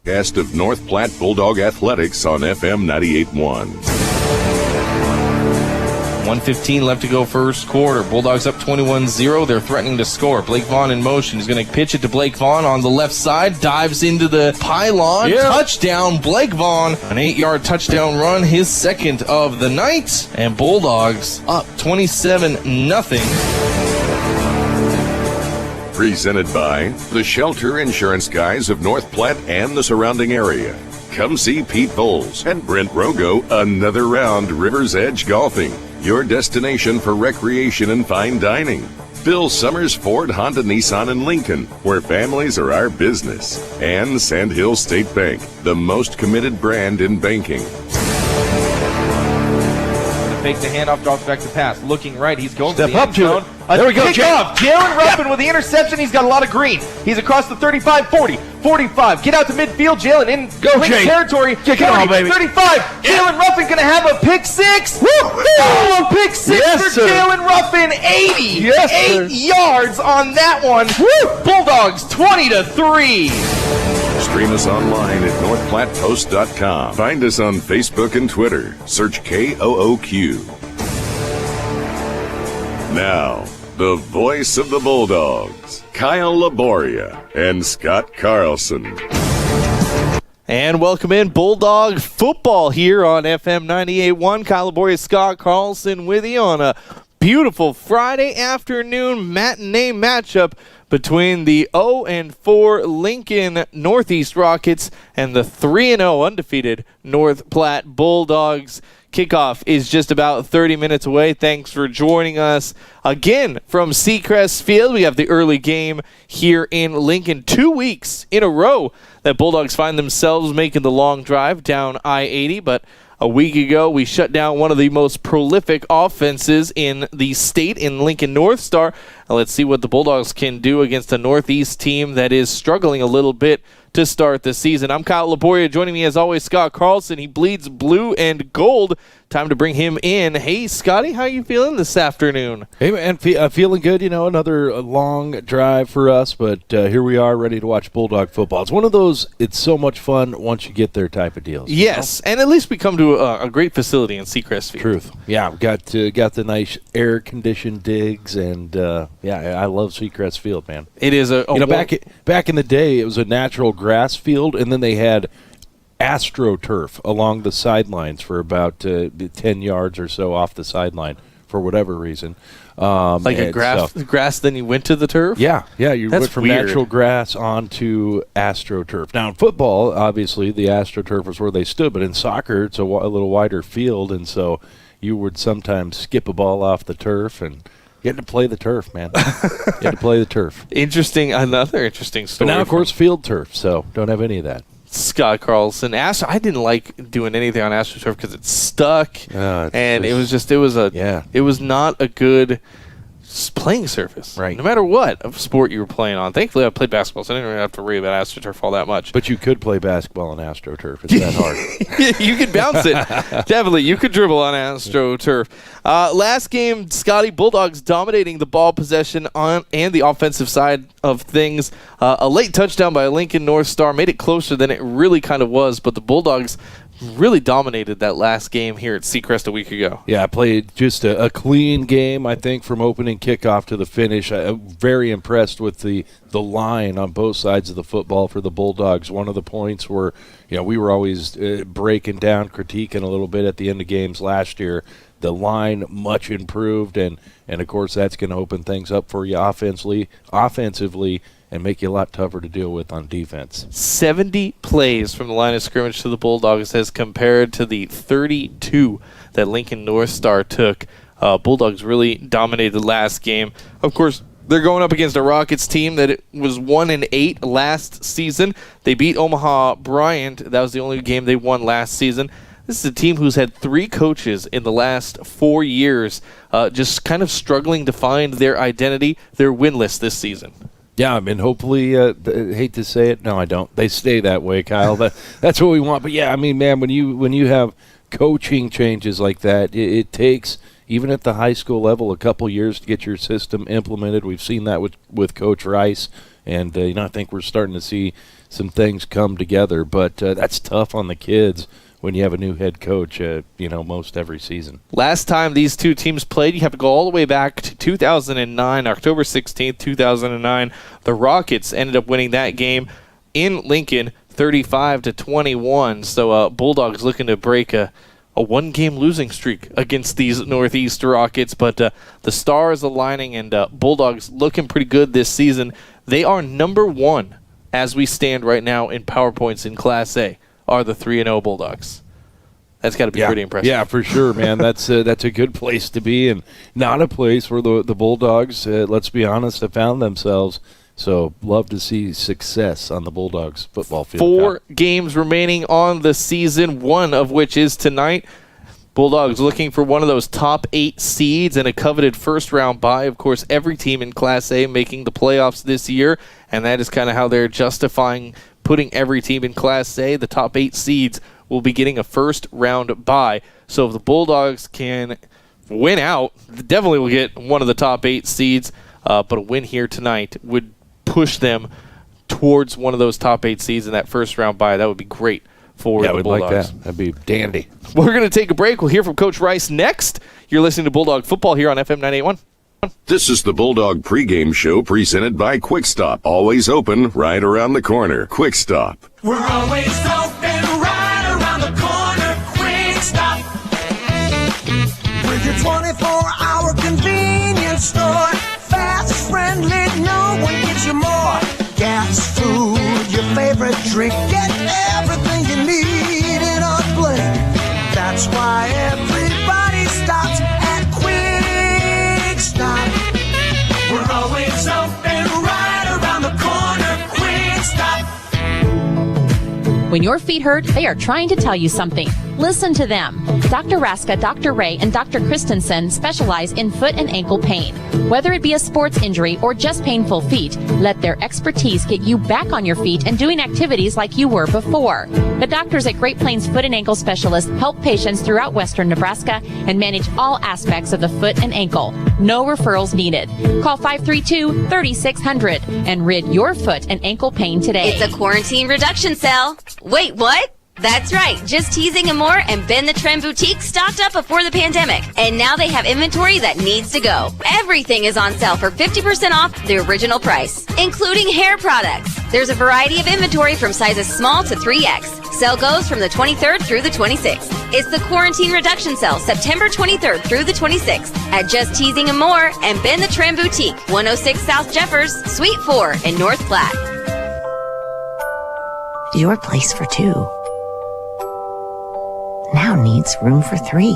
broadcast of North Platte Bulldog Athletics on FM 98.1. 1:15 left to go first quarter. Bulldogs up 21-0. They're threatening to score. Blake Vaughn in motion. He's going to pitch it to Blake Vaughn on the left side. Dives into the pylon. Yeah. Touchdown, Blake Vaughn. An 8-yard touchdown run. His second of the night. And Bulldogs up 27-0. Presented by the Shelter Insurance Guys of North Platte and the surrounding area. Come see Pete Bowles and Brent Rogo another round River's Edge Golfing, your destination for recreation and fine dining. Bill Summers Ford, Honda, Nissan, and Lincoln, where families are our business. And Sandhill State Bank, the most committed brand in banking. Fake the handoff, drops back to pass. Looking right, he's going Step to the up end to zone. it. There we go, Kickoff. Jalen Ruffin with the interception. He's got a lot of green. He's across the 35, 40, 45. Get out to midfield. Jalen in Lynx territory. Kick it on, baby. 35. Jalen Ruffin going to have a pick six. Woo! A pick six for Jalen Ruffin. 8 yards on that one. Woo! Bulldogs 20-3. Stream us online at northplattepost.com. Find us on Facebook and Twitter. Search KOOQ. Now, the voice of the Bulldogs, Kyle Laboria and Scott Carlson. And welcome in Bulldog football here on FM 98.1. Kyle Laboria, Scott Carlson with you on a beautiful Friday afternoon matinee matchup between the 0-4 Lincoln Northeast Rockets and the 3-0 undefeated North Platte Bulldogs. Kickoff is just about 30 minutes away. Thanks for joining us again from Seacrest Field. We have the early game here in Lincoln. 2 weeks in a row that Bulldogs find themselves making the long drive down I-80, but a week ago, we shut down one of the most prolific offenses in the state in Lincoln North Star. Now let's see what the Bulldogs can do against a Northeast team that is struggling a little bit to start the season. I'm Kyle Laboria. Joining me as always, Scott Carlson. He bleeds blue and gold. Time to bring him in. Hey, Scotty, how you feeling this afternoon? Hey, man, feeling good. You know, another long drive for us, but here we are ready to watch Bulldog football. It's one of those, it's so much fun once you get there type of deals. Yes, and at least we come to a great facility in Seacrest Field. Truth. Yeah, we've got the nice air-conditioned digs, and, I love Seacrest Field, man. It is back in the day, it was a natural grass field, and then they had AstroTurf along the sidelines for about 10 yards or so off the sideline for whatever reason. Like a grass, then you went to the turf? Yeah, you went from natural grass onto AstroTurf. Now in football, obviously the AstroTurf was where they stood, but in soccer it's a little wider field, and so you would sometimes skip a ball off the turf, and you had to play the turf, man. You had to play the turf. Another interesting story. But now, of course, field turf, so don't have any of that. Scott Carlson. I didn't like doing anything on AstroTurf because it stuck, and it was not a good playing surface. Right. No matter what sport you were playing on. Thankfully, I played basketball, so I didn't really have to worry about AstroTurf all that much. But you could play basketball on AstroTurf. It's that hard. You could bounce it. Definitely. You could dribble on AstroTurf. Last game, Scotty, Bulldogs dominating the ball possession and the offensive side of things. A late touchdown by Lincoln North Star made it closer than it really kind of was, but the Bulldogs really dominated that last game here at Seacrest a week ago. Yeah, I played just a clean game, I think, from opening kickoff to the finish. I'm very impressed with the line on both sides of the football for the Bulldogs. One of the points where, we were always breaking down, critiquing a little bit at the end of games last year. The line much improved, and of course that's going to open things up for you offensively, and make you a lot tougher to deal with on defense. 70 plays from the line of scrimmage to the Bulldogs as compared to the 32 that Lincoln North Star took. Bulldogs really dominated the last game. Of course, they're going up against a Rockets team that was 1-8 last season. They beat Omaha Bryant. That was the only game they won last season. This is a team who's had 3 coaches in the last 4 years, just kind of struggling to find their identity. They're winless this season. Yeah, I mean, hopefully, hate to say it, no, I don't. They stay that way, Kyle. That's what we want. But yeah, I mean, man, when you have coaching changes like that, it takes, even at the high school level, a couple years to get your system implemented. We've seen that with Coach Rice And, I think we're starting to see some things come together. But that's tough on the kids when you have a new head coach, most every season. Last time these two teams played, you have to go all the way back to 2009, October 16th, 2009. The Rockets ended up winning that game in Lincoln, 35-21. So Bulldogs looking to break a one-game losing streak against these NorthEast Rockets, but the stars aligning and Bulldogs looking pretty good this season. They are number one as we stand right now in power points in Class A, are the 3-0 Bulldogs. That's got to be pretty impressive. Yeah, for sure, man. That's a good place to be, and not a place where the Bulldogs, let's be honest, have found themselves. So love to see success on the Bulldogs football field. 4 games remaining on the season, one of which is tonight. Bulldogs looking for one of those top 8 seeds and a coveted first-round bye. Of course, every team in Class A making the playoffs this year, and that is kind of how they're justifying putting every team in Class A. The top 8 seeds will be getting a first-round bye. So if the Bulldogs can win out, they definitely will get one of the top 8 seeds, but a win here tonight would push them towards one of those top 8 seeds in that first round bye. That would be great for the Bulldogs. Like that. That'd be dandy. We're going to take a break. We'll hear from Coach Rice next. You're listening to Bulldog Football here on FM 981. This is the Bulldog pregame show presented by Quick Stop. Always open right around the corner. Quick Stop. We're always open right around the corner. Quick Stop. With your 24-hour convenience store. Fast, friendly, no one gives you more. Gas, food, your favorite drink. Get everything you need in a blink. That's why everybody stops at Quick Stop. We're always open right around the corner. Quick Stop. When your feet hurt, they are trying to tell you something. Listen to them. Dr. Raska, Dr. Ray, and Dr. Christensen specialize in foot and ankle pain. Whether it be a sports injury or just painful feet, let their expertise get you back on your feet and doing activities like you were before. The doctors at Great Plains Foot and Ankle Specialists help patients throughout western Nebraska and manage all aspects of the foot and ankle. No referrals needed. Call 532-3600 and rid your foot and ankle pain today. It's a quarantine reduction sale. Wait, what? That's right. Just Teasing and More and Ben the Trend Boutique stocked up before the pandemic. And now they have inventory that needs to go. Everything is on sale for 50% off the original price, including hair products. There's a variety of inventory from sizes small to 3X. Sale goes from the 23rd through the 26th. It's the Quarantine Reduction Sale, September 23rd through the 26th at Just Teasing and More and Ben the Trend Boutique, 106 South Jeffers, Suite 4 in North Platte. Your place for 2 now needs room for 3.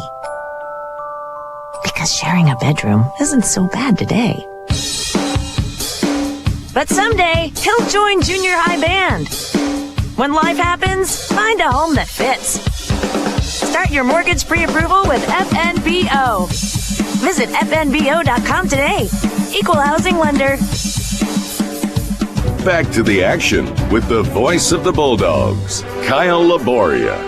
Because sharing a bedroom isn't so bad today. But someday, he'll join junior high band. When life happens, find a home that fits. Start your mortgage pre-approval with FNBO. Visit FNBO.com today. Equal housing lender. Back to the action with the voice of the Bulldogs, Kyle Laboria.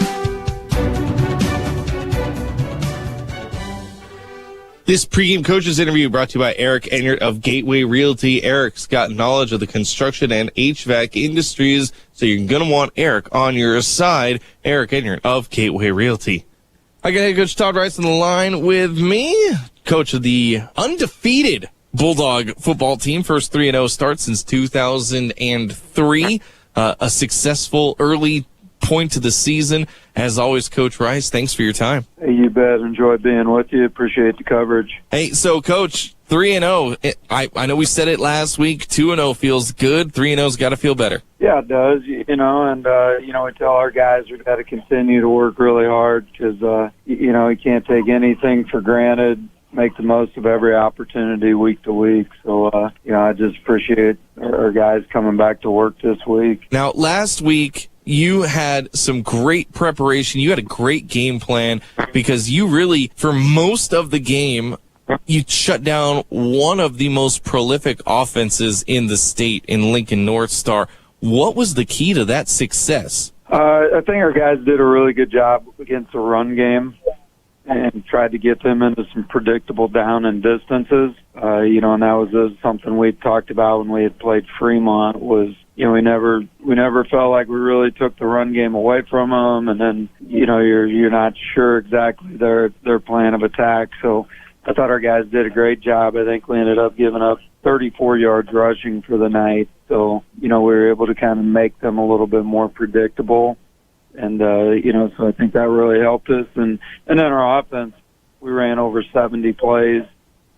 This pregame coaches interview brought to you by Eric Enyart of Gateway Realty. Eric's got knowledge of the construction and HVAC industries, so you're going to want Eric on your side. Eric Enyart of Gateway Realty. I got head coach Todd Rice on the line with me, coach of the undefeated Bulldog football team. First 3-0 start since 2003. A successful early point to the season. As always, Coach Rice, thanks for your time. Hey, you bet. Enjoyed being with you. Appreciate the coverage. Hey, so Coach, 3-0. I know we said it last week. 2-0 feels good. 3-0's got to feel better. Yeah, it does. And we tell our guys we've got to continue to work really hard because you can't take anything for granted. Make the most of every opportunity week to week. So, I just appreciate our guys coming back to work this week. Now, last week, you had some great preparation. You had a great game plan because you really, for most of the game, you shut down one of the most prolific offenses in the state in Lincoln North Star. What was the key to that success? I think our guys did a really good job against the run game and tried to get them into some predictable down and distances. And that was something we talked about when we had played Fremont was, we never felt like we really took the run game away from them. And then, you're not sure exactly their plan of attack. So I thought our guys did a great job. I think we ended up giving up 34 yards rushing for the night. So, we were able to kind of make them a little bit more predictable. And, so I think that really helped us. And then our offense, we ran over 70 plays,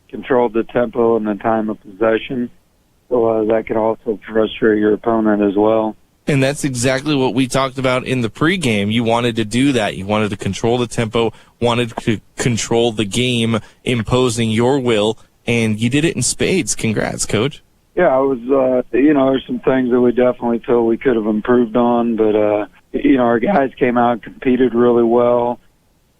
controlled the tempo and the time of possession. So that could also frustrate your opponent as well. And that's exactly what we talked about in the pregame. You wanted to do that. You wanted to control the tempo, wanted to control the game, imposing your will, and you did it in spades. Congrats, Coach. Yeah, it was, there's some things that we definitely feel we could have improved on, but, our guys came out and competed really well.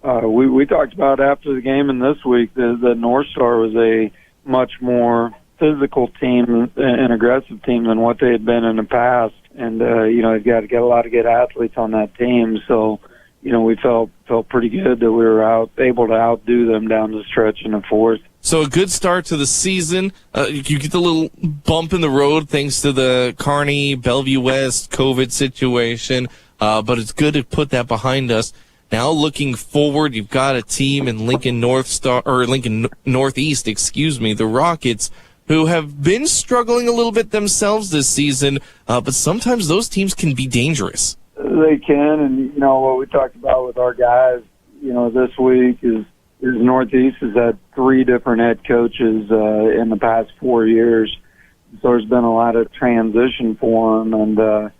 We talked about after the game and this week that North Star was a much more physical team and aggressive team than what they had been in the past. And, you've got to get a lot of good athletes on that team. So, we felt pretty good that we were able to outdo them down the stretch in the fourth. So a good start to the season. You get the little bump in the road thanks to the Kearney, Bellevue West COVID situation. But it's good to put that behind us. Now looking forward, you've got a team in Lincoln Northeast, the Rockets, who have been struggling a little bit themselves this season, but sometimes those teams can be dangerous. They can, and what we talked about with our guys, this week is NorthEast has had 3 different head coaches in the past 4 years, so there's been a lot of transition for them, and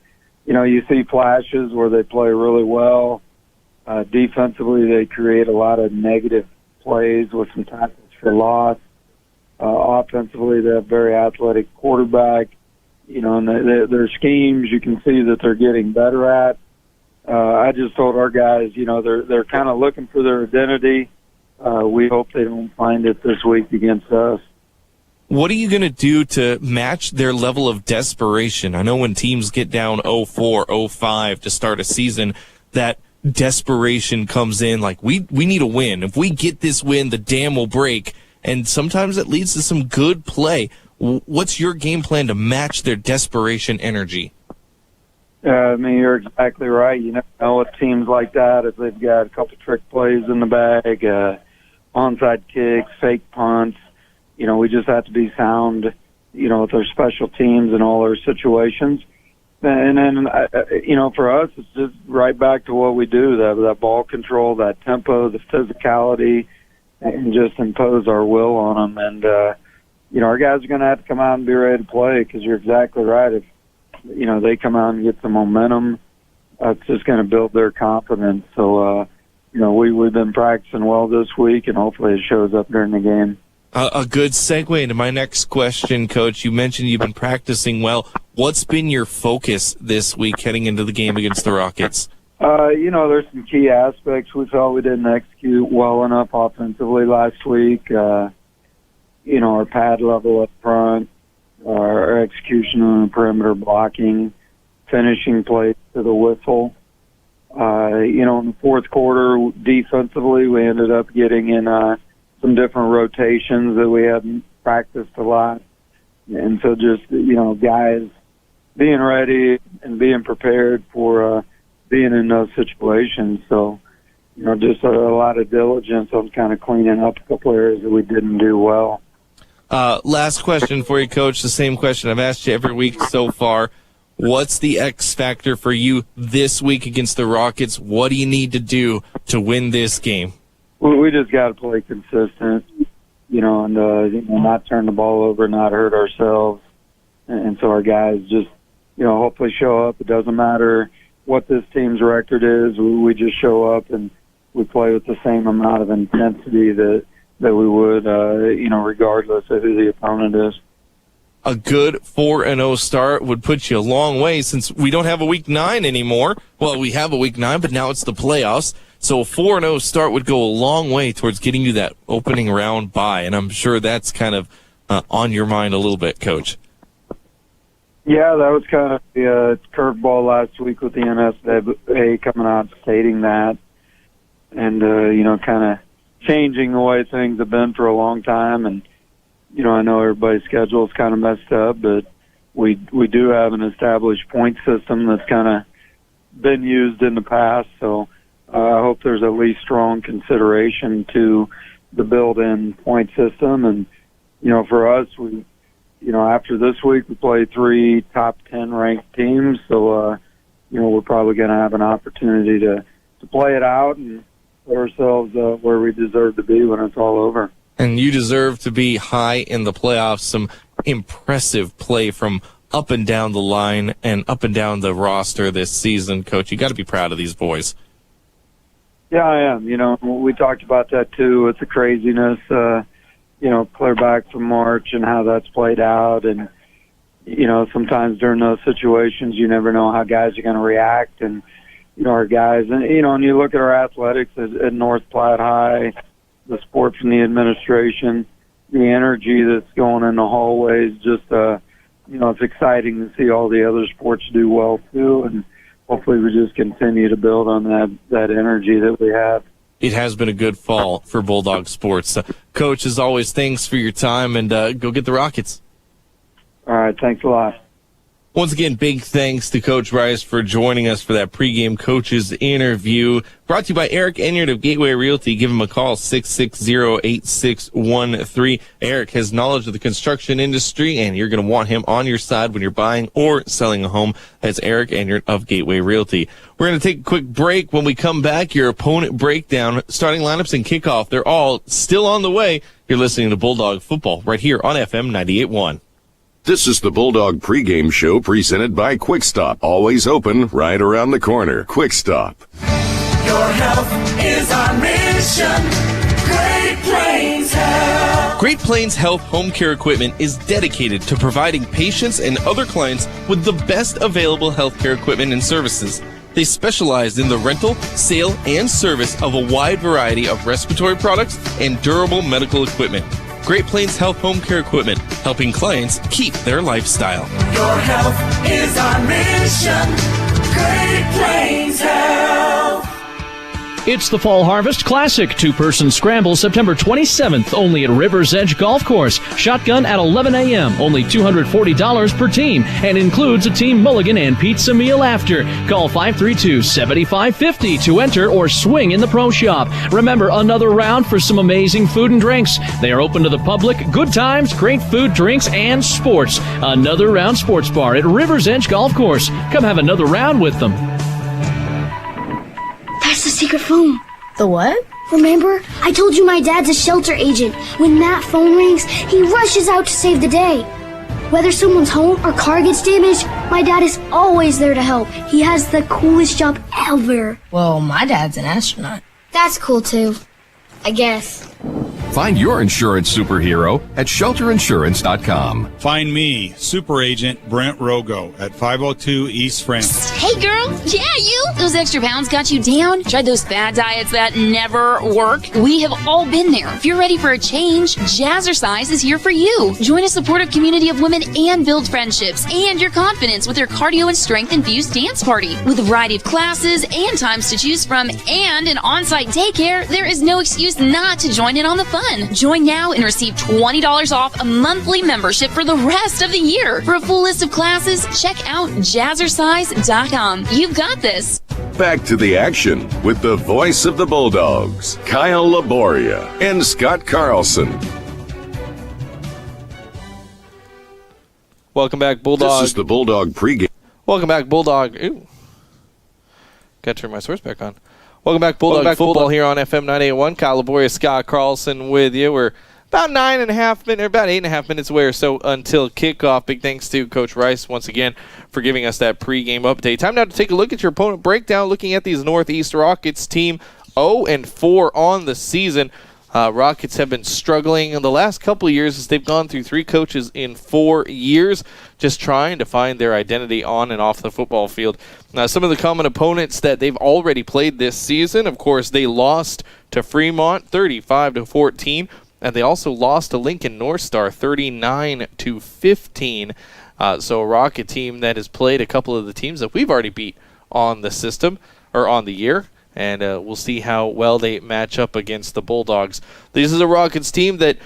you see flashes where they play really well. Defensively, they create a lot of negative plays with some tackles for loss. Offensively, they have very athletic quarterback. And their schemes, you can see that they're getting better at. I just told our guys, they're kind of looking for their identity. We hope they don't find it this week against us. What are you going to do to match their level of desperation? I know when teams get down 0-4, 0-5 to start a season, that desperation comes in like, we need a win. If we get this win, the dam will break. And sometimes it leads to some good play. What's your game plan to match their desperation energy? You're exactly right. You never know with teams like that if they've got a couple trick plays in the bag, onside kicks, fake punts. We just have to be sound, with our special teams and all our situations. And then, for us, it's just right back to what we do, that ball control, that tempo, the physicality, and just impose our will on them. And, our guys are going to have to come out and be ready to play because you're exactly right. If, they come out and get some momentum, it's just going to build their confidence. So, we've been practicing well this week, and hopefully it shows up during the game. A good segue into my next question, Coach. You mentioned you've been practicing well. What's been your focus this week heading into the game against the Rockets? There's some key aspects we felt we didn't execute well enough offensively last week. Our pad level up front, our execution on the perimeter blocking, finishing plays to the whistle. In the fourth quarter, defensively, we ended up getting in some different rotations that we hadn't practiced a lot. And so just, guys being ready and being prepared for being in those situations. So, just a lot of diligence on kind of cleaning up a couple areas that we didn't do well. Last question for you, Coach. The same question I've asked you every week so far. What's the X factor for you this week against the Rockets? What do you need to do to win this game? Well, we just got to play consistent, and not turn the ball over, not hurt ourselves. And so our guys just, hopefully show up. It doesn't matter what this team's record is. We just show up and we play with the same amount of intensity that we would, regardless of who the opponent is. A good 4-0 start would put you a long way since we don't have a Week 9 anymore. Well, we have a Week 9, but now it's the playoffs. So a 4-0 start would go a long way towards getting you that opening round bye, and I'm sure that's kind of on your mind a little bit, Coach. Yeah, that was kind of the curveball last week with the NSAA coming out stating that and, kind of changing the way things have been for a long time. And, I know everybody's schedule is kind of messed up, but we do have an established point system that's kind of been used in the past. So I hope there's at least strong consideration to the built-in point system. And, for us, after this week, we play 3 top 10 ranked teams. So, we're probably going to have an opportunity to play it out and put ourselves where we deserve to be when it's all over. And you deserve to be high in the playoffs. Some impressive play from up and down the line and up and down the roster this season, Coach. You got to be proud of these boys. Yeah, I am. We talked about that too with the craziness, clear back from March and how that's played out. And, sometimes during those situations, you never know how guys are going to react. And, our guys, and you look at our athletics at North Platte High, the support from the administration, the energy that's going in the hallways, just, it's exciting to see all the other sports do well too. And hopefully we just continue to build on that energy that we have. It has been a good fall for Bulldog sports. Coach, as always, thanks for your time, and go get the Rockets. All right, thanks a lot. Once again, big thanks to Coach Rice for joining us for that pregame coaches interview. Brought to you by Eric Enyard of Gateway Realty. Give him a call, 660-8613. Eric has knowledge of the construction industry, and you're going to want him on your side when you're buying or selling a home. That's Eric Enyard of Gateway Realty. We're going to take a quick break. When we come back, your opponent breakdown, starting lineups and kickoff, they're all still on the way. You're listening to Bulldog Football right here on FM 98.1. This is the Bulldog pregame show presented by Quick Stop. Always open right around the corner. Quick Stop. Your health is our mission. Great Plains Health. Great Plains Health Home Care Equipment is dedicated to providing patients and other clients with the best available healthcare equipment and services. They specialize in the rental, sale, and service of a wide variety of respiratory products and durable medical equipment. Great Plains Health Home Care Equipment, helping clients keep their lifestyle. Your health is our mission. Great Plains Health. It's the Fall Harvest Classic two-person scramble September 27th, only at River's Edge Golf Course. Shotgun at 11 a.m., only $240 per team, and includes a team mulligan and pizza meal after. Call 532-7550 to enter or swing in the pro shop. Remember, another round for some amazing food and drinks. They are open to the public. Good times, great food, drinks, and sports. Another Round Sports Bar at River's Edge Golf Course. Come have another round with them. That's the secret phone. The what? Remember? I told you my dad's a shelter agent. When that phone rings, he rushes out to save the day. Whether someone's home or car gets damaged, my dad is always there to help. He has the coolest job ever. Well, my dad's an astronaut. That's cool too, I guess. Find your insurance superhero at shelterinsurance.com. Find me, Super Agent Brent Rogo, at 502 East France. Hey, girl. Yeah, you. Those extra pounds got you down? Tried those fad diets that never work? We have all been there. If you're ready for a change, Jazzercise is here for you. Join a supportive community of women and build friendships and your confidence with their cardio and strength-infused dance party. With a variety of classes and times to choose from and an on-site daycare, there is no excuse not to join in on the fun. Join now and receive $20 off a monthly membership for the rest of the year. For a full list of classes, check out jazzercise.com. You've got this. Back to the action with the voice of the Bulldogs, Kyle Laboria and Scott Carlson. Welcome back, Bulldog. This is the Bulldog pregame. Welcome back, Bulldog. Ooh. Got to turn my source back on. Welcome back, Bulldog Football here on FM 98.1. Kyle Laboria, Scott Carlson with you. We're about 8.5 minutes away or so until kickoff. Big thanks to Coach Rice once again for giving us that pregame update. Time now to take a look at your opponent breakdown, looking at these Northeast Rockets team 0-4 on the season. Rockets have been struggling in the last couple of years as they've gone through 3 coaches in 4 years, just trying to find their identity on and off the football field. Now, some of the common opponents that they've already played this season, of course, they lost to Fremont 35-14, and they also lost to Lincoln North Star 39-15. So a Rocket team that has played a couple of the teams that we've already beat on the system or on the year. And we'll see how well they match up against the Bulldogs. This is a Rockets team that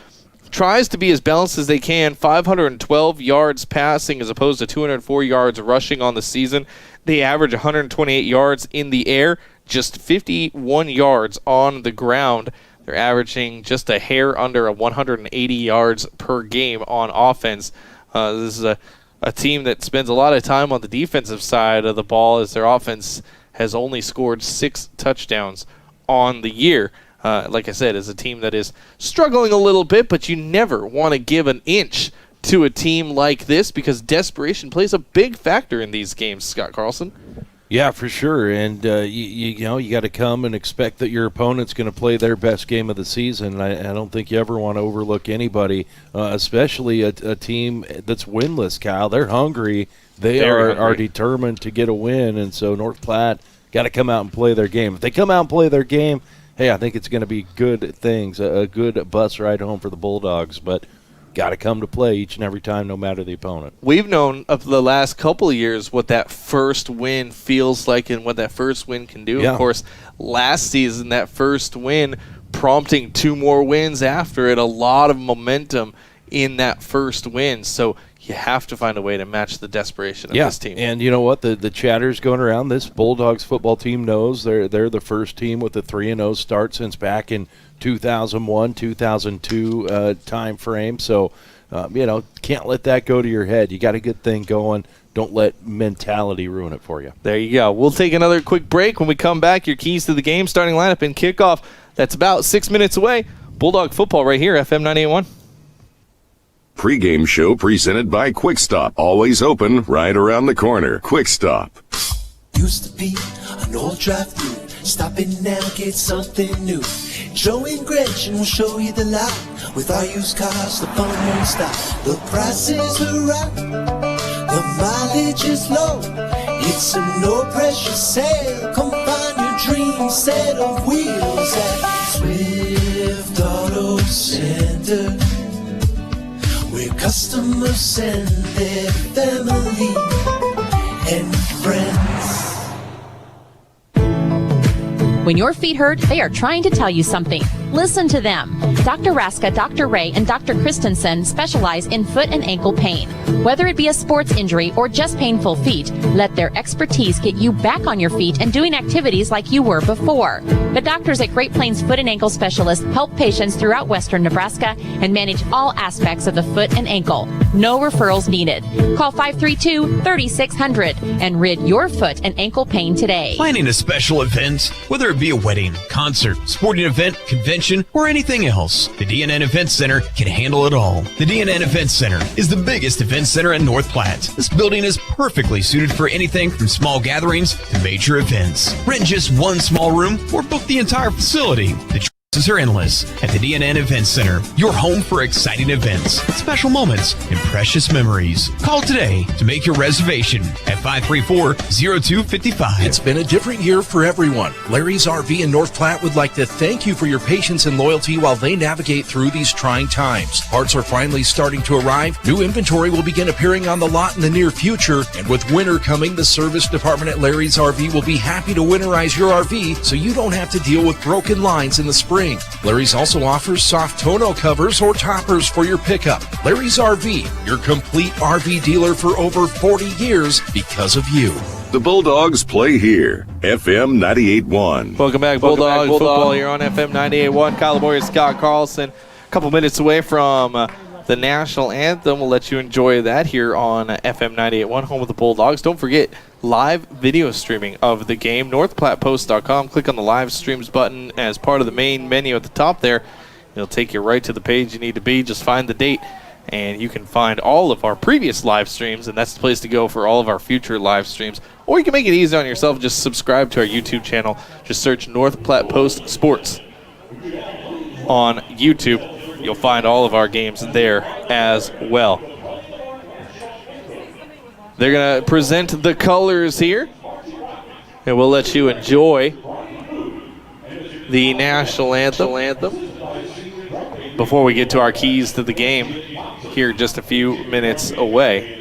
tries to be as balanced as they can. 512 yards passing as opposed to 204 yards rushing on the season. They average 128 yards in the air, just 51 yards on the ground. They're averaging just a hair under 180 yards per game on offense. This is a team that spends a lot of time on the defensive side of the ball, as their offense has only scored 6 touchdowns on the year. Like I said, is a team that is struggling a little bit, but you never want to give an inch to a team like this because desperation plays a big factor in these games, Scott Carlson. Yeah, for sure. And, you got to come and expect that your opponent's going to play their best game of the season. I don't think you ever want to overlook anybody, especially a team that's winless, Kyle. They're hungry. They are determined to get a win, and so North Platte got to come out and play their game. If they come out and play their game, hey, I think it's going to be good things, a good bus ride home for the Bulldogs, but got to come to play each and every time, no matter the opponent. We've known of the last couple of years what that first win feels like and what that first win can do. Yeah. Of course, last season, that first win prompting 2 more wins after it, a lot of momentum in that first win. So you have to find a way to match the desperation of this team. And you know what? The chatter's going around. This Bulldogs football team knows they're the first team with a 3-0 start since back in 2001, 2002 time frame. So, can't let that go to your head. You got a good thing going. Don't let mentality ruin it for you. There you go. We'll take another quick break. When we come back, your keys to the game, starting lineup, and kickoff. That's about 6 minutes away. Bulldog football right here, FM 98.1. Pregame show presented by Quick Stop. Always open right around the corner. Quick Stop. Used to be an old drive-through. Stop in now, get something new. Joe and Gretchen will show you the lot. With our used cars, the fun won't stop. The prices are right, the mileage is low. It's a no-pressure sale. Come find your dream set of wheels at Swift Auto Center, where customers send their family and friends. When your feet hurt, they are trying to tell you something. Listen to them. Dr. Raska, Dr. Ray, and Dr. Christensen specialize in foot and ankle pain. Whether it be a sports injury or just painful feet, let their expertise get you back on your feet and doing activities like you were before. The doctors at Great Plains Foot and Ankle Specialists help patients throughout western Nebraska and manage all aspects of the foot and ankle. No referrals needed. Call 532-3600 and rid your foot and ankle pain today. Planning a special event, whether it be a wedding, concert, sporting event, convention, or anything else, the DNN Event Center can handle it all. The DNN Event Center is the biggest event center in North Platte. This building is perfectly suited for anything from small gatherings to major events. Rent just one small room or book the entire facility. The choices are endless at the DNN Event Center, your home for exciting events, special moments, and precious memories. Call today to make your reservation at 534-0255. It's been a different year for everyone. Larry's RV in North Platte would like to thank you for your patience and loyalty while they navigate through these trying times. Parts are finally starting to arrive. New inventory will begin appearing on the lot in the near future. And with winter coming, the service department at Larry's RV will be happy to winterize your RV so you don't have to deal with broken lines in the spring. Larry's also offers soft tonneau covers or toppers for your pickup. Larry's RV, your complete RV dealer for over 40 years because of you. The Bulldogs play here. FM 98.1. Welcome back, Bulldog football here on FM 98.1. Kyle Boyer, Scott Carlson. A couple minutes away from the national anthem. We'll let you enjoy that here on FM 98.1, home of the Bulldogs. Don't forget, live video streaming of the game. NorthPlattePost.com. Click on the live streams button as part of the main menu at the top there. It'll take you right to the page you need to be. Just find the date, and you can find all of our previous live streams, and that's the place to go for all of our future live streams. Or you can make it easy on yourself. Just subscribe to our YouTube channel. Just search North Platte Post Sports on YouTube. You'll find all of our games there as well. They're going to present the colors here, and we'll let you enjoy the national anthem before we get to our keys to the game here just a few minutes away.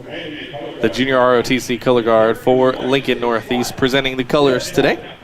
the junior ROTC color guard for Lincoln Northeast, presenting the colors today.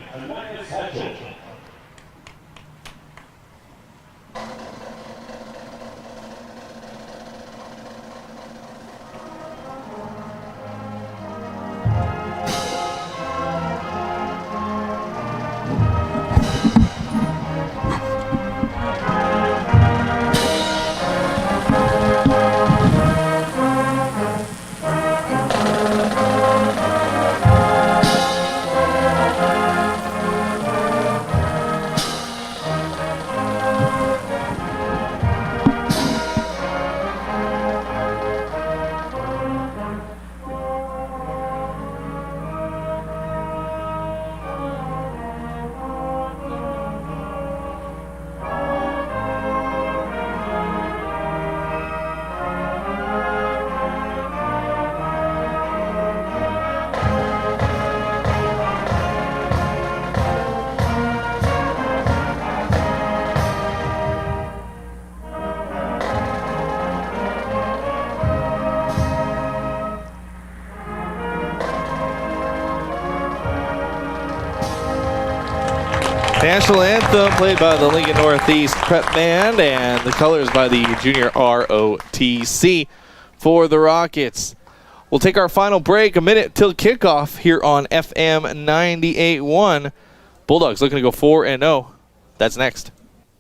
National anthem played by the Lincoln Northeast Prep Band, and the colors by the junior ROTC for the Rockets. We'll take our final break, a minute till kickoff here on FM 98.1. Bulldogs looking to go 4-0. That's next.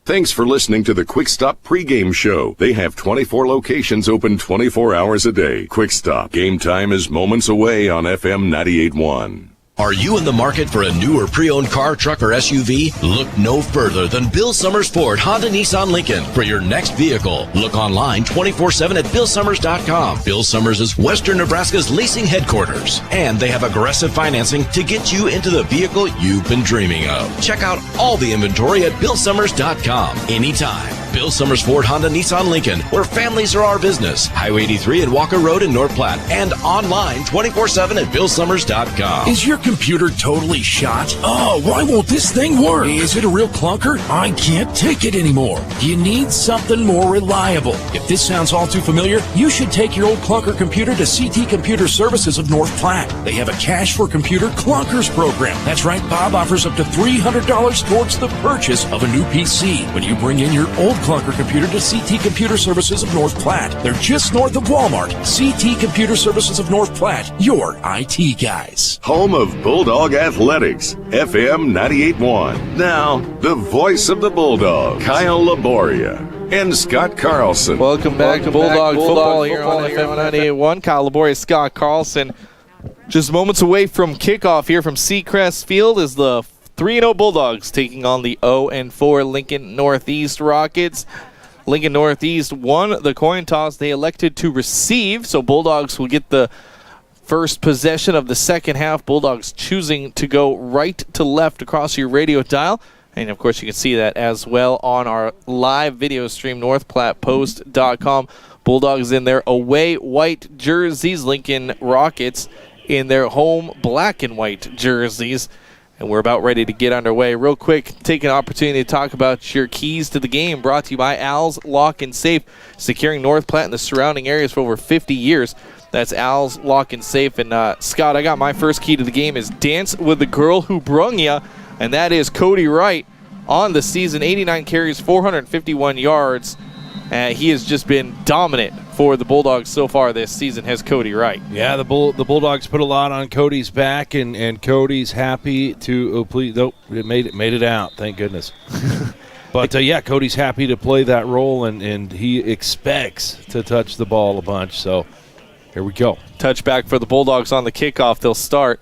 Thanks for listening to the Quick Stop pregame show. They have 24 locations open 24 hours a day. Quick Stop. Game time is moments away on FM 98.1. Are you in the market for a new or pre-owned car, truck, or SUV? Look no further than Bill Summers Ford, Honda, Nissan, Lincoln for your next vehicle. Look online 24/7 at BillSummers.com. Bill Summers is Western Nebraska's leasing headquarters, and they have aggressive financing to get you into the vehicle you've been dreaming of. Check out all the inventory at BillSummers.com anytime. Bill Summers Ford, Honda, Nissan, Lincoln, where families are our business. Highway 83 and Walker Road in North Platte, and online 24/7 at BillSummers.com. Is your computer totally shot? Oh, why won't this thing work? Is it a real clunker? I can't take it anymore. You need something more reliable. If this sounds all too familiar, you should take your old clunker computer to CT Computer Services of North Platte. They have a Cash for Computer Clunkers program. That's right, Bob offers up to $300 towards the purchase of a new PC when you bring in your old clunker computer to CT Computer Services of North Platte. They're just north of Walmart. CT Computer Services of North Platte, your IT guys. Home of Bulldog Athletics, FM 98.1. Now, the voice of the Bulldog, Kyle Laboria and Scott Carlson. Welcome back to Bulldog football here on FM 98.1. Kyle Laboria, Scott Carlson. Just moments away from kickoff here from Seacrest Field is the 3-0 Bulldogs taking on the 0-4 Lincoln Northeast Rockets. Lincoln Northeast won the coin toss. They elected to receive, so Bulldogs will get the first possession of the second half. Bulldogs choosing to go right to left across your radio dial. And, of course, you can see that as well on our live video stream, northplattepost.com. Bulldogs in their away white jerseys. Lincoln Rockets in their home black and white jerseys. And we're about ready to get underway. Real quick, take an opportunity to talk about your keys to the game, brought to you by Al's Lock and Safe, securing North Platte and the surrounding areas for over 50 years. That's Al's Lock and Safe. And Scott, I got my first key to the game is dance with the girl who brung ya, and that is Cody Wright on the season. 89 carries, 451 yards. He has just been dominant for the Bulldogs so far this season, has Cody Wright. Yeah, the Bulldogs put a lot on Cody's back, and Cody's happy to it made it out, thank goodness. But, Cody's happy to play that role, and he expects to touch the ball a bunch. So here we go. Touchback for the Bulldogs on the kickoff. They'll start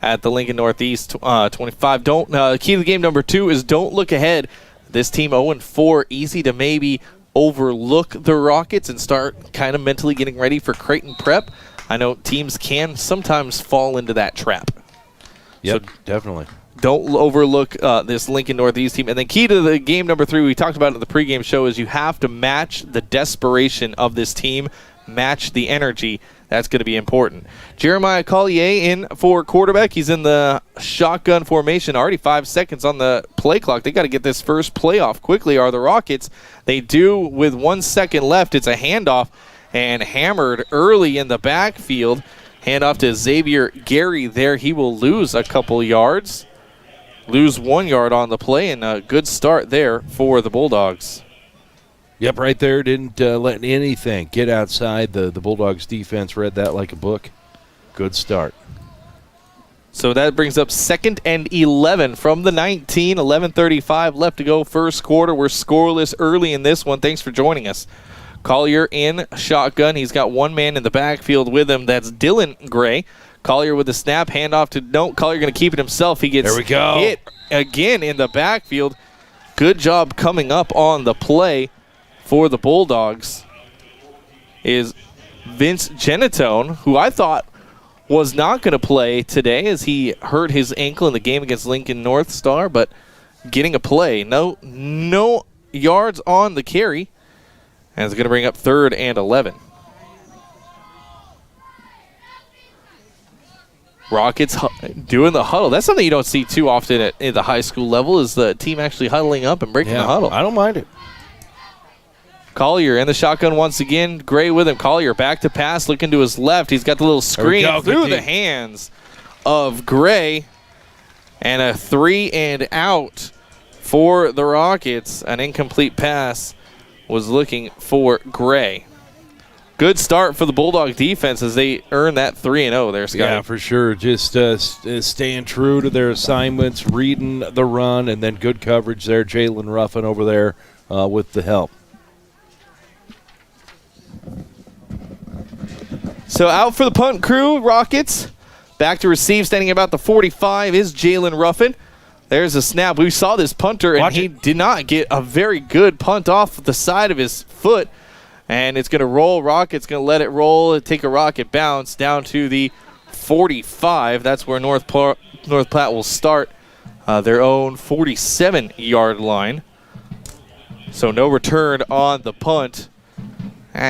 at the Lincoln Northeast 25. Key to the game number 2 is don't look ahead. This team 0-4, easy to maybe overlook the Rockets and start kind of mentally getting ready for Creighton Prep. I know teams can sometimes fall into that trap. Yep, so definitely. Don't overlook this Lincoln Northeast team. And then key to the game number 3, we talked about it in the pregame show, is you have to match the desperation of this team, match the energy. That's going to be important. Jeremiah Collier in for quarterback. He's in the shotgun formation. Already 5 seconds on the play clock. They got to get this first play off quickly, are the Rockets. They do with 1 second left. It's a handoff, and hammered early in the backfield. Hand off to Xavier Gary there. He will lose a couple yards. Lose 1 yard on the play, and a good start there for the Bulldogs. Yep, right there. Didn't let anything get outside. The Bulldogs defense read that like a book. Good start. So that brings up 2nd and 11 from the 19. 11:35 left to go first quarter. We're scoreless early in this one. Thanks for joining us. Collier in shotgun. He's got one man in the backfield with him. That's Dylan Gray. Collier with the snap, handoff to Collier going to keep it himself. He gets hit again in the backfield. Good job coming up on the play for the Bulldogs is Vince Genitone, who I thought was not going to play today as he hurt his ankle in the game against Lincoln North Star, but getting a play. No yards on the carry, and it's going to bring up 3rd and 11. Rockets doing the huddle. That's something you don't see too often at the high school level, is the team actually huddling up and breaking the huddle. I don't mind it. Collier in the shotgun once again. Gray with him. Collier back to pass, looking to his left. He's got the little screen through the hands of Gray. And a 3 and out for the Rockets. An incomplete pass was looking for Gray. Good start for the Bulldog defense as they earn that 3-0 there, Scotty. Yeah, for sure. Just staying true to their assignments, reading the run, and then good coverage there. Jalen Ruffin over there with the help. So out for the punt crew, Rockets. Back to receive, standing about the 45 is Jalen Ruffin. There's a snap. We saw this punter, and he did not get a very good punt off the side of his foot. And it's going to roll. Rockets going to let it roll, take a rocket bounce down to the 45. That's where North Platte will start their own 47-yard line. So no return on the punt.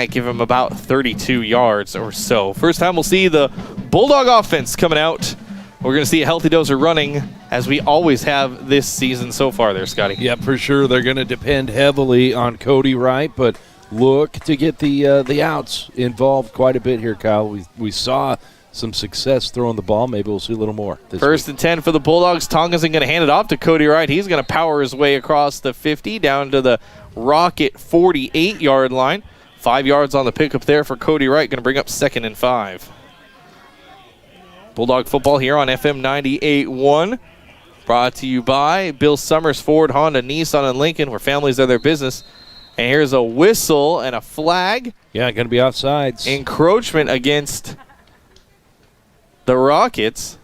Give him about 32 yards or so. First time we'll see the Bulldog offense coming out. We're going to see a healthy dozer running, as we always have this season so far there, Scotty. Yeah, for sure. They're going to depend heavily on Cody Wright, but look to get the outs involved quite a bit here, Kyle. We saw some success throwing the ball. Maybe we'll see a little more this First week. and 10 for the Bulldogs. Tonkinson going to hand it off to Cody Wright. He's going to power his way across the 50 down to the Rocket 48-yard line. 5 yards on the pickup there for Cody Wright. Going to bring up 2nd and 5. Bulldog football here on FM 98.1. Brought to you by Bill Summers, Ford, Honda, Nissan, and Lincoln, where families are their business. And here's a whistle and a flag. Yeah, going to be offsides. Encroachment against the Rockets.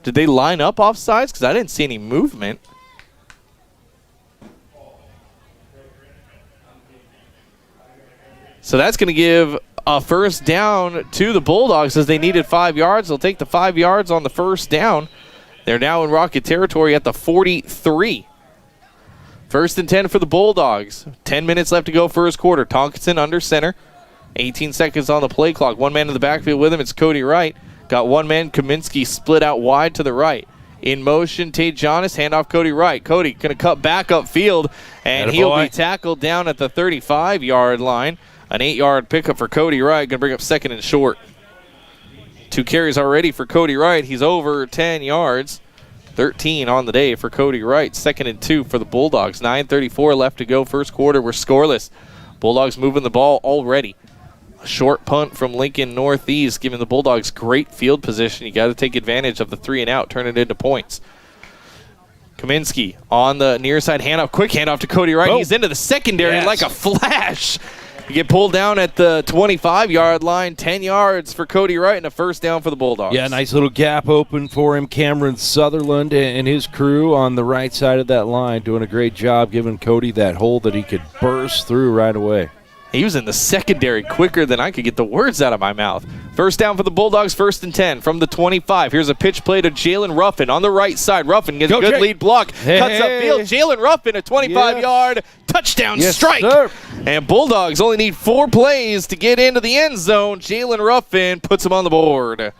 Did they line up offsides? Because I didn't see any movement. So that's going to give a first down to the Bulldogs as they needed 5 yards. They'll take the 5 yards on the first down. They're now in Rocket territory at the 43. First and 10 for the Bulldogs. 10 minutes left to go first quarter. Tonkinson under center. 18 seconds on the play clock. One man in the backfield with him. It's Cody Wright. Got one man, Kaminsky, split out wide to the right. In motion, Tate Jonas, handoff Cody Wright. Cody going to cut back upfield, and he'll be tackled down at the 35-yard line. An 8-yard pickup for Cody Wright. Going to bring up 2nd and short. 2 carries already for Cody Wright. He's over 10 yards. 13 on the day for Cody Wright. 2nd and 2 for the Bulldogs. 9:34 left to go first quarter. We're scoreless. Bulldogs moving the ball already. A short punt from Lincoln Northeast, giving the Bulldogs great field position. You got to take advantage of the 3 and out, turn it into points. Kaminsky on the near side handoff. Quick handoff to Cody Wright. He's into the secondary like a flash. You get pulled down at the 25-yard line. 10 yards for Cody Wright and a first down for the Bulldogs. Yeah, nice little gap open for him. Cameron Sutherland and his crew on the right side of that line doing a great job giving Cody that hole that he could burst through right away. He was in the secondary quicker than I could get the words out of my mouth. First down for the Bulldogs, 1st and 10 from the 25. Here's a pitch play to Jalen Ruffin on the right side. Ruffin gets a good lead block, cuts upfield. Jalen Ruffin, a 25-yard touchdown strike. Sir. And Bulldogs only need 4 plays to get into the end zone. Jalen Ruffin puts him on the board.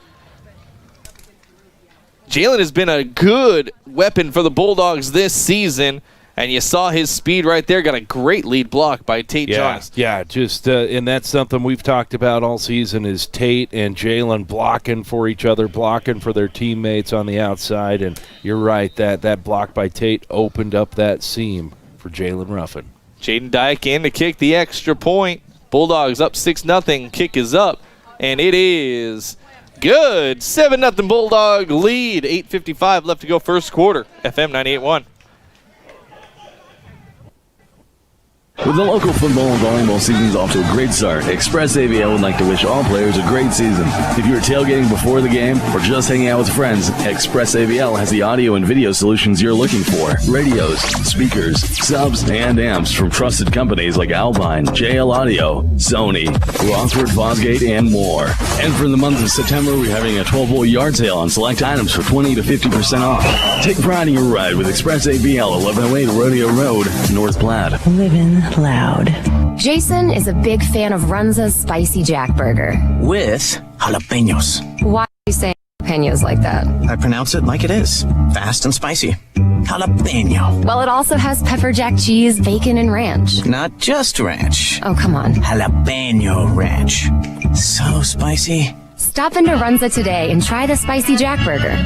Jalen has been a good weapon for the Bulldogs this season, And you saw his speed right there. Got a great lead block by Tate Jonas. Yeah, just and that's something we've talked about all season is Tate and Jalen blocking for each other, blocking for their teammates on the outside. And you're right, that block by Tate opened up that seam for Jalen Ruffin. Jaden Dyke in to kick the extra point. Bulldogs up 6-0. Kick is up, and it is good. 7-0 Bulldog lead. 8:55 left to go first quarter. FM 98.1. With the local football and volleyball seasons off to a great start, Express AVL would like to wish all players a great season. If you're tailgating before the game or just hanging out with friends, Express AVL has the audio and video solutions you're looking for. Radios, speakers, subs, and amps from trusted companies like Alpine, JL Audio, Sony, Rothford Fosgate, and more. And for the month of September, we're having a 12-volt yard sale on select items for 20 to 50% off. Take pride in your ride with Express AVL, 1108 Rodeo Road, North Platte. Living loud. Jason is a big fan of Runza's Spicy Jack Burger. With jalapenos. Why do you say jalapenos like that? I pronounce it like it is. Fast and spicy. Jalapeno. Well, it also has pepper jack cheese, bacon, and ranch. Not just ranch. Oh, come on. Jalapeno ranch. So spicy. Stop into Runza today and try the Spicy Jack Burger.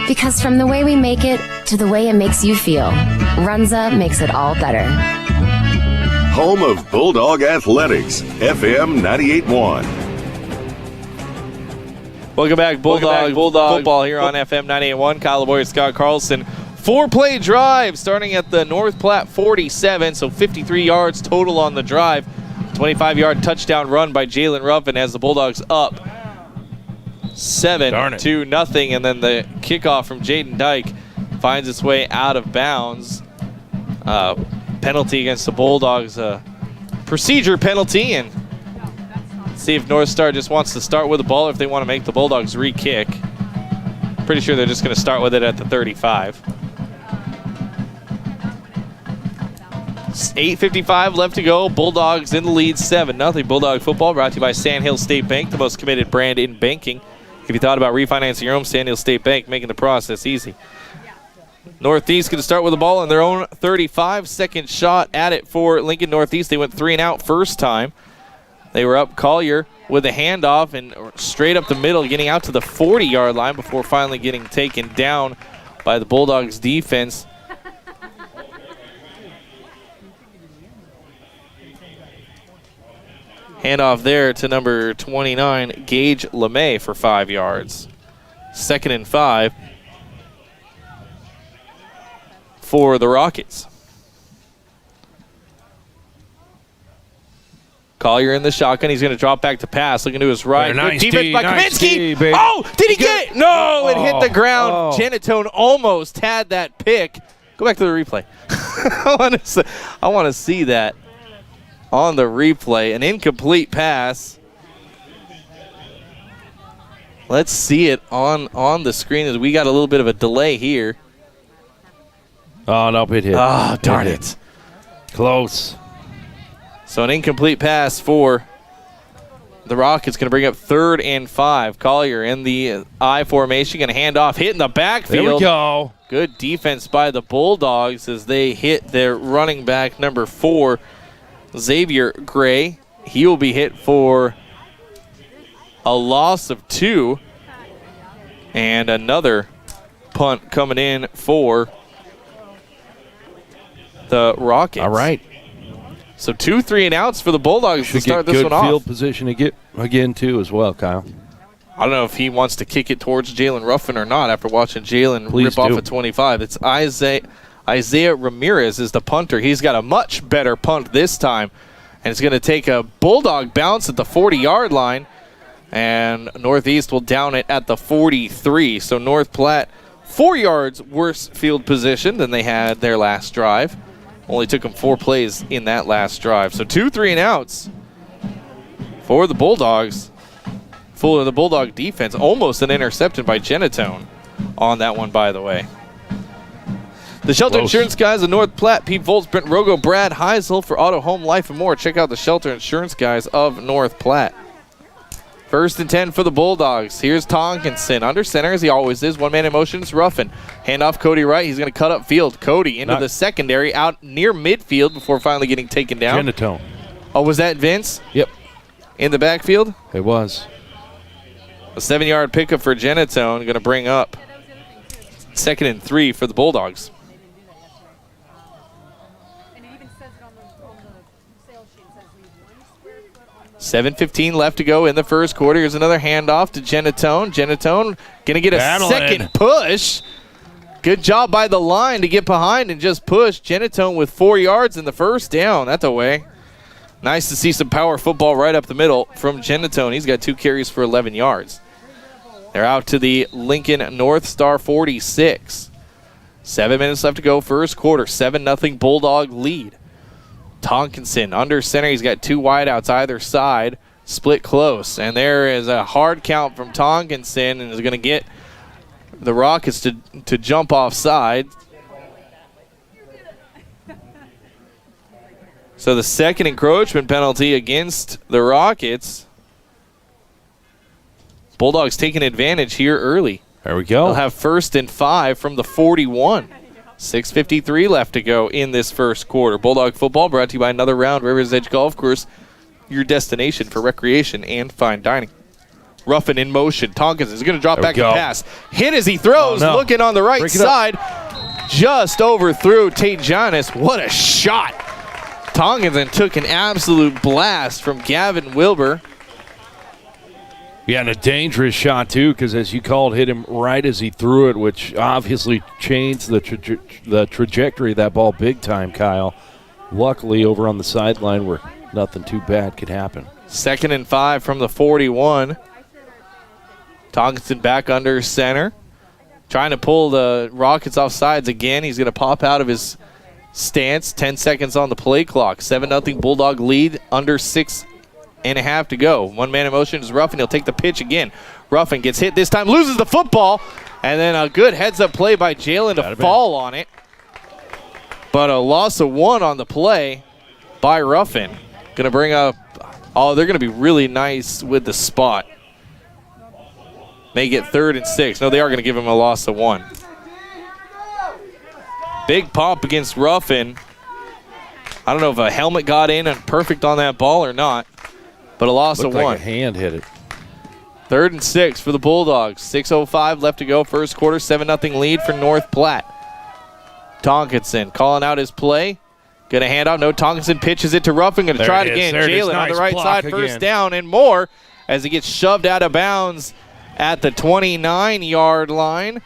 Because from the way we make it to the way it makes you feel, Runza makes it all better. Home of Bulldog Athletics, FM 98.1. Welcome back, Bulldog football here on FM 98.1. Kyle LeBoyer, Scott Carlson. 4-play drive starting at the North Platte 47, so 53 yards total on the drive. 25-yard touchdown run by Jalen Ruffin as the Bulldogs up 7-0, and then the kickoff from Jaden Dyke finds its way out of bounds. Penalty against the Bulldogs, procedure penalty, and see if North Star just wants to start with the ball or if they want to make the Bulldogs re-kick. Pretty sure they're just going to start with it at the 35. 8:55 left to go. Bulldogs in the lead, 7-0. Bulldog football brought to you by Sandhill State Bank, the most committed brand in banking. If you thought about refinancing your home, Sandhill State Bank, making the process easy. Northeast going to start with the ball on their own 35. Second shot at it for Lincoln Northeast. They went 3 and out first time. They were up. Collier with a handoff and straight up the middle, getting out to the 40-yard line before finally getting taken down by the Bulldogs defense. Handoff there to number 29, Gage LeMay for 5 yards. 2nd and 5 for the Rockets. Collier in the shotgun. He's going to drop back to pass. Looking to his right. Nice Good defense by Kaminsky. Baby. Oh, did he get it? No, it hit the ground. Janatone almost had that pick. Go back to the replay. I want to see that on the replay. An incomplete pass. Let's see it on the screen as we got a little bit of a delay here. Oh, no, it hit. Oh, darn it. Close. So an incomplete pass for the Rockets. Going to bring up 3rd and 5. Collier in the I formation. Going to hand off. Hit in the backfield. There we go. Good defense by the Bulldogs as they hit their running back number 4, Xavier Gray. He will be hit for a loss of 2. And another punt coming in for the Rockets. All right. So 2 3 and outs for the Bulldogs to start this one off. Good field position to get again, too, as well, Kyle. I don't know if he wants to kick it towards Jalen Ruffin or not after watching Jalen rip off a 25. It's Isaiah Ramirez is the punter. He's got a much better punt this time. And it's going to take a Bulldog bounce at the 40-yard line. And Northeast will down it at the 43. So North Platte, 4 yards worse field position than they had their last drive. Only took them 4 plays in that last drive. So 2 3 and outs for the Bulldogs. Full of the Bulldog defense. Almost an interception by Genatone on that one, by the way. The Shelter Insurance guys of North Platte, Pete Volz, Brent Rogo, Brad Heisel for auto, home, life, and more. Check out the Shelter Insurance guys of North Platte. First and 10 for the Bulldogs. Here's Tonkinson under center, as he always is. One man in motion. It's Ruffin. Hand off Cody Wright. He's going to cut up field. Cody into the secondary, out near midfield before finally getting taken down. Genitone. Oh, was that Vince? Yep. In the backfield? It was. A 7-yard pickup for Genitone. Going to bring up 2nd and 3 for the Bulldogs. 7:15 left to go in the first quarter. Here's another handoff to Genitone. Genitone going to get a second push. Good job by the line to get behind and just push. Genitone with 4 yards in the first down. That's away. Nice to see some power football right up the middle from Genitone. He's got 2 carries for 11 yards. They're out to the Lincoln North Star 46. 7 minutes left to go first quarter. 7-0 Bulldog lead. Tonkinson under center. He's got 2 wideouts either side. Split close. And there is a hard count from Tonkinson, and is going to get the Rockets to jump offside. So the second encroachment penalty against the Rockets. Bulldogs taking advantage here early. There we go. They'll have 1st and 5 from the 41. 6:53 left to go in this first quarter. Bulldog football brought to you by Another Round Rivers Edge Golf Course, your destination for recreation and fine dining. Ruffin in motion. Tonkins is going to drop back and pass. Hit as he throws, looking on the right side. Just overthrew Tate Jonas. What a shot. Tonkinson took an absolute blast from Gavin Wilbur. Yeah, and a dangerous shot, too, because as you called, hit him right as he threw it, which obviously changed the trajectory of that ball big time, Kyle. Luckily, over on the sideline where nothing too bad could happen. 2nd and 5 from the 41. Tonkinson back under center. Trying to pull the Rockets off sides again. He's going to pop out of his stance. 10 seconds on the play clock. 7-0 Bulldog lead, under 6.5 to go. 1 man in motion is Ruffin. He'll take the pitch again. Ruffin gets hit this time, loses the football, and then a good heads-up play by Jalen to fall on it. But a loss of 1 on the play by Ruffin. Going to bring up, they're going to be really nice with the spot. Make it 3rd and 6. No, they are going to give him a loss of 1. Big pop against Ruffin. I don't know if a helmet got in and perfect on that ball or not. But a loss of 1. Like a hand hit it. 3rd and 6 for the Bulldogs. 6:05 left to go first quarter. 7-0 lead for North Platte. Tonkinson calling out his play. Going to hand off. No, Tonkinson pitches it to Ruffin. Going to try it again. Jalen on the right side. First down and more as he gets shoved out of bounds at the 29-yard line.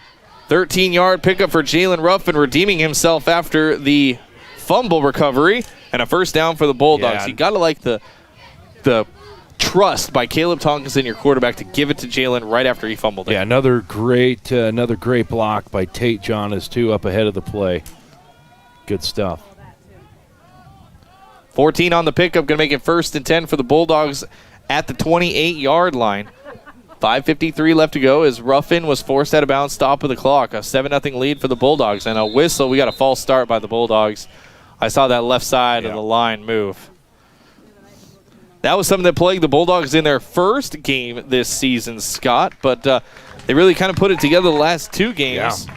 13-yard pickup for Jalen Ruffin, redeeming himself after the fumble recovery. And a first down for the Bulldogs. Yeah. You got to like the trust by Caleb Tonkinson, your quarterback, to give it to Jalen right after he fumbled it. Yeah, another great block by Tate Jonas, too, up ahead of the play. Good stuff. 14 on the pickup, going to make it 1st and 10 for the Bulldogs at the 28-yard line. 5:53 left to go as Ruffin was forced out of bounds, stop of the clock. A 7-0 lead for the Bulldogs, and a whistle. We got a false start by the Bulldogs. I saw that left side of the line move. That was something that plagued the Bulldogs in their first game this season, Scott, but they really kind of put it together the last 2 games. Yeah,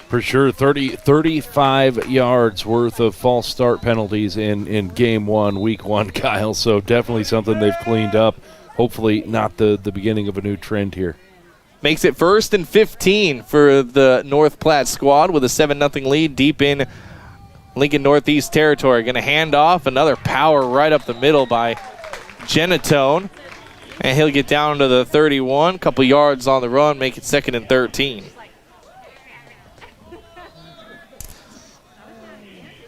for sure. 35 yards worth of false start penalties in game 1, week 1, Kyle, so definitely something they've cleaned up. Hopefully not the beginning of a new trend here. Makes it 1st and 15 for the North Platte squad with a 7-0 lead deep in Lincoln Northeast territory. Going to hand off, another power right up the middle by Genitone. And he'll get down to the 31. Couple yards on the run, make it 2nd and 13.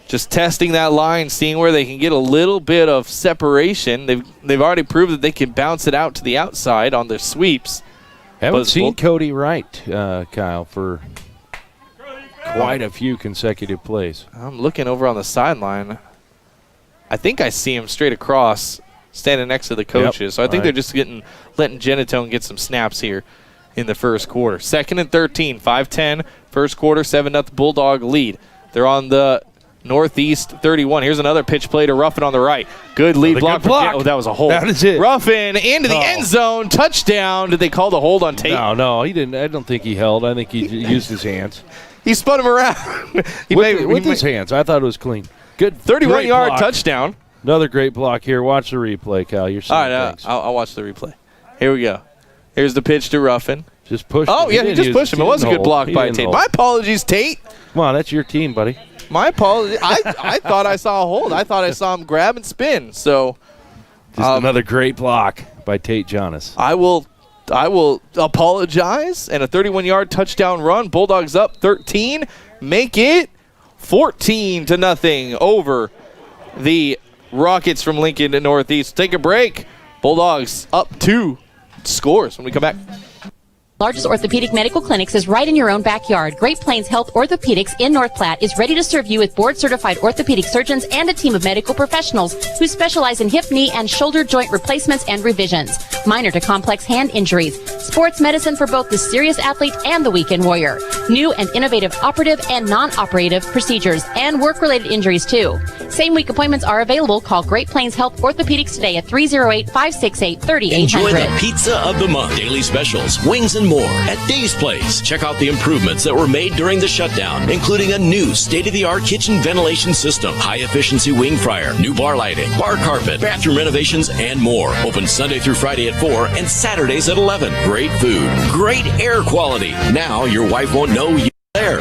Just testing that line, seeing where they can get a little bit of separation. They've already proved that they can bounce it out to the outside on their sweeps. Haven't seen Cody Wright, Kyle, for quite a few consecutive plays. I'm looking over on the sideline. I think I see him straight across, standing next to the coaches. Yep. So I think they're just letting Genitone get some snaps here in the first quarter. 2nd and 13, 5:10, first quarter, 7-0 Bulldog lead. They're on the Northeast 31. Here's another pitch play to Ruffin on the right. Good lead block. Oh, that was a hold. That is it. Ruffin into the end zone. Touchdown. Did they call the hold on Tate? No, he didn't. I don't think he held. I think he used his hands. He spun him around. with his hands. I thought it was clean. Good 31-yard touchdown. Another great block here. Watch the replay, Cal. You're seeing things. I'll watch the replay. Here we go. Here's the pitch to Ruffin. Just push him. Oh, yeah, he just pushed him. It was a good block by Tate. My apologies, Tate. Come on, that's your team, buddy. My apologies. I thought I saw a hold. I thought I saw him grab and spin. So, just another great block by Tate Jonas. I will apologize. And a 31-yard touchdown run. Bulldogs up 13. Make it 14-0 over the Rockets from Lincoln to Northeast. Take a break. Bulldogs up 2 scores when we come back. Largest orthopedic medical clinics is right in your own backyard. Great Plains Health Orthopedics in North Platte is ready to serve you with board-certified orthopedic surgeons and a team of medical professionals who specialize in hip, knee, and shoulder joint replacements and revisions, minor to complex hand injuries, sports medicine for both the serious athlete and the weekend warrior, new and innovative operative and non-operative procedures, and work-related injuries too. Same-week appointments are available. Call Great Plains Health Orthopedics today at 308-568-3800. Enjoy the pizza of the month, daily specials, wings and more at Dave's Place. Check out the improvements that were made during the shutdown, including a new state-of-the-art kitchen ventilation system, high-efficiency wing fryer, new bar lighting, bar carpet, bathroom renovations, and more. Open Sunday through Friday at 4 and Saturdays at 11. Great food, great air quality. Now your wife won't know you're there.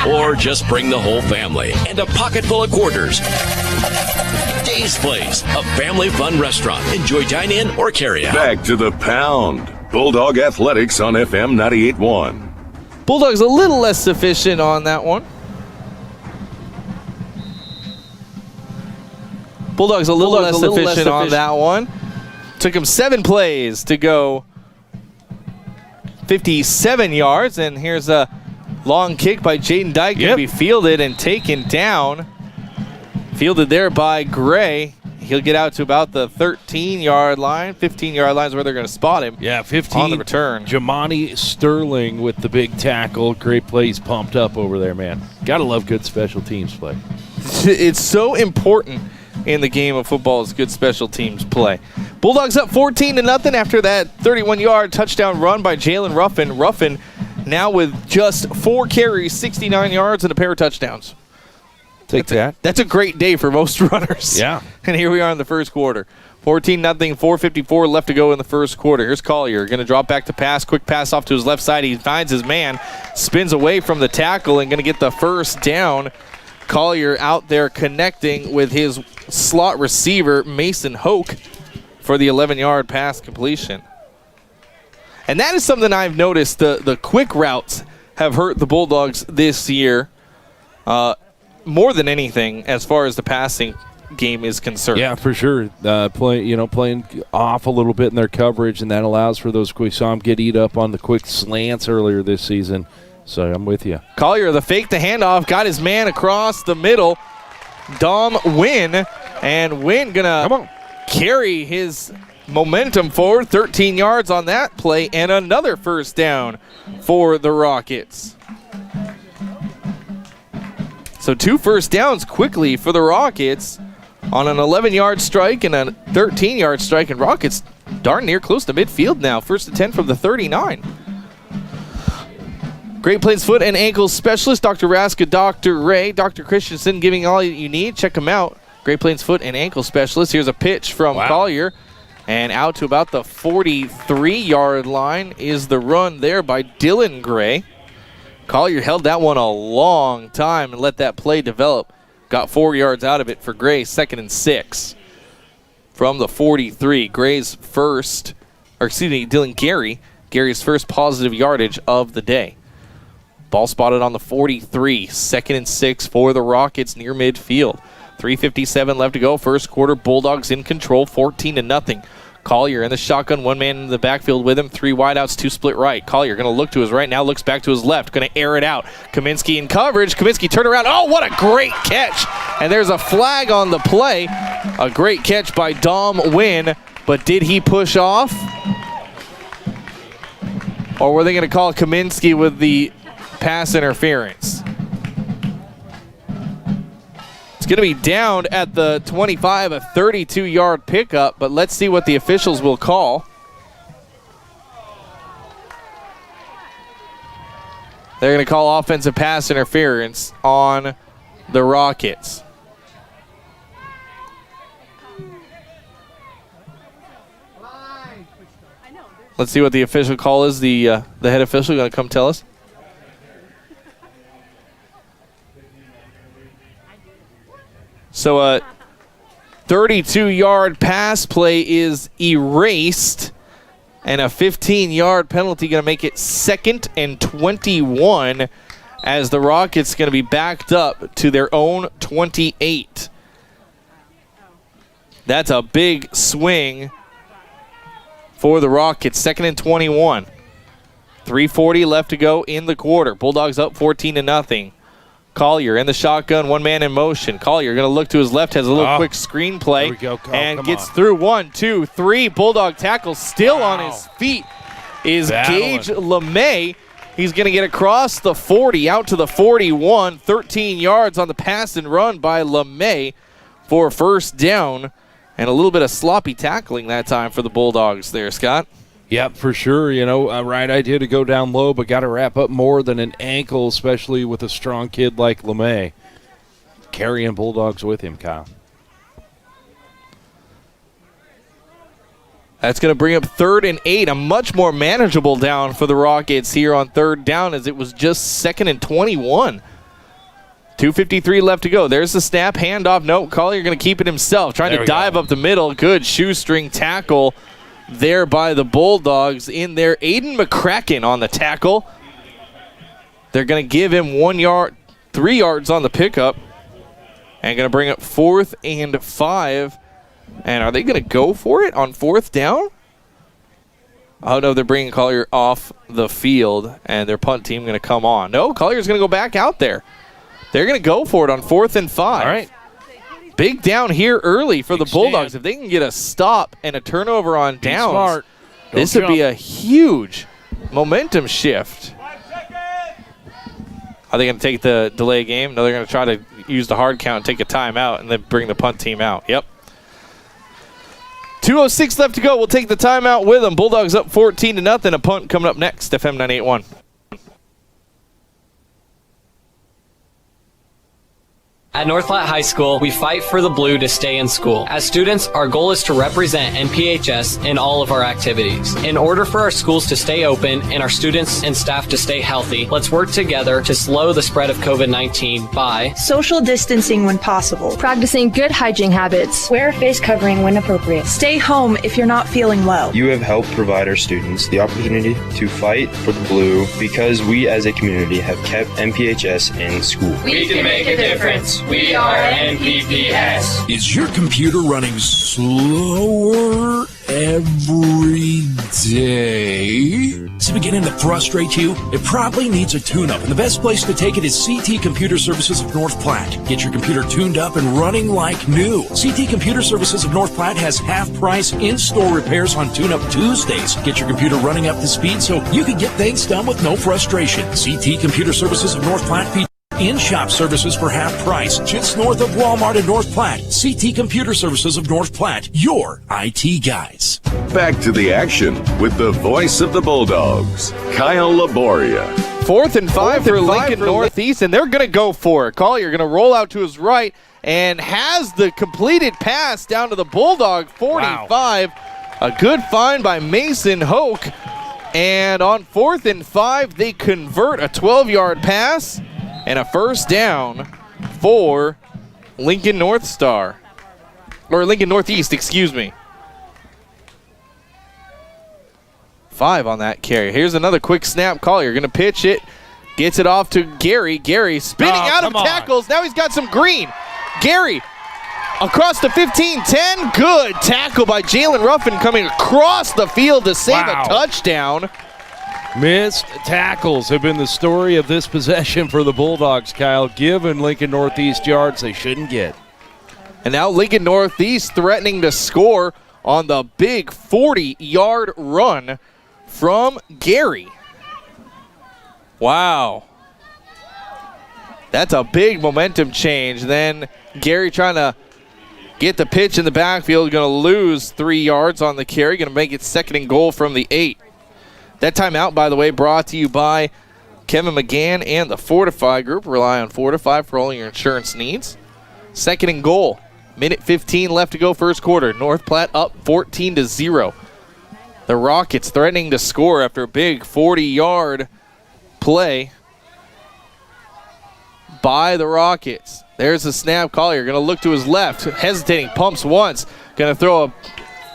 Or just bring the whole family and a pocket full of quarters. Dave's Place, a family fun restaurant. Enjoy dine-in or carry-out. Back to the pound. Bulldog Athletics on FM 98.1. Bulldogs a little less efficient on that one. Bulldogs a little less efficient on that one. Took him 7 plays to go 57 yards. And here's a long kick by Jaden Dyke. Going to be fielded and taken down. Fielded there by Gray. He'll get out to about the 13-yard line. 15-yard line is where they're going to spot him. Yeah, 15 on the return. Jamani Sterling with the big tackle. Great plays pumped up over there, man. Got to love good special teams play. It's so important in the game of football is good special teams play. Bulldogs up 14-0 after that 31-yard touchdown run by Jalen Ruffin. Ruffin now with just 4 carries, 69 yards, and a pair of touchdowns. That's a great day for most runners. Yeah. And here we are in the first quarter. 14-0, 4:54 left to go in the first quarter. Here's Collier. Going to drop back to pass. Quick pass off to his left side. He finds his man. Spins away from the tackle and going to get the first down. Collier out there connecting with his slot receiver, Mason Hoke, for the 11-yard pass completion. And that is something I've noticed. The quick routes have hurt the Bulldogs this year. More than anything, as far as the passing game is concerned. Yeah, for sure. Playing off a little bit in their coverage, and that allows for those quick. Saw them get eat up on the quick slants earlier this season. So I'm with you. Collier, the fake, the handoff, got his man across the middle. Dom Wynn, and Wynn gonna carry his momentum forward. 13 yards on that play, and another first down for the Rockets. So 2 first downs quickly for the Rockets on an 11-yard strike and a 13-yard strike, and Rockets darn near close to midfield now. 1st and 10 from the 39. Great Plains foot and ankle specialist, Dr. Raska, Dr. Ray, Dr. Christensen, giving all you need. Check them out. Great Plains foot and ankle specialist. Here's a pitch from Collier, and out to about the 43-yard line is the run there by Dylan Gray. Collier held that one a long time and let that play develop. Got 4 yards out of it for Gray, 2nd and 6. From the 43, Dylan Gary's first positive yardage of the day. Ball spotted on the 43, 2nd and 6 for the Rockets near midfield. 3:57 left to go, first quarter. Bulldogs in control, 14-0. Collier in the shotgun, 1 man in the backfield with him, 3 wideouts, 2 split right. Collier going to look to his right now, looks back to his left, going to air it out. Kaminsky in coverage. Kaminsky turn around. Oh, what a great catch! And there's a flag on the play. A great catch by Dom Wynn, but did he push off? Or were they going to call Kaminsky with the pass interference? going to be down at the 25, a 32-yard pickup, but let's see what the officials will call. They're going to call offensive pass interference on the Rockets. Let's see what the official call is. The head official going to come tell us. So a 32-yard pass play is erased, and a 15-yard penalty going to make it 2nd and 21 as the Rockets going to be backed up to their own 28. That's a big swing for the Rockets. 2nd and 21. 3:40 left to go in the quarter. Bulldogs up 14-0. Collier in the shotgun, one man in motion. Collier going to look to his left, has a little quick screen play, and gets through 1, 2, 3. Bulldog tackle still on his feet is Gage LeMay. He's going to get across the 40, out to the 41, 13 yards on the pass and run by LeMay for first down, and a little bit of sloppy tackling that time for the Bulldogs there, Scott. Yep, for sure. You know, a right idea to go down low, but got to wrap up more than an ankle, especially with a strong kid like LeMay. Carrying Bulldogs with him, Kyle. That's going to bring up 3rd and 8, a much more manageable down for the Rockets here on 3rd down, as it was just 2nd and 21. 2:53 left to go. There's the snap, handoff. No, Collier going to keep it himself, trying to dive up the middle. Good shoestring tackle there by the Bulldogs in there. Aiden McCracken on the tackle. They're going to give him 1 yard, 3 yards on the pickup, and going to bring up 4th and 5. And are they going to go for it on 4th down? Oh, no, they're bringing Collier off the field, and their punt team going to come on. No, Collier's going to go back out there. They're going to go for it on 4th and 5. All right. Big down here early for the Bulldogs. If they can get a stop and a turnover on downs, this would be a huge momentum shift. Are they going to take the delay game? No, they're going to try to use the hard count and take a timeout and then bring the punt team out. Yep. 2:06 left to go. We'll take the timeout with them. Bulldogs up 14-0. A punt coming up next. FM 98.1. At North Platte High School, we fight for the blue to stay in school. As students, our goal is to represent NPHS in all of our activities. In order for our schools to stay open and our students and staff to stay healthy, let's work together to slow the spread of COVID-19 by social distancing when possible, practicing good hygiene habits, wear a face covering when appropriate, stay home if you're not feeling well. You have helped provide our students the opportunity to fight for the blue because we as a community have kept NPHS in school. We can make a difference. We are NPHS. Is your computer running slower every day? Is it beginning to frustrate you? It probably needs a tune-up, and the best place to take it is CT Computer Services of North Platte. Get your computer tuned up and running like new. CT Computer Services of North Platte has half-price in-store repairs on Tune-Up Tuesdays. Get your computer running up to speed so you can get things done with no frustration. CT Computer Services of North Platte features in-shop services for half price, just north of Walmart in North Platte. CT Computer Services of North Platte, your IT guys. Back to the action with the voice of the Bulldogs, Kyle Laboria. 4th and 5 for Lincoln Northeast, and they're going to go for it. Collier going to roll out to his right and has the completed pass down to the Bulldog 45. Wow. A good find by Mason Hoke. And on 4th and 5, they convert a 12-yard pass and a first down for Lincoln North Star. Or Lincoln Northeast, excuse me. 5 on that carry. Here's another quick snap. Collier going to pitch it. Gets it off to Gary. Gary spinning out of tackles. Now he's got some green. Gary across the 15-10. Good tackle by Jalen Ruffin coming across the field to save a touchdown. Missed tackles have been the story of this possession for the Bulldogs, Kyle, giving Lincoln Northeast yards they shouldn't get. And now Lincoln Northeast threatening to score on the big 40-yard run from Gary. Wow. That's a big momentum change. Then Gary trying to get the pitch in the backfield, going to lose 3 yards on the carry, going to make it 2nd and goal from the 8. That timeout, by the way, brought to you by Kevin McGann and the Fortify Group. Rely on Fortify for all your insurance needs. 2nd and goal. Minute 15 left to go first quarter. North Platte up 14-0. The Rockets threatening to score after a big 40-yard play by the Rockets. There's the snap. Collier going to look to his left, hesitating, pumps once, going to throw a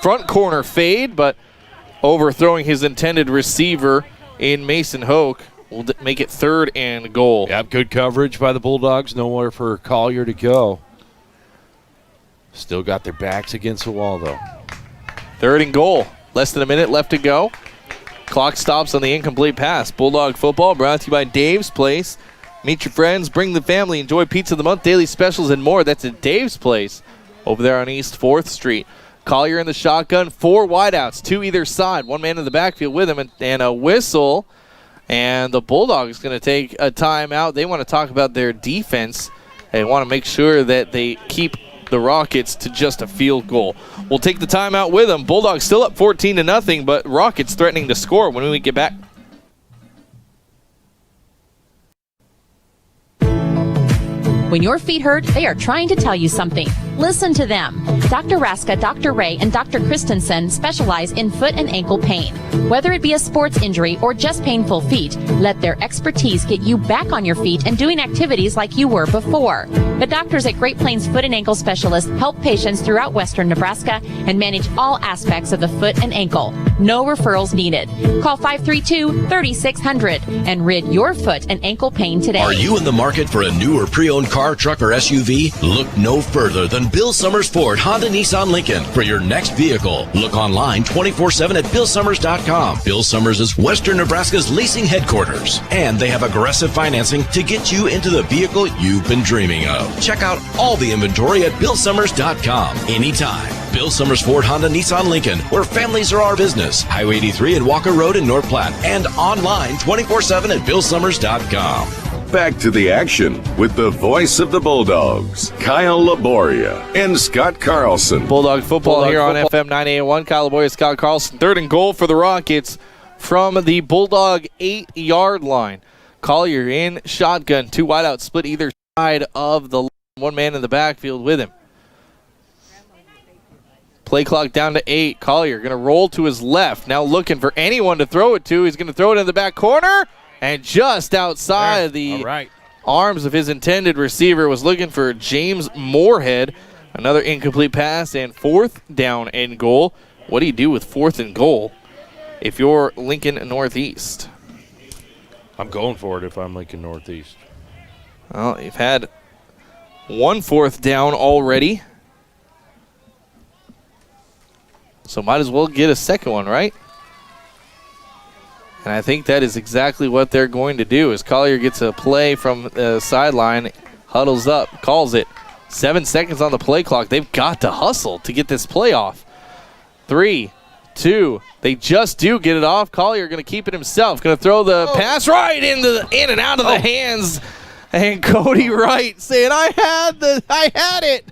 front corner fade, but overthrowing his intended receiver in Mason Hoke will make it 3rd and goal. Yep, good coverage by the Bulldogs. Nowhere for Collier to go. Still got their backs against the wall, though. 3rd and goal. Less than a minute left to go. Clock stops on the incomplete pass. Bulldog football brought to you by Dave's Place. Meet your friends, bring the family, enjoy Pizza of the Month, daily specials, and more. That's at Dave's Place over there on East 4th Street. Collier in the shotgun, 4 wideouts, 2 either side. 1 man in the backfield with him and a whistle. And the Bulldogs going to take a timeout. They want to talk about their defense. They want to make sure that they keep the Rockets to just a field goal. We'll take the timeout with them. Bulldogs still up 14-0, but Rockets threatening to score when we get back. When your feet hurt, they are trying to tell you something. Listen to them. Dr. Raska, Dr. Ray, and Dr. Christensen specialize in foot and ankle pain. Whether it be a sports injury or just painful feet, let their expertise get you back on your feet and doing activities like you were before. The doctors at Great Plains Foot and Ankle Specialists help patients throughout western Nebraska and manage all aspects of the foot and ankle. No referrals needed. Call 532-3600 and rid your foot and ankle pain today. Are you in the market for a new or pre-owned car, truck, or SUV? Look no further than Bill Summers Ford, Honda, Nissan, Lincoln for your next vehicle. Look online 24/7 at BillSummers.com. Bill Summers is Western Nebraska's leasing headquarters, and they have aggressive financing to get you into the vehicle you've been dreaming of. Check out all the inventory at BillSummers.com anytime. Bill Summers Ford, Honda, Nissan, Lincoln, where families are our business. Highway 83 and Walker Road in North Platte, and online 24/7 at BillSummers.com. Back to the action with the voice of the Bulldogs, Kyle Laboria and Scott Carlson. Bulldog football here on FM 98.1. Kyle Laboria, Scott Carlson. 3rd and goal for the Rockets from the Bulldog 8-yard line. Collier in shotgun, 2 wideouts split either side of the line. 1 man in the backfield with him. Play clock down to 8. Collier going to roll to his left. Now looking for anyone to throw it to. He's going to throw it in the back corner. And just outside the arms of his intended receiver was looking for James Moorhead. Another incomplete pass and 4th down and goal. What do you do with 4th and goal if you're Lincoln Northeast? I'm going for it if I'm Lincoln Northeast. Well, you've had 1 4th down already. So might as well get a second one, right? And I think that is exactly what they're going to do as Collier gets a play from the sideline, huddles up, calls it. 7 seconds on the play clock. They've got to hustle to get this play off. 3, 2, they just do get it off. Collier going to keep it himself. Going to throw the pass right in and out of the hands. And Cody Wright saying, I had it.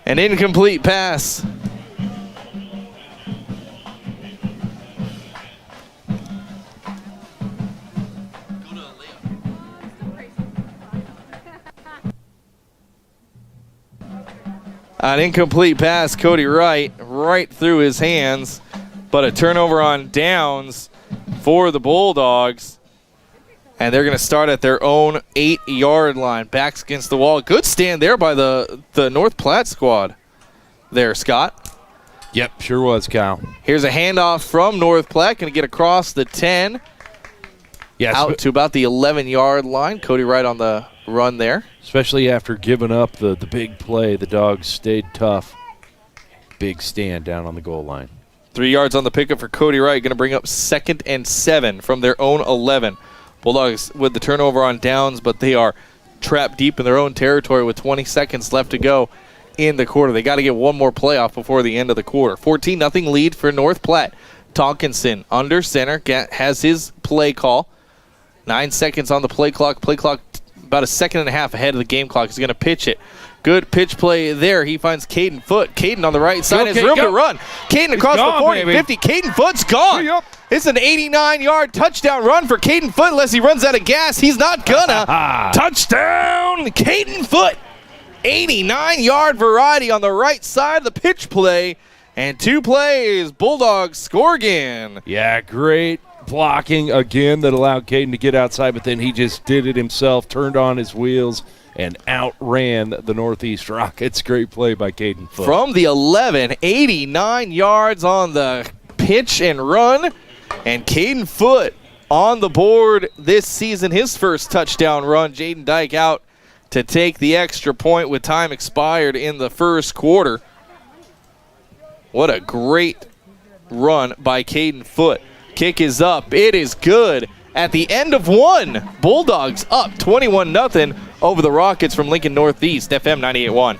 An incomplete pass. An incomplete pass, Cody Wright, right through his hands. But a turnover on downs for the Bulldogs. And they're going to start at their own 8-yard line. Backs against the wall. Good stand there by the North Platte squad there, Scott. Yep, sure was, Kyle. Here's a handoff from North Platte. Going to get across the 10. Yes, out to about the 11-yard line. Cody Wright on the run there. Especially after giving up the big play, the Dogs stayed tough. Big stand down on the goal line. 3 yards on the pickup for Cody Wright. Going to bring up 2nd and 7 from their own 11. Bulldogs with the turnover on downs, but they are trapped deep in their own territory with 20 seconds left to go in the quarter. They got to get one more playoff before the end of the quarter. 14-0 lead for North Platte. Tonkinson under center has his play call. 9 seconds on the play clock. Play clock about a second and a half ahead of the game clock. He's going to pitch it. Good pitch play there. He finds Caden Foote. Caden on the right side has room to run. Caden across the 40, 50. Caden Foote's gone. It's an 89-yard touchdown run for Caden Foote unless he runs out of gas. He's not gonna. Touchdown, Caden Foote. 89-yard variety on the right side of the pitch play. And 2 plays, Bulldogs score again. Yeah, great blocking again that allowed Caden to get outside, but then he just did it himself, turned on his wheels, and outran the NorthEast Rockets. Great play by Caden Foote. From the 11, 89 yards on the pitch and run. And Caden Foote on the board this season, his first touchdown run. Jaden Dyke out to take the extra point with time expired in the first quarter. What a great run by Caden Foote. Kick is up. It is good. At the end of one, Bulldogs up 21-0 over the Rockets from Lincoln Northeast, FM 98.1.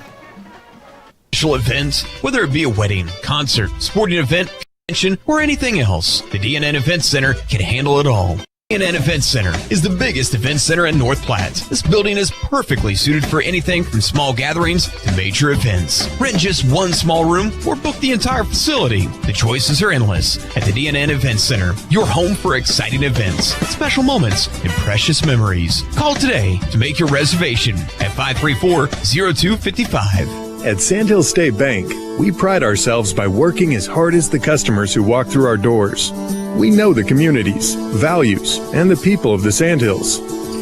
Special events, whether it be a wedding, concert, sporting event, convention, or anything else, the DNN Event Center can handle it all. DNN Event Center is the biggest event center in North Platte. This building is perfectly suited for anything from small gatherings to major events. Rent just one small room or book the entire facility. The choices are endless at the DNN Event Center, your home for exciting events, special moments, and precious memories. Call today to make your reservation at 534-0255. At Sandhill State Bank, we pride ourselves by working as hard as the customers who walk through our doors. We know the communities, values, and the people of the Sandhills.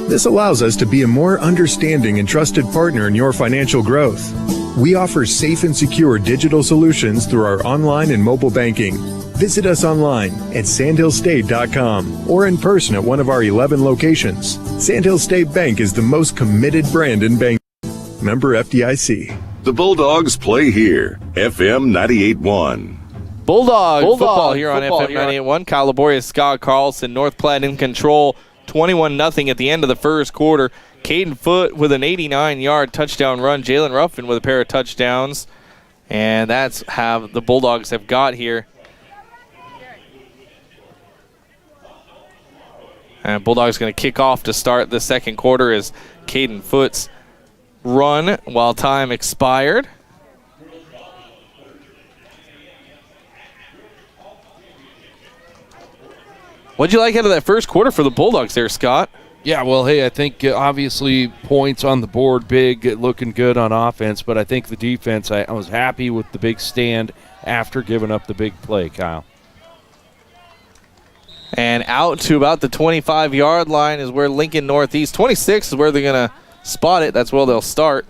This allows us to be a more understanding and trusted partner in your financial growth. We offer safe and secure digital solutions through our online and mobile banking. Visit us online at sandhillstate.com or in person at one of our 11 locations. Sandhill State Bank is the most committed brand in banking. Member FDIC. The Bulldogs play here, FM 98.1. Bulldog football here on FM 98.1. Kyle Laboria, Scott Carlson, North Platte in control, 21-0 at the end of the first quarter. Caden Foote with an 89-yard touchdown run. Jalen Ruffin with a pair of touchdowns. And that's how the Bulldogs have got here. And Bulldogs going to kick off to start the second quarter as Caden Foote's run while time expired. What'd you like out of that first quarter for the Bulldogs there, Scott? Yeah, well, hey, I think obviously points on the board, big, looking good on offense, but I think the defense, I was happy with the big stand after giving up the big play, Kyle. And out to about the 25-yard line is where Lincoln Northeast, 26 is where they're going to spot it. That's where they'll start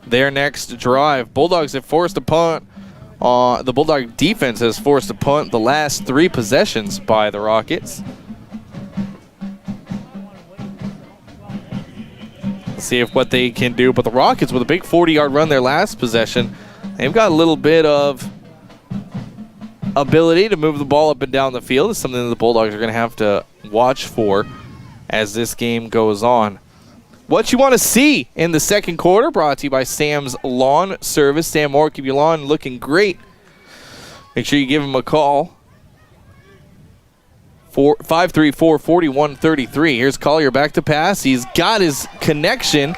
their next drive. Bulldogs have forced a punt. The Bulldog defense has forced a punt the last 3 possessions by the Rockets. Let's see what they can do. But the Rockets, with a big 40-yard run their last possession, they've got a little bit of ability to move the ball up and down the field. It's something that the Bulldogs are going to have to watch for as this game goes on. What you want to see in the second quarter, brought to you by Sam's Lawn Service. Sam Moore, keep your lawn looking great. Make sure you give him a call. 534-4133. Here's Collier back to pass. He's got his connection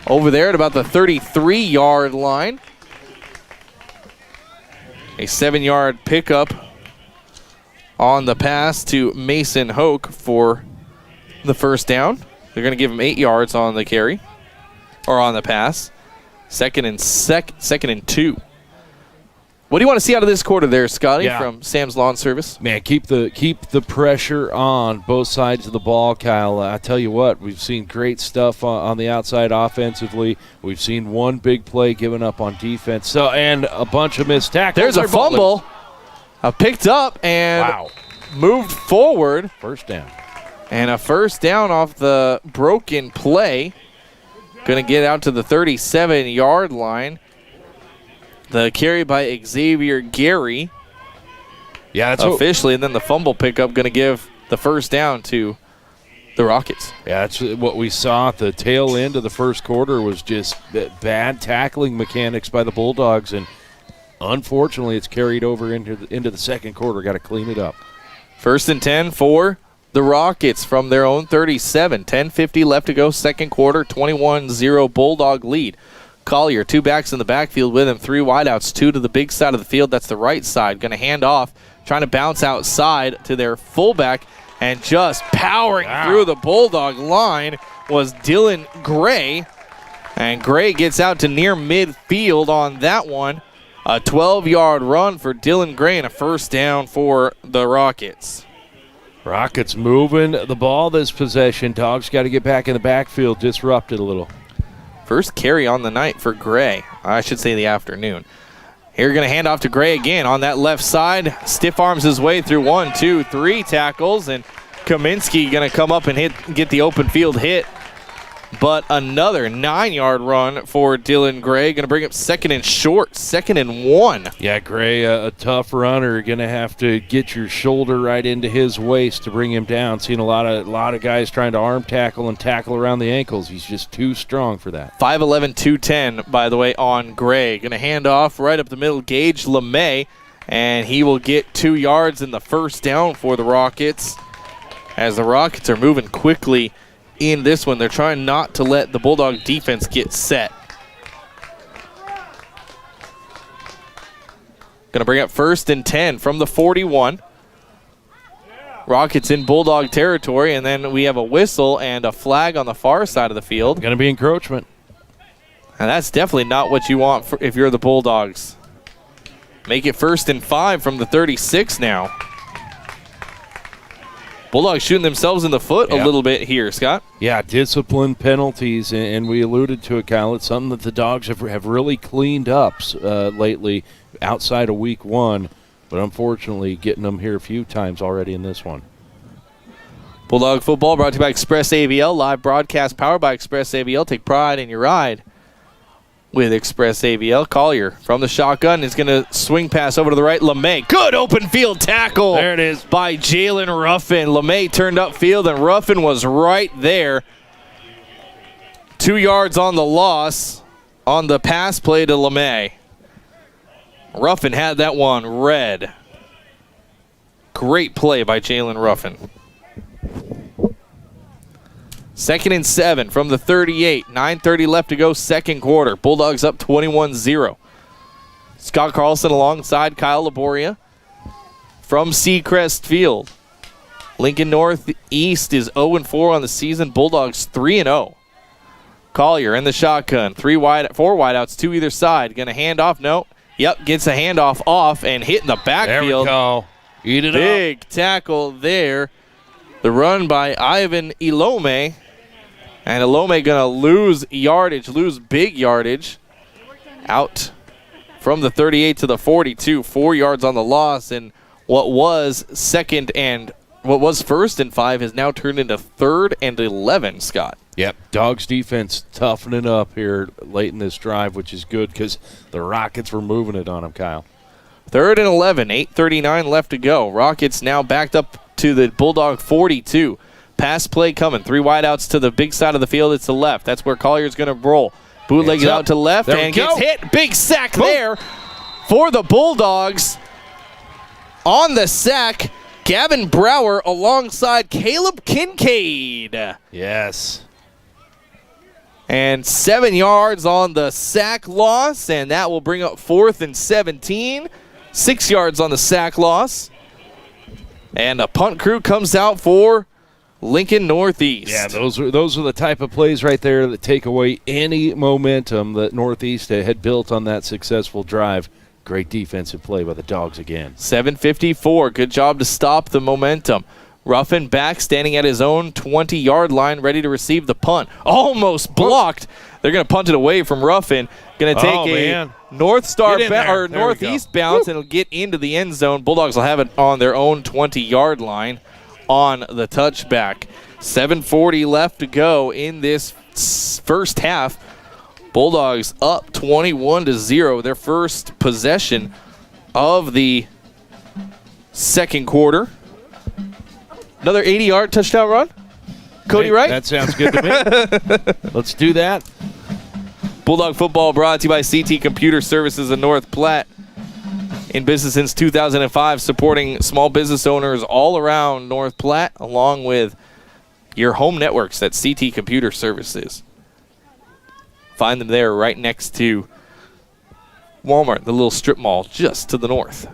over there at about the 33-yard line. A 7-yard pickup on the pass to Mason Hoke for the first down. They're going to give him 8 yards on the carry, or on the pass. Second and 2. What do you want to see out of this quarter there, Scotty, from Sam's Lawn Service? Man, keep the pressure on both sides of the ball, Kyle. I tell you what, we've seen great stuff on the outside offensively. We've seen one big play given up on defense, and a bunch of missed tackles. There's a fumble, picked up and moved forward. First down. And a first down off the broken play. Going to get out to the 37-yard line. The carry by Xavier Gary. Yeah, that's officially, and then the fumble pickup going to give the first down to the Rockets. Yeah, that's what we saw at the tail end of the first quarter was just bad tackling mechanics by the Bulldogs, and unfortunately it's carried over into the second quarter. Got to clean it up. First and 10 for the Rockets from their own 37. 10:50 left to go, second quarter, 21-0 Bulldog lead. Collier, 2 backs in the backfield with him, 3 wideouts, 2 to the big side of the field. That's the right side. Going to hand off, trying to bounce outside to their fullback, and just powering through the Bulldog line was Dylan Gray. And Gray gets out to near midfield on that one. A 12-yard run for Dylan Gray and a first down for the Rockets. Rockets moving the ball this possession. Dogs got to get back in the backfield, disrupt it a little. First carry on the night for Gray. I should say the afternoon. Here going to hand off to Gray again on that left side. Stiff arms his way through 1, 2, 3 tackles. And Kaminsky going to come up and get the open field hit. But another 9-yard run for Dylan Gray. Going to bring up second and short, 2nd and 1. Yeah, Gray, a tough runner. Going to have to get your shoulder right into his waist to bring him down. Seen a lot of guys trying to arm tackle and tackle around the ankles. He's just too strong for that. 5'11", 210, by the way, on Gray. Going to hand off right up the middle, Gage LeMay, and he will get 2 yards in the first down for the Rockets. As the Rockets are moving quickly in this one, they're trying not to let the Bulldog defense get set. Going to bring up 1st and 10 from the 41. Rockets in Bulldog territory, and then we have a whistle and a flag on the far side of the field. Going to be encroachment. And that's definitely not what you want if you're the Bulldogs. Make it 1st and 5 from the 36 now. Bulldogs shooting themselves in the foot a little bit here, Scott. Yeah, discipline penalties, and we alluded to it, Kyle. It's something that the Dogs have really cleaned up lately outside of week 1, but unfortunately getting them here a few times already in this one. Bulldog football brought to you by Express AVL. Live broadcast powered by Express AVL. Take pride in your ride with Express AVL. Collier from the shotgun is going to swing pass over to the right. LeMay, good open field tackle. There it is. By Jalen Ruffin. LeMay turned upfield, and Ruffin was right there. 2 yards on the loss on the pass play to LeMay. Ruffin had that one red. Great play by Jalen Ruffin. 2nd and 7 from the 38. 9:30 left to go, second quarter. Bulldogs up 21-0. Scott Carlson alongside Kyle Laboria from Seacrest Field. Lincoln Northeast is 0-4 on the season. Bulldogs 3-0. Collier in the shotgun. 4 wideouts, 2 either side. Going to hand off. No. Yep, gets a handoff off and hit in the backfield. There we go. Eat it up. Big tackle there. The run by Ivan Ilome. And Ilome going to lose big yardage. Out from the 38 to the 42. 4 yards on the loss. And what was 1st and 5 has now turned into 3rd and 11, Scott. Yep, Dogs defense toughening up here late in this drive, which is good because the Rockets were moving it on them, Kyle. 3rd and 11, 8:39 left to go. Rockets now backed up to the Bulldog 42. Pass play coming. 3 wideouts to the big side of the field. It's the left. That's where Collier's going to roll. Bootleg it out to left and gets hit. Big sack there for the Bulldogs. On the sack, Gavin Brower alongside Caleb Kincaid. Yes. And 7 yards on the sack loss, and that will bring up 4th and 17. 6 yards on the sack loss. And a punt crew comes out for Lincoln Northeast. Yeah, those are the type of plays right there that take away any momentum that Northeast had built on that successful drive. Great defensive play by the Dogs again. 7:54. Good job to stop the momentum. Ruffin back, standing at his own 20-yard line, ready to receive the punt. Almost blocked. They're going to punt it away from Ruffin. Going to take a Northeast bounce, and it'll get into the end zone. Bulldogs will have it on their own 20-yard line on the touchback. 7:40 left to go in this first half. Bulldogs up 21-0. Their first possession of the second quarter. Another 80-yard touchdown run. Cody Wright? That sounds good to me. Let's do that. Bulldog football brought to you by CT Computer Services in North Platte. In business since 2005, supporting small business owners all around North Platte, along with your home networks at CT Computer Services. Find them there right next to Walmart, the little strip mall just to the north.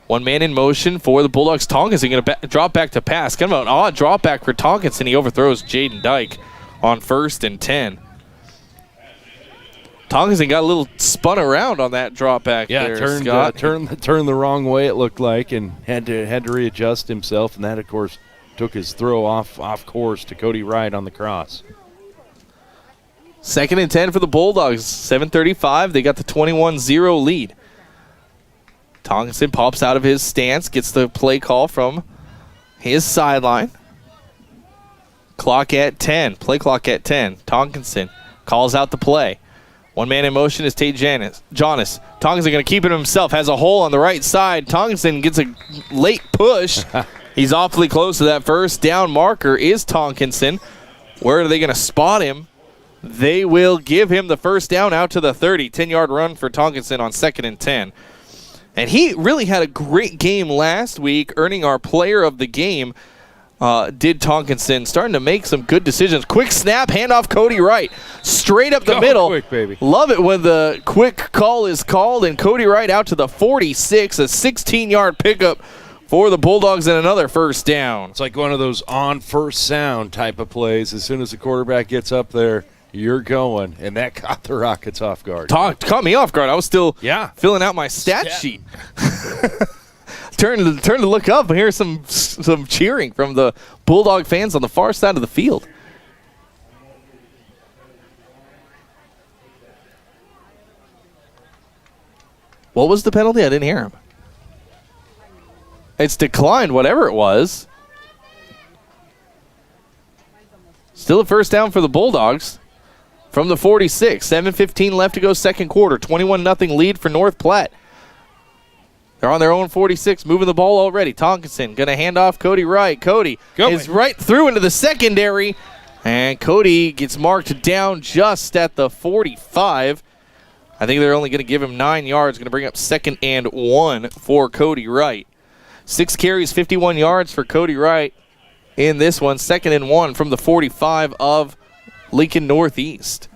One man in motion for the Bulldogs. Tonkinson going to drop back to pass. Kind of an odd drop back for Tonkinson. He overthrows Jaden Dyke on 1st and 10. Tonkinson got a little spun around on that drop back there, Scott. Turned the wrong way, it looked like, and had to readjust himself, and that, of course, took his throw off course to Cody Wright on the cross. 2nd and 10 for the Bulldogs. 7:35. They got the 21-0 lead. Tonkinson pops out of his stance, gets the play call from his sideline. Clock at 10. Play clock at 10. Tonkinson calls out the play. One man in motion is Tate Jonas. Tonkinson going to keep it himself. Has a hole on the right side. Tonkinson gets a late push. He's awfully close to that first down marker is Tonkinson. Where are they going to spot him? They will give him the first down out to the 30. 10-yard run for Tonkinson on 2nd and 10. And he really had a great game last week, earning our player of the game. Did Tonkinson, starting to make some good decisions. Quick snap, handoff Cody Wright. Straight up the middle. Quick, baby. Love it when the quick call is called, and Cody Wright out to the 46, a 16-yard pickup for the Bulldogs and another first down. It's like one of those on first sound type of plays. As soon as the quarterback gets up there, you're going, and that caught the Rockets off guard. Caught me off guard. I was still filling out my stat sheet. Turn to look up and hear some cheering from the Bulldog fans on the far side of the field. What was the penalty? I didn't hear him. It's declined, whatever it was. Still a first down for the Bulldogs from the 46. 7:15 left to go, second quarter. 21-0 lead for North Platte. They're on their own 46, moving the ball already. Tonkinson going to hand off Cody Wright. Cody is right through into the secondary, and Cody gets marked down just at the 45. I think they're only going to give him 9 yards. Going to bring up 2nd and 1 for Cody Wright. 6 carries, 51 yards for Cody Wright in this one. 2nd and 1 from the 45 of Lincoln Northeast.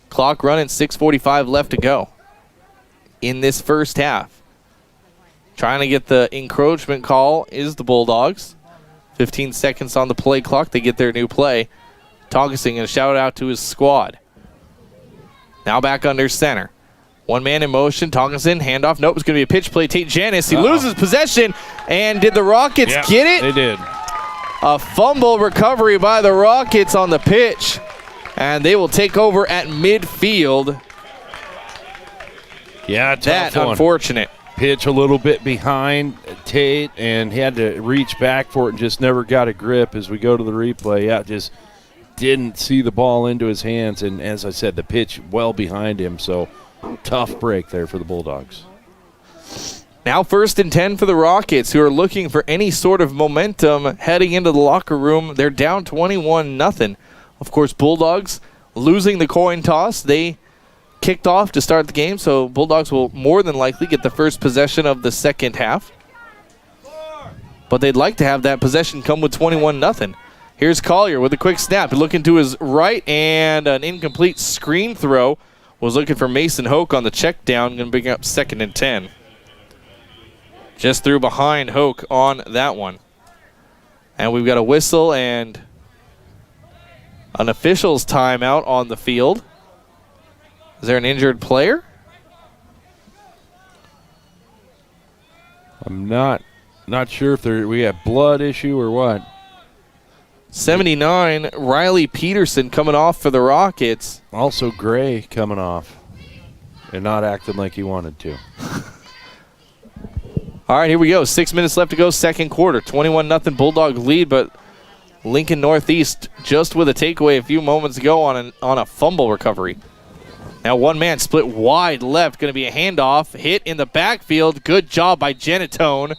Clock running, 6:45 left to go in this first half. Trying to get the encroachment call is the Bulldogs. 15 seconds on the play clock. They get their new play. Tonkinson going to shout out to his squad. Now back under center. One man in motion. Tonkinson, handoff. Nope, it's going to be a pitch play. Tate Janis, he loses possession. And did the Rockets get it? They did. A fumble recovery by the Rockets on the pitch. And they will take over at midfield. Yeah, tough that one. Unfortunate. Pitch a little bit behind Tate, and he had to reach back for it and just never got a grip. As we go to the replay, just didn't see the ball into his hands, and as I said, the pitch well behind him, so tough break there for the Bulldogs. Now 1st and 10 for the Rockets, who are looking for any sort of momentum heading into the locker room. They're down 21-0. Of course, Bulldogs losing the coin toss. They kicked off to start the game, so Bulldogs will more than likely get the first possession of the second half. But they'd like to have that possession come with 21-0. Here's Collier with a quick snap. Looking to his right, and an incomplete screen throw. Was looking for Mason Hoke on the check down. Going to bring up 2nd and 10. Just threw behind Hoke on that one. And we've got a whistle and an official's timeout on the field. Is there an injured player? I'm not sure if we have blood issue or what. 79, Riley Peterson coming off for the Rockets. Also Gray coming off and not acting like he wanted to. All right, here we go. 6 minutes left to go, second quarter. 21-0 Bulldog lead, but Lincoln Northeast just with a takeaway a few moments ago on a fumble recovery. Now one man split wide left, going to be a handoff, hit in the backfield. Good job by Genitone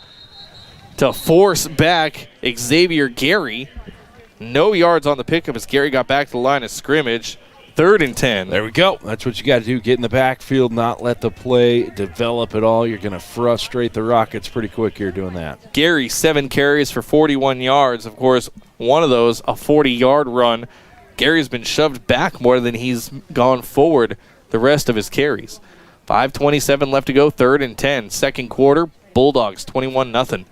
to force back Xavier Gary. No yards on the pickup as Gary got back to the line of scrimmage. 3rd and 10. There we go. That's what you got to do. Get in the backfield, not let the play develop at all. You're going to frustrate the Rockets pretty quick here doing that. Gary, 7 carries for 41 yards. Of course, one of those, a 40-yard run. Gary's been shoved back more than he's gone forward the rest of his carries. 5:27 left to go, 3rd and 10. Second quarter, Bulldogs 21-0. You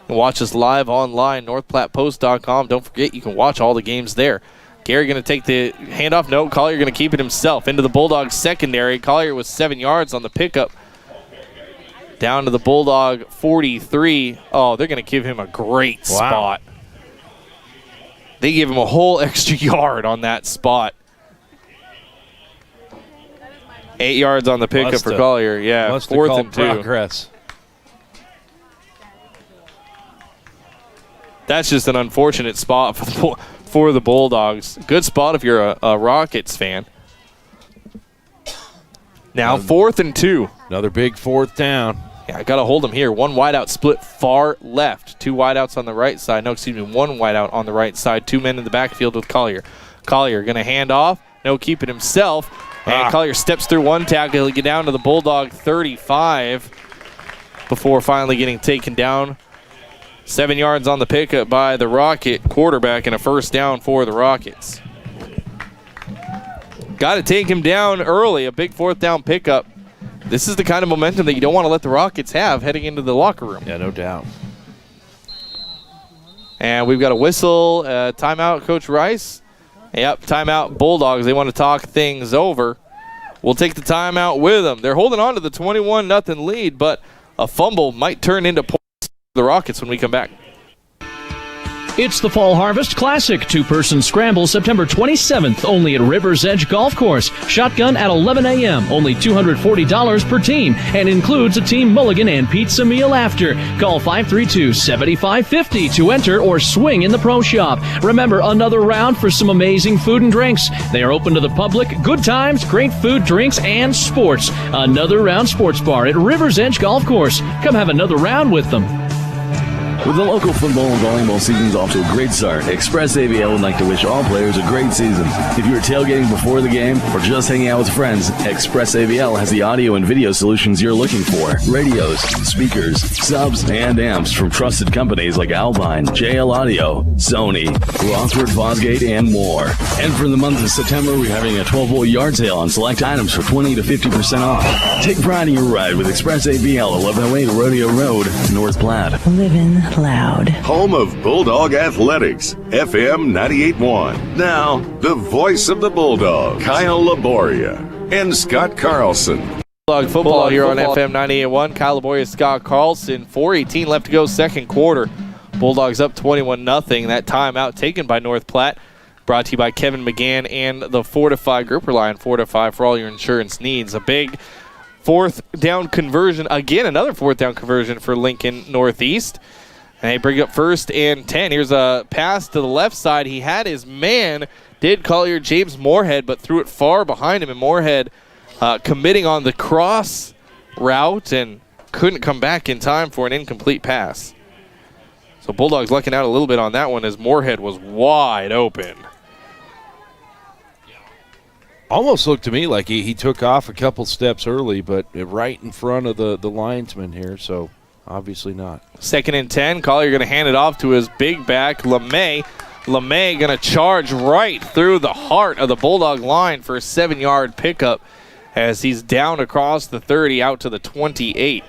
can watch us live online, northplattpost.com. Don't forget, you can watch all the games there. Gary going to take the handoff. No, Collier going to keep it himself. Into the Bulldogs secondary. Collier was 7 yards on the pickup. Down to the Bulldog 43. Oh, they're going to give him a great spot. They give him a whole extra yard on that spot. 8 yards on the pickup for Collier. Yeah, 4th and 2. Progress. That's just an unfortunate spot for the Bulldogs. Good spot if you're a Rockets fan. Now 4th and 2. Another big 4th down. Yeah, I got to hold him here. One wideout split far left. 2 wideouts on the right side. No, excuse me, 1 wideout on the right side. 2 men in the backfield with Collier. Collier going to hand off. No, keep it himself. And Collier steps through 1 tackle. He'll get down to the Bulldog 35 before finally getting taken down. 7 yards on the pickup by the Rocket quarterback and a 1st down for the Rockets. Got to take him down early. A big 4th down pickup. This is the kind of momentum that you don't want to let the Rockets have heading into the locker room. Yeah, no doubt. And we've got a whistle, timeout, Coach Rice. Yep, timeout, Bulldogs. They want to talk things over. We'll take the timeout with them. They're holding on to the 21-0 lead, but a fumble might turn into points for the Rockets when we come back. It's the Fall Harvest Classic 2-person scramble September 27th, only at River's Edge Golf Course. Shotgun at 11 a.m., only $240 per team, and includes a team mulligan and pizza meal after. Call 532-7550 to enter or swing in the pro shop. Remember, another round for some amazing food and drinks. They are open to the public. Good times, great food, drinks, and sports. Another Round Sports Bar at River's Edge Golf Course. Come have another round with them. With the local football and volleyball seasons off to a great start, Express AVL would like to wish all players a great season. If you are tailgating before the game or just hanging out with friends, Express AVL has the audio and video solutions you're looking for. Radios, speakers, subs, and amps from trusted companies like Alpine, JL Audio, Sony, Rothford Fosgate, and more. And for the month of September, we're having a 12-volt yard sale on select items for 20 to 50% off. Take pride in your ride with Express AVL, 1108 Rodeo Road, North Platte. Living loud. Home of Bulldog Athletics, FM 98.1. Now, the voice of the Bulldog, Kyle Laboria and Scott Carlson. Bulldog football here on FM 98.1. Kyle Laboria, Scott Carlson. 4:18 left to go, second quarter. Bulldogs up 21-0. That timeout taken by North Platte. Brought to you by Kevin McGann and the Fortify Group. Rely on Fortify for all your insurance needs. A big 4th down conversion. Again, another 4th down conversion for Lincoln Northeast. And they bring up 1st and 10. Here's a pass to the left side. He had his man, did Collier James Moorhead, but threw it far behind him. And Moorhead committing on the cross route and couldn't come back in time for an incomplete pass. So Bulldogs lucking out a little bit on that one as Moorhead was wide open. Almost looked to me like he took off a couple steps early, but right in front of the linesman here, so obviously not. 2nd and 10. Collier going to hand it off to his big back, LeMay. LeMay going to charge right through the heart of the Bulldog line for a 7-yard pickup as he's down across the 30 out to the 28.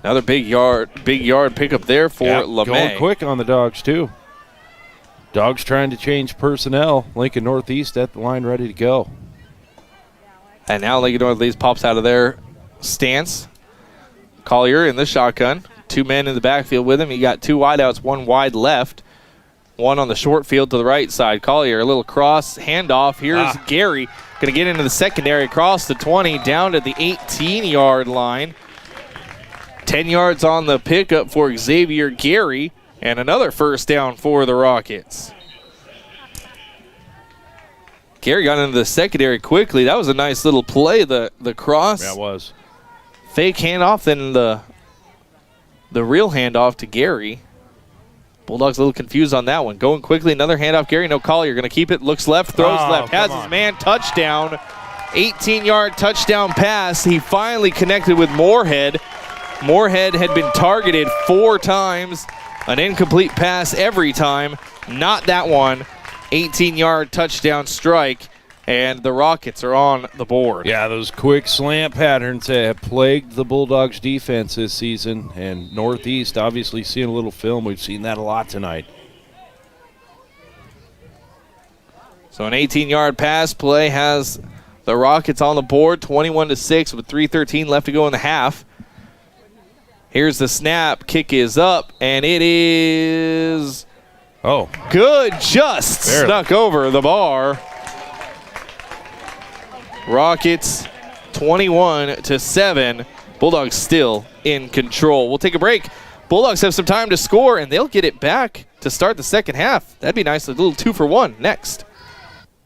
Another big yard pickup there for LeMay. Going quick on the Dogs, too. Dogs trying to change personnel. Lincoln Northeast at the line ready to go. And now Lincoln Northeast pops out of their stance. Collier in the shotgun. 2 men in the backfield with him. He got 2 wideouts, 1 wide left. 1 on the short field to the right side. Collier, a little cross handoff. Here's Gary. Going to get into the secondary across the 20 down to the 18-yard line. 10 yards on the pickup for Xavier Gary. And another 1st down for the Rockets. Gary got into the secondary quickly. That was a nice little play, the cross. That was. Fake handoff, then the real handoff to Gary. Bulldogs a little confused on that one. Going quickly, another handoff. Gary, no call. You're going to keep it. Looks left, throws left. Has his man. Touchdown. 18-yard touchdown pass. He finally connected with Moorhead. Moorhead had been targeted 4 times. An incomplete pass every time. Not that one. 18-yard touchdown strike. And the Rockets are on the board. Yeah, those quick slant patterns have plagued the Bulldogs' defense this season. And Northeast, obviously, seeing a little film. We've seen that a lot tonight. So an 18-yard pass play has the Rockets on the board, 21-6 with 3:13 left to go in the half. Here's the snap. Kick is up, and it is good. Just snuck over the bar. Rockets 21-7. Bulldogs still in control. We'll take a break. Bulldogs have some time to score, and they'll get it back to start the second half. That'd be nice. A little 2-for-1 next.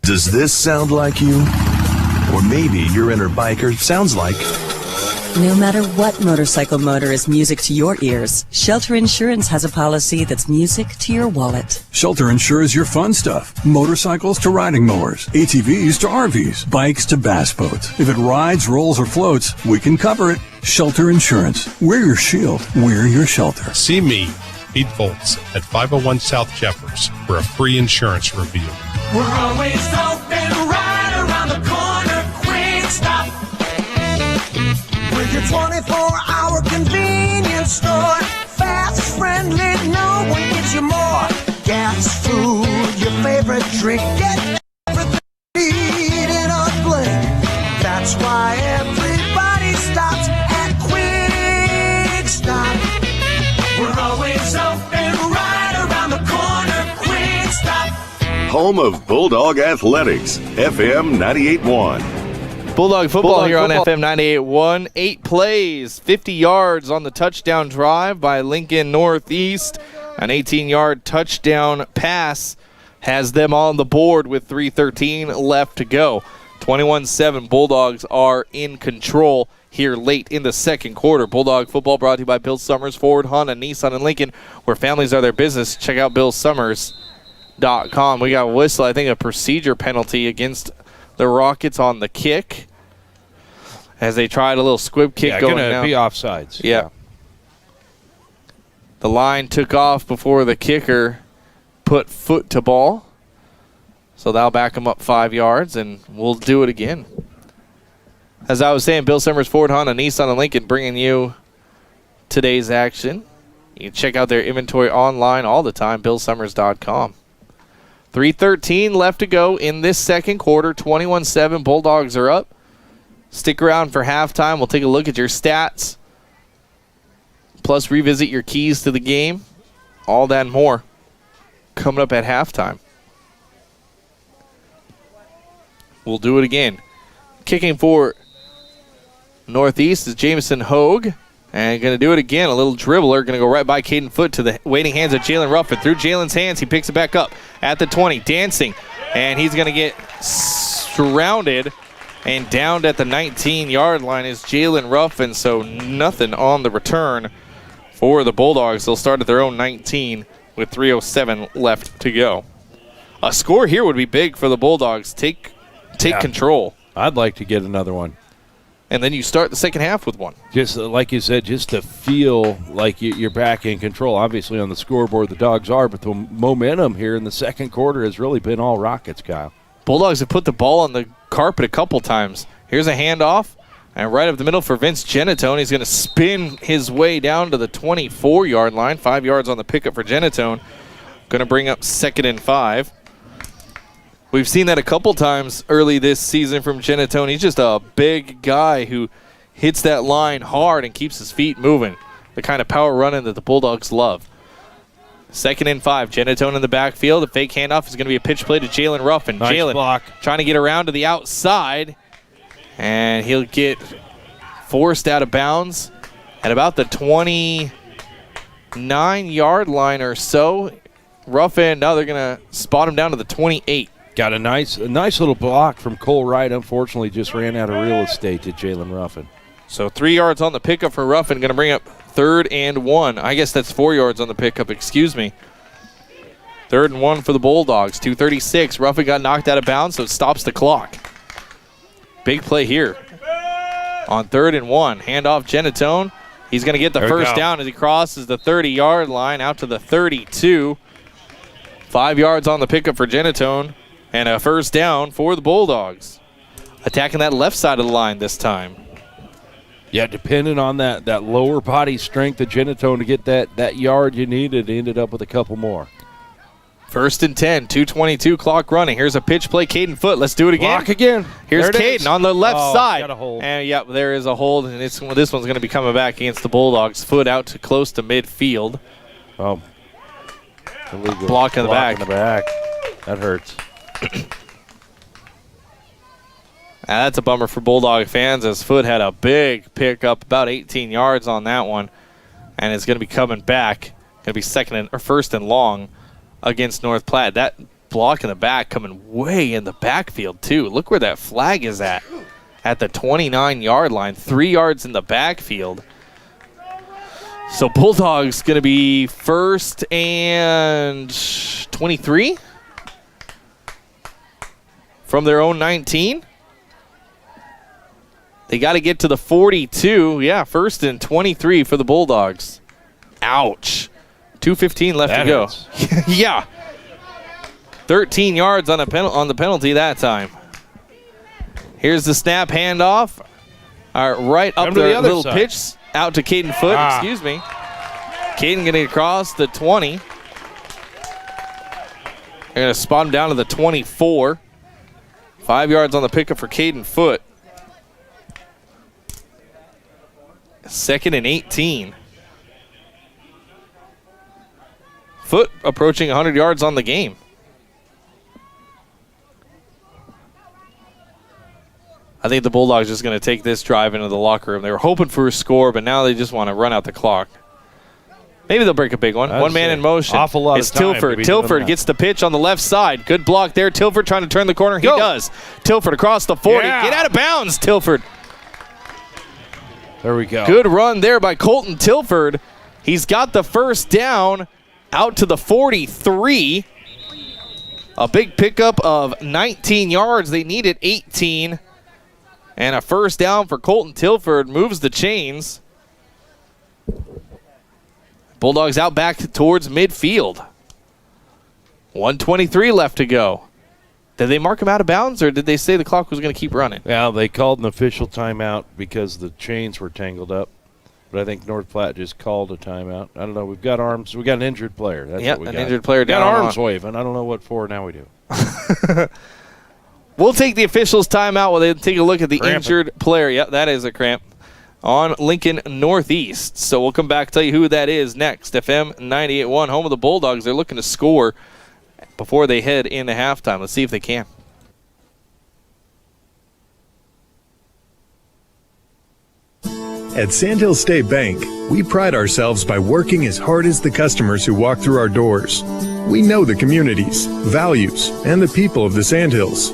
Does this sound like you? Or maybe your inner biker sounds like... No matter what motorcycle motor is music to your ears, Shelter Insurance has a policy that's music to your wallet. Shelter insures your fun stuff. Motorcycles to riding mowers, ATVs to RVs, bikes to bass boats. If it rides, rolls, or floats, we can cover it. Shelter Insurance. We're your shield. We're your shelter. See me, Pete Volts, at 501 South Jeffers for a free insurance review. We're always open right around the corner. Quick stop. With your 24-hour convenience store. Fast, friendly, no one gives you more. Gas, food, your favorite drink. Get everything you need in a blink. That's why everybody stops at Quick Stop. We're always open right around the corner. Quick Stop. Home of Bulldog Athletics, FM 98.1. Bulldog football here on FM 98.1. 8 plays, 50 yards on the touchdown drive by Lincoln Northeast. An 18-yard touchdown pass has them on the board with 3:13 left to go. 21-7, Bulldogs are in control here late in the second quarter. Bulldog football brought to you by Bill Summers, Ford, Honda, Nissan, and Lincoln, where families are their business. Check out BillSummers.com. We got a whistle, I think a procedure penalty against the Rockets on the kick as they tried a little squib kick going down. Going to be offsides. Yeah. The line took off before the kicker put foot to ball. So that'll back them up 5 yards, and we'll do it again. As I was saying, Bill Summers, Ford, Honda, Nissan, and Lincoln bringing you today's action. You can check out their inventory online all the time, BillSummers.com. 3:13 left to go in this second quarter. 21-7. Bulldogs are up. Stick around for halftime. We'll take a look at your stats. Plus revisit your keys to the game. All that and more coming up at halftime. We'll do it again. Kicking for Northeast is Jamison Hogue. And going to do it again. A little dribbler. Going to go right by Caden Foote to the waiting hands of Jalen Ruffin. Through Jalen's hands, he picks it back up at the 20. Dancing. And he's going to get surrounded. And downed at the 19-yard line is Jalen Ruffin. So nothing on the return for the Bulldogs. They'll start at their own 19 with 3:07 left to go. A score here would be big for the Bulldogs. Take control. I'd like to get another one. And then you start the second half with one. Just like you said, just to feel like you're back in control. Obviously on the scoreboard the Dogs are, but the momentum here in the second quarter has really been all Rockets, Kyle. Bulldogs have put the ball on the carpet a couple times. Here's a handoff, and right up the middle for Vince Genatone. He's going to spin his way down to the 24-yard line. 5 yards on the pickup for Genatone. Going to bring up 2nd and 5. We've seen that a couple times early this season from Genatone. He's just a big guy who hits that line hard and keeps his feet moving. The kind of power running that the Bulldogs love. 2nd and 5. Genatone in the backfield. The fake handoff is going to be a pitch play to Jalen Ruffin. Nice Jalen block. Trying to get around to the outside. And he'll get forced out of bounds at about the 29-yard line or so. Ruffin, now they're going to spot him down to the 28. Got a nice little block from Cole Wright. Unfortunately, just ran out of real estate to Jalen Ruffin. So 3 yards on the pickup for Ruffin. Going to bring up 3rd and 1. I guess that's 4 yards on the pickup. Excuse me. 3rd and 1 for the Bulldogs. 2:36. Roughing got knocked out of bounds, so it stops the clock. Big play here. On 3rd and 1. Handoff Genatone. He's going to get the first down as he crosses the 30-yard line out to the 32. 5 yards on the pickup for Genatone. And a first down for the Bulldogs. Attacking that left side of the line this time. Yeah, depending on that lower body strength of Genatone to get that yard you needed, he ended up with a couple more. 1st and 10, 2:22 clock running. Here's a pitch play, Caden Foote. Let's do it again. Block again. Here's Caden on the left side. Got a hold. And, yep, there is a hold, and this one's going to be coming back against the Bulldogs. Foot out to close to midfield. Oh. Illegal. Block in the back. That hurts. That's a bummer for Bulldog fans, as Foot had a big pickup, about 18 yards on that one, and it's going to be coming back. Going to be first and long against North Platte. That block in the back coming way in the backfield too. Look where that flag is at the 29-yard line, 3 yards in the backfield. So Bulldogs going to be 1st and 23 from their own 19. They got to get to the 42. Yeah, 1st and 23 for the Bulldogs. Ouch. 2:15 left to go. Yeah. 13 yards on the penalty that time. Here's the snap handoff. Right up the little side. pitch out to Caden Foote. Excuse me. Caden getting across the 20. They're going to spot him down to the 24. 5 yards on the pickup for Caden Foote. 2nd and 18. Foote approaching 100 yards on the game. I think the Bulldogs just going to take this drive into the locker room. They were hoping for a score, but now they just want to run out the clock. Maybe they'll break a big one. One man in motion. Awful lot it's of time Tilford. to be Tilford doing that. gets the pitch on the left side. Good block there. Tilford trying to turn the corner. He does. Tilford across the 40. Yeah. Get out of bounds, Tilford. There we go. Good run there by Colton Tilford. He's got the first down out to the 43. A big pickup of 19 yards. They needed 18. And a first down for Colton Tilford moves the chains. Bulldogs out back towards midfield. 1:23 left to go. Did they mark him out of bounds, or did they say the clock was going to keep running? Yeah, they called an official timeout because the chains were tangled up. But I think North Platte just called a timeout. I don't know. We've got arms. We got an injured player. That's what we got. Injured player down. Got arms waving. I don't know what for. Now we do. We'll take the officials' timeout while they take a look at the injured player. Yep, that is a cramp on Lincoln Northeast. So we'll come back and tell you who that is next. FM 98.1, home of the Bulldogs. They're looking to score before they head into halftime. Let's see if they can. At Sandhill State Bank, we pride ourselves by working as hard as the customers who walk through our doors. We know the communities, values, and the people of the Sandhills.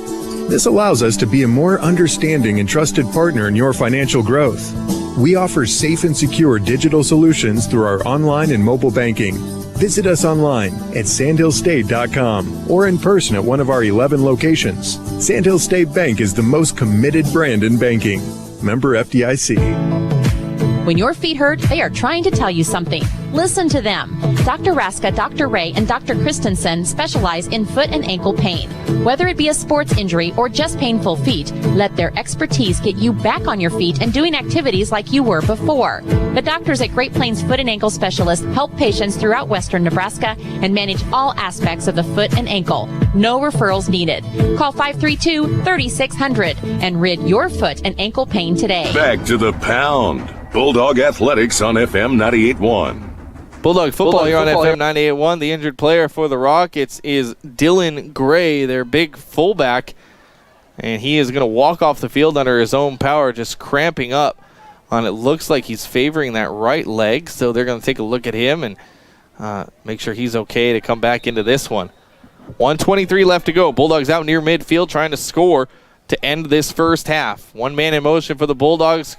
This allows us to be a more understanding and trusted partner in your financial growth. We offer safe and secure digital solutions through our online and mobile banking. Visit us online at sandhillstate.com or in person at one of our 11 locations. Sandhill State Bank is the most committed brand in banking. Member FDIC. When your feet hurt, they are trying to tell you something. Listen to them. Dr. Raska, Dr. Ray, and Dr. Christensen specialize in foot and ankle pain. Whether it be a sports injury or just painful feet, let their expertise get you back on your feet and doing activities like you were before. The doctors at Great Plains Foot and Ankle Specialists help patients throughout western Nebraska and manage all aspects of the foot and ankle. No referrals needed. Call 532-3600 and rid your foot and ankle pain today. Back to the pound. Bulldog Athletics on FM 98.1. Bulldog football here on FM 98.1. The injured player for the Rockets is Dylan Gray, their big fullback. And he is going to walk off the field under his own power, just cramping up. It looks like he's favoring that right leg, so they're going to take a look at him and make sure he's okay to come back into this one. 1:23 left to go. Bulldogs out near midfield trying to score to end this first half. One man in motion for the Bulldogs.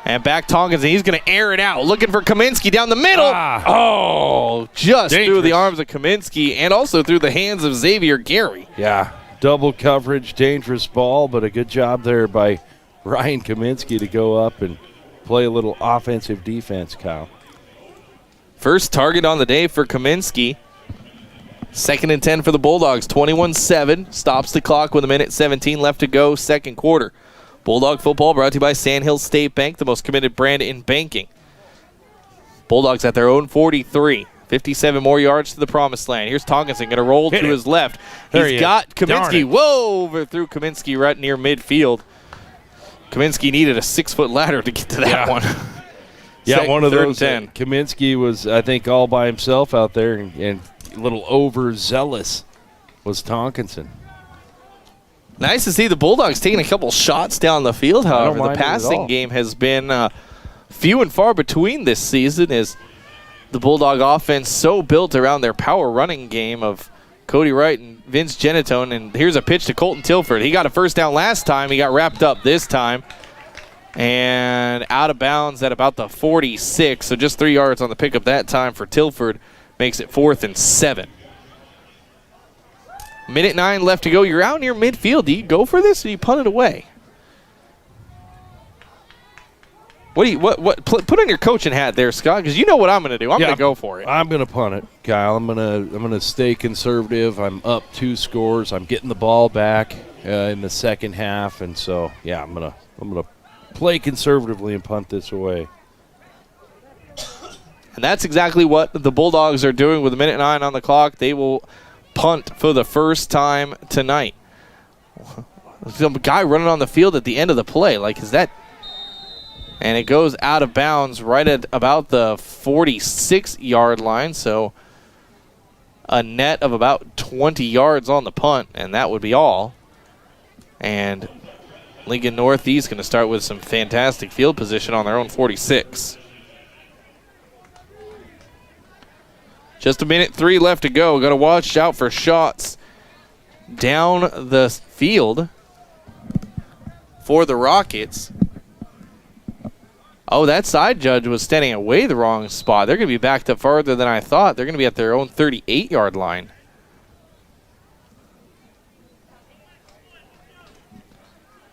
And back Tonkinson, he's going to air it out. Looking for Kaminsky down the middle. Oh, just through the arms of Kaminsky and also through the hands of Xavier Gary. Yeah, double coverage, dangerous ball, but a good job there by Ryan Kaminsky to go up and play a little offensive defense, Kyle. First target on the day for Kaminsky. 2nd and 10 for the Bulldogs. 21-7. Stops the clock with 1:17 left to go, second quarter. Bulldog football brought to you by Sandhill State Bank, the most committed brand in banking. Bulldogs at their own 43. 57 more yards to the promised land. Here's Tonkinson going to roll to his left. He's got Kaminsky. Whoa, overthrew Kaminsky right near midfield. Kaminsky needed a 6-foot ladder to get to that one. Yeah, one of those. 10. Kaminsky was, I think, all by himself out there and a little overzealous was Tonkinson. Nice to see the Bulldogs taking a couple shots down the field, however. The passing game has been few and far between this season as the Bulldog offense so built around their power running game of Cody Wright and Vince Genitone. And here's a pitch to Colton Tilford. He got a first down last time. He got wrapped up this time. And out of bounds at about the 46. So just 3 yards on the pickup that time for Tilford. Makes it 4th and 7. 1:09 left to go. You're out near midfield. Do you go for this or do you punt it away? Put on your coaching hat there, Scott, because you know what I'm going to do. I'm going to go for it. I'm going to punt it, Kyle. I'm going to stay conservative. I'm up 2 scores. I'm getting the ball back in the second half, and so I'm going to play conservatively and punt this away. And that's exactly what the Bulldogs are doing with 1:09 on the clock. They will punt for the first time tonight. Some guy running on the field at the end of the play. Is that? And it goes out of bounds right at about the 46-yard line. So a net of about 20 yards on the punt, and that would be all. And Lincoln NorthEast going to start with some fantastic field position on their own 46. Just 1:03 left to go. Got to watch out for shots down the field for the Rockets. Oh, that side judge was standing at way the wrong spot. They're going to be backed up farther than I thought. They're going to be at their own 38-yard line.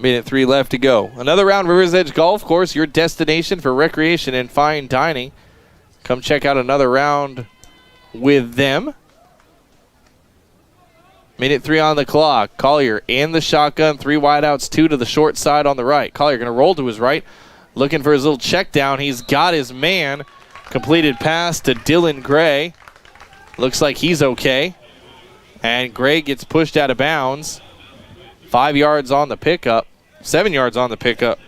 Minute 3 left to go. Another round, Rivers Edge Golf Course, your destination for recreation and fine dining. Come check out another round with them. Minute 3 on the clock. Collier in the shotgun. 3 wideouts, 2 to the short side on the right. Collier going to roll to his right. Looking for his little check down. He's got his man. Completed pass to Dylan Gray. Looks like he's okay. And Gray gets pushed out of bounds. 5 yards on the pickup. 7 yards on the pickup.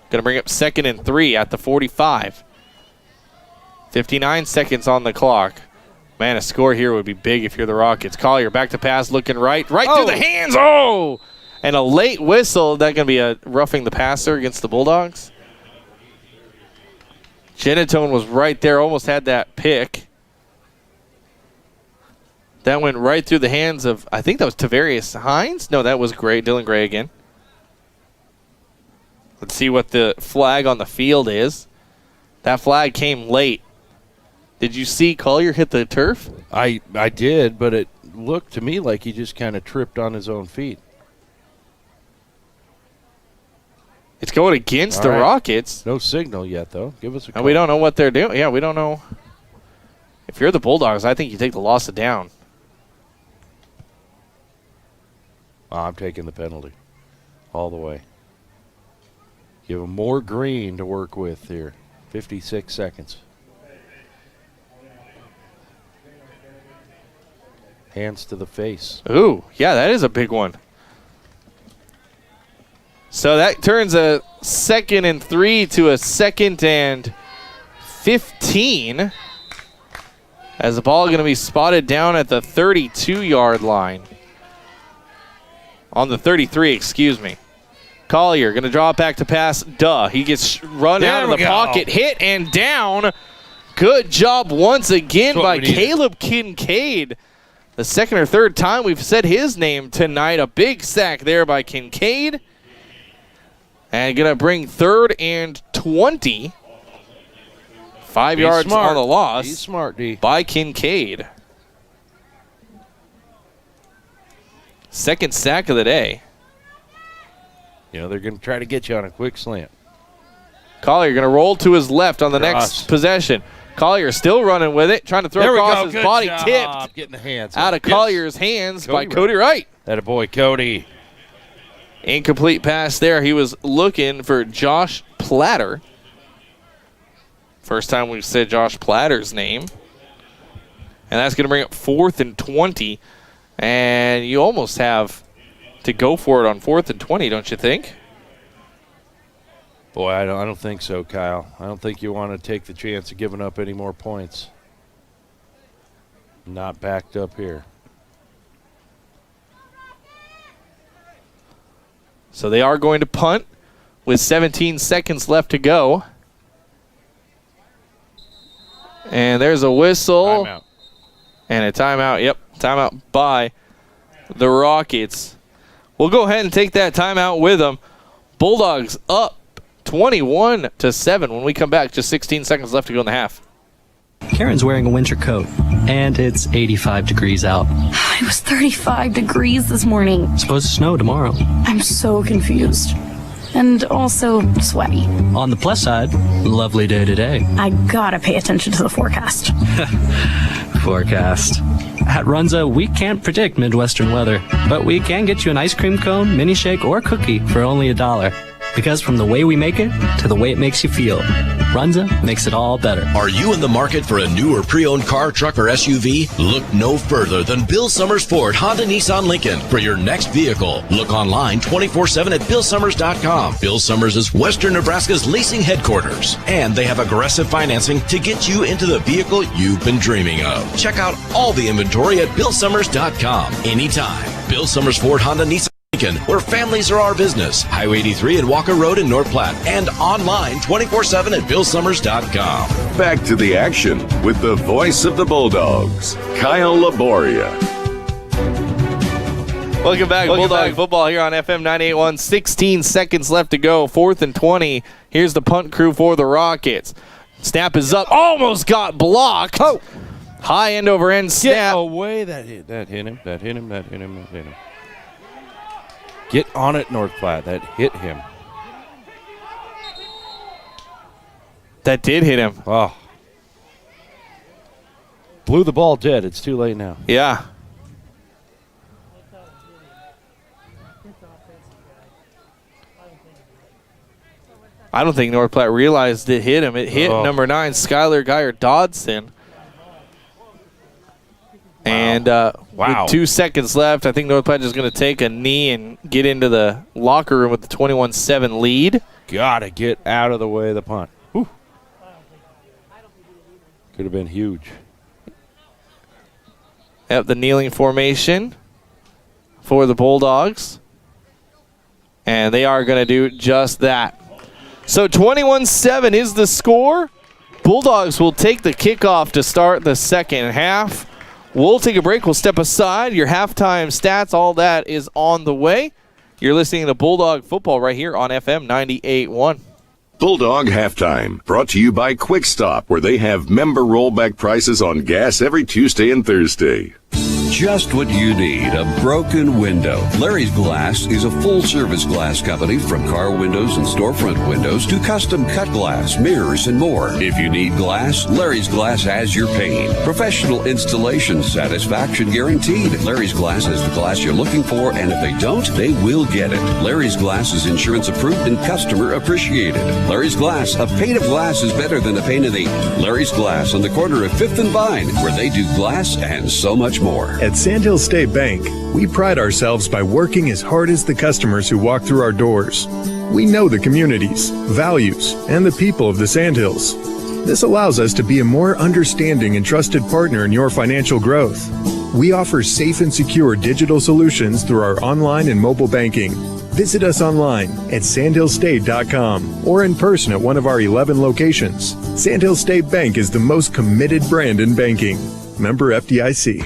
Going to bring up 2nd and 3 at the 45. 59 seconds on the clock. Man, a score here would be big if you're the Rockets. Collier back to pass, looking right through the hands. Oh! And a late whistle. That going to be a roughing the passer against the Bulldogs. Genitone was right there, almost had that pick. That went right through the hands of, I think that was Tavarius Hines. No, that was Gray, Dylan Gray again. Let's see what the flag on the field is. That flag came late. Did you see Collier hit the turf? I did, but it looked to me like he just kind of tripped on his own feet. It's going against the Rockets. No signal yet, though. Give us a call. And we don't know what they're doing. Yeah, we don't know. If you're the Bulldogs, I think you take the loss of down. I'm taking the penalty all the way. Give them more green to work with here. 56 seconds. Hands to the face. Ooh, yeah, that is a big one. So that turns a 2nd and 3 to a 2nd and 15. As the ball is going to be spotted down at the 32-yard line. On the 33, excuse me. Collier going to draw it back to pass. He gets run out of the pocket, hit and down. Good job once again by Caleb Kincaid. The 2nd or 3rd time we've said his name tonight. A big sack there by Kincaid. And going to bring 3rd and 20. 5 yards smart. on the loss. He's smart, D. By Kincaid. Second sack of the day. You know, they're going to try to get you on a quick slant. Collier going to roll to his left on the next possession. Collier still running with it, trying to throw across his Good body. job. Tipped Getting the hands out of Collier's hands by Cody Wright. That a boy, Cody. Incomplete pass there. He was looking for Josh Platter. First time we've said Josh Platter's name. And that's going to bring up 4th and 20. And you almost have to go for it on 4th and 20, don't you think? Boy, I don't think so, Kyle. I don't think you want to take the chance of giving up any more points. Not backed up here. So they are going to punt with 17 seconds left to go. And there's a whistle. Timeout. And a timeout. Yep, timeout by the Rockets. We'll go ahead and take that timeout with them. Bulldogs up 21-7 when we come back. Just 16 seconds left to go in the half. Karen's wearing a winter coat, and it's 85 degrees out. It was 35 degrees this morning. It's supposed to snow tomorrow. I'm so confused. And also sweaty. On the plus side, lovely day today. I gotta pay attention to the forecast. Forecast. At Runza, we can't predict Midwestern weather, but we can get you an ice cream cone, mini shake, or cookie for only $1. Because from the way we make it to the way it makes you feel, Runza makes it all better. Are you in the market for a new or pre-owned car, truck, or SUV? Look no further than Bill Summers Ford, Honda, Nissan, Lincoln for your next vehicle. Look online 24/7 at BillSummers.com. Bill Summers is Western Nebraska's leasing headquarters, and they have aggressive financing to get you into the vehicle you've been dreaming of. Check out all the inventory at BillSummers.com anytime. Bill Summers Ford, Honda, Nissan, where families are our business. Highway 83 and Walker Road in North Platte, and online 24/7 at BillSummers.com. Back to the action with the voice of the Bulldogs, Kyle Laboria. Welcome back, Bulldog football here on FM 98.1. 16 seconds left to go. 4th and 20. Here's the punt crew for the Rockets. Snap is up. Almost got blocked. Oh. High end over end snap. Get away. That hit him. Get on it, North Platte. That hit him. That did hit him. Oh. Blew the ball dead. It's too late now. Yeah. I don't think North Platte realized it hit him. It hit number 9, Skylar Geyer Dodson. And with 2 seconds left, I think North Platte is going to take a knee and get into the locker room with the 21-7 lead. Got to get out of the way of the punt. Whew. Could have been huge. Yep, the kneeling formation for the Bulldogs. And they are going to do just that. So 21-7 is the score. Bulldogs will take the kickoff to start the second half. We'll take a break. We'll step aside. Your halftime stats, all that is on the way. You're listening to Bulldog football right here on FM 98.1. Bulldog Halftime, brought to you by Quick Stop, where they have member rollback prices on gas every Tuesday and Thursday. Just what you need, a broken window. Larry's Glass is a full-service glass company, from car windows and storefront windows to custom cut glass, mirrors, and more. If you need glass, Larry's Glass has your pain. Professional installation, satisfaction guaranteed. Larry's Glass has the glass you're looking for, and if they don't, they will get it. Larry's Glass is insurance approved and customer appreciated. Larry's Glass, a pane of glass is better than a pane of the... Larry's Glass on the corner of 5th and Vine, where they do glass and so much more. At Sandhill State Bank, we pride ourselves by working as hard as the customers who walk through our doors. We know the communities, values, and the people of the Sandhills. This allows us to be a more understanding and trusted partner in your financial growth. We offer safe and secure digital solutions through our online and mobile banking. Visit us online at sandhillstate.com or in person at one of our 11 locations. Sandhill State Bank is the most committed brand in banking. Member FDIC.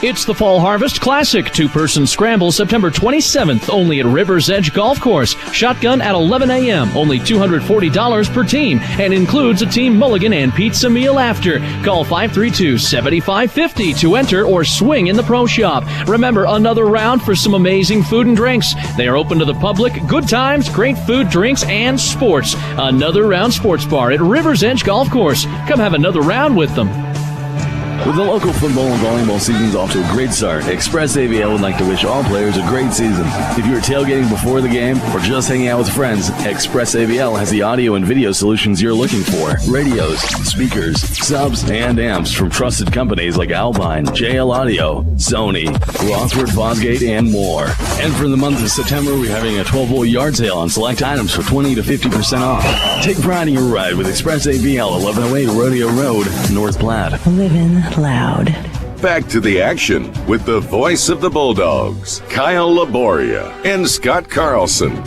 It's the Fall Harvest Classic two-person scramble September 27th, only at River's Edge Golf Course. Shotgun at 11 a.m., only $240 per team, and includes a team mulligan and pizza meal after. Call 532-7550 to enter or swing in the pro shop. Remember, another round for some amazing food and drinks. They are open to the public. Good times, great food, drinks, and sports. Another Round Sports Bar at River's Edge Golf Course. Come have another round with them. With the local football and volleyball seasons off to a great start, Express AVL would like to wish all players a great season. If you are tailgating before the game or just hanging out with friends, Express AVL has the audio and video solutions you're looking for. Radios, speakers, subs, and amps from trusted companies like Alpine, JL Audio, Sony, Rothford Fosgate, and more. And for the month of September, we're having a 12-volt yard sale on select items for 20 to 50% off. Take pride in your ride with Express AVL, 1108 Rodeo Road, North Platte. Living loud. Back to the action with the voice of the Bulldogs, Kyle Laboria and Scott Carlson.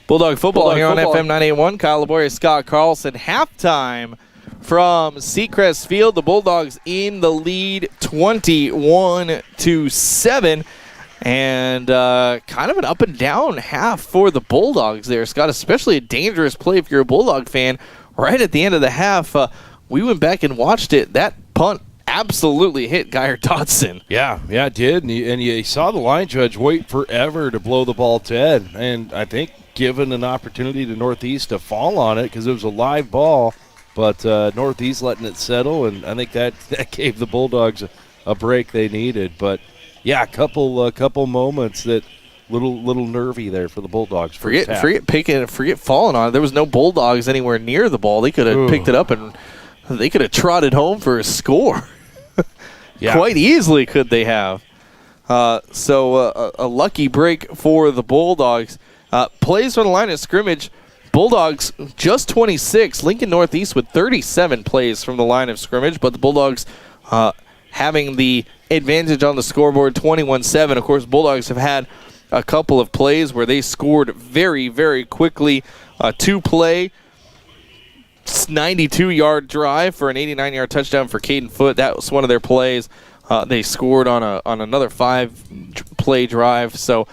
Bulldog football here on FM 981. Kyle Laboria, Scott Carlson. Halftime from Seacrest Field. The Bulldogs in the lead 21-7. And kind of an up and down half for the Bulldogs there, Scott, especially a dangerous play if you're a Bulldog fan. Right at the end of the half, we went back and watched it. That punt absolutely hit Geyer Dotson. Yeah, it did. And you saw the line judge wait forever to blow the ball dead. And I think given an opportunity to NorthEast to fall on it because it was a live ball, but NorthEast letting it settle, and I think that gave the Bulldogs a break they needed. But yeah, a couple moments that little nervy there for the Bulldogs. Forget falling on it. There was no Bulldogs anywhere near the ball. They could have picked it up and they could have trotted home for a score. Yeah. Quite easily could they have. So a lucky break for the Bulldogs. Plays from the line of scrimmage. Bulldogs just 26. Lincoln NorthEast with 37 plays from the line of scrimmage, but the Bulldogs having the advantage on the scoreboard, 21-7. Of course, Bulldogs have had a couple of plays where they scored very, very quickly. Two-play, 92-yard drive for an 89-yard touchdown for Caden Foote. That was one of their plays. They scored on another 5-play drive. So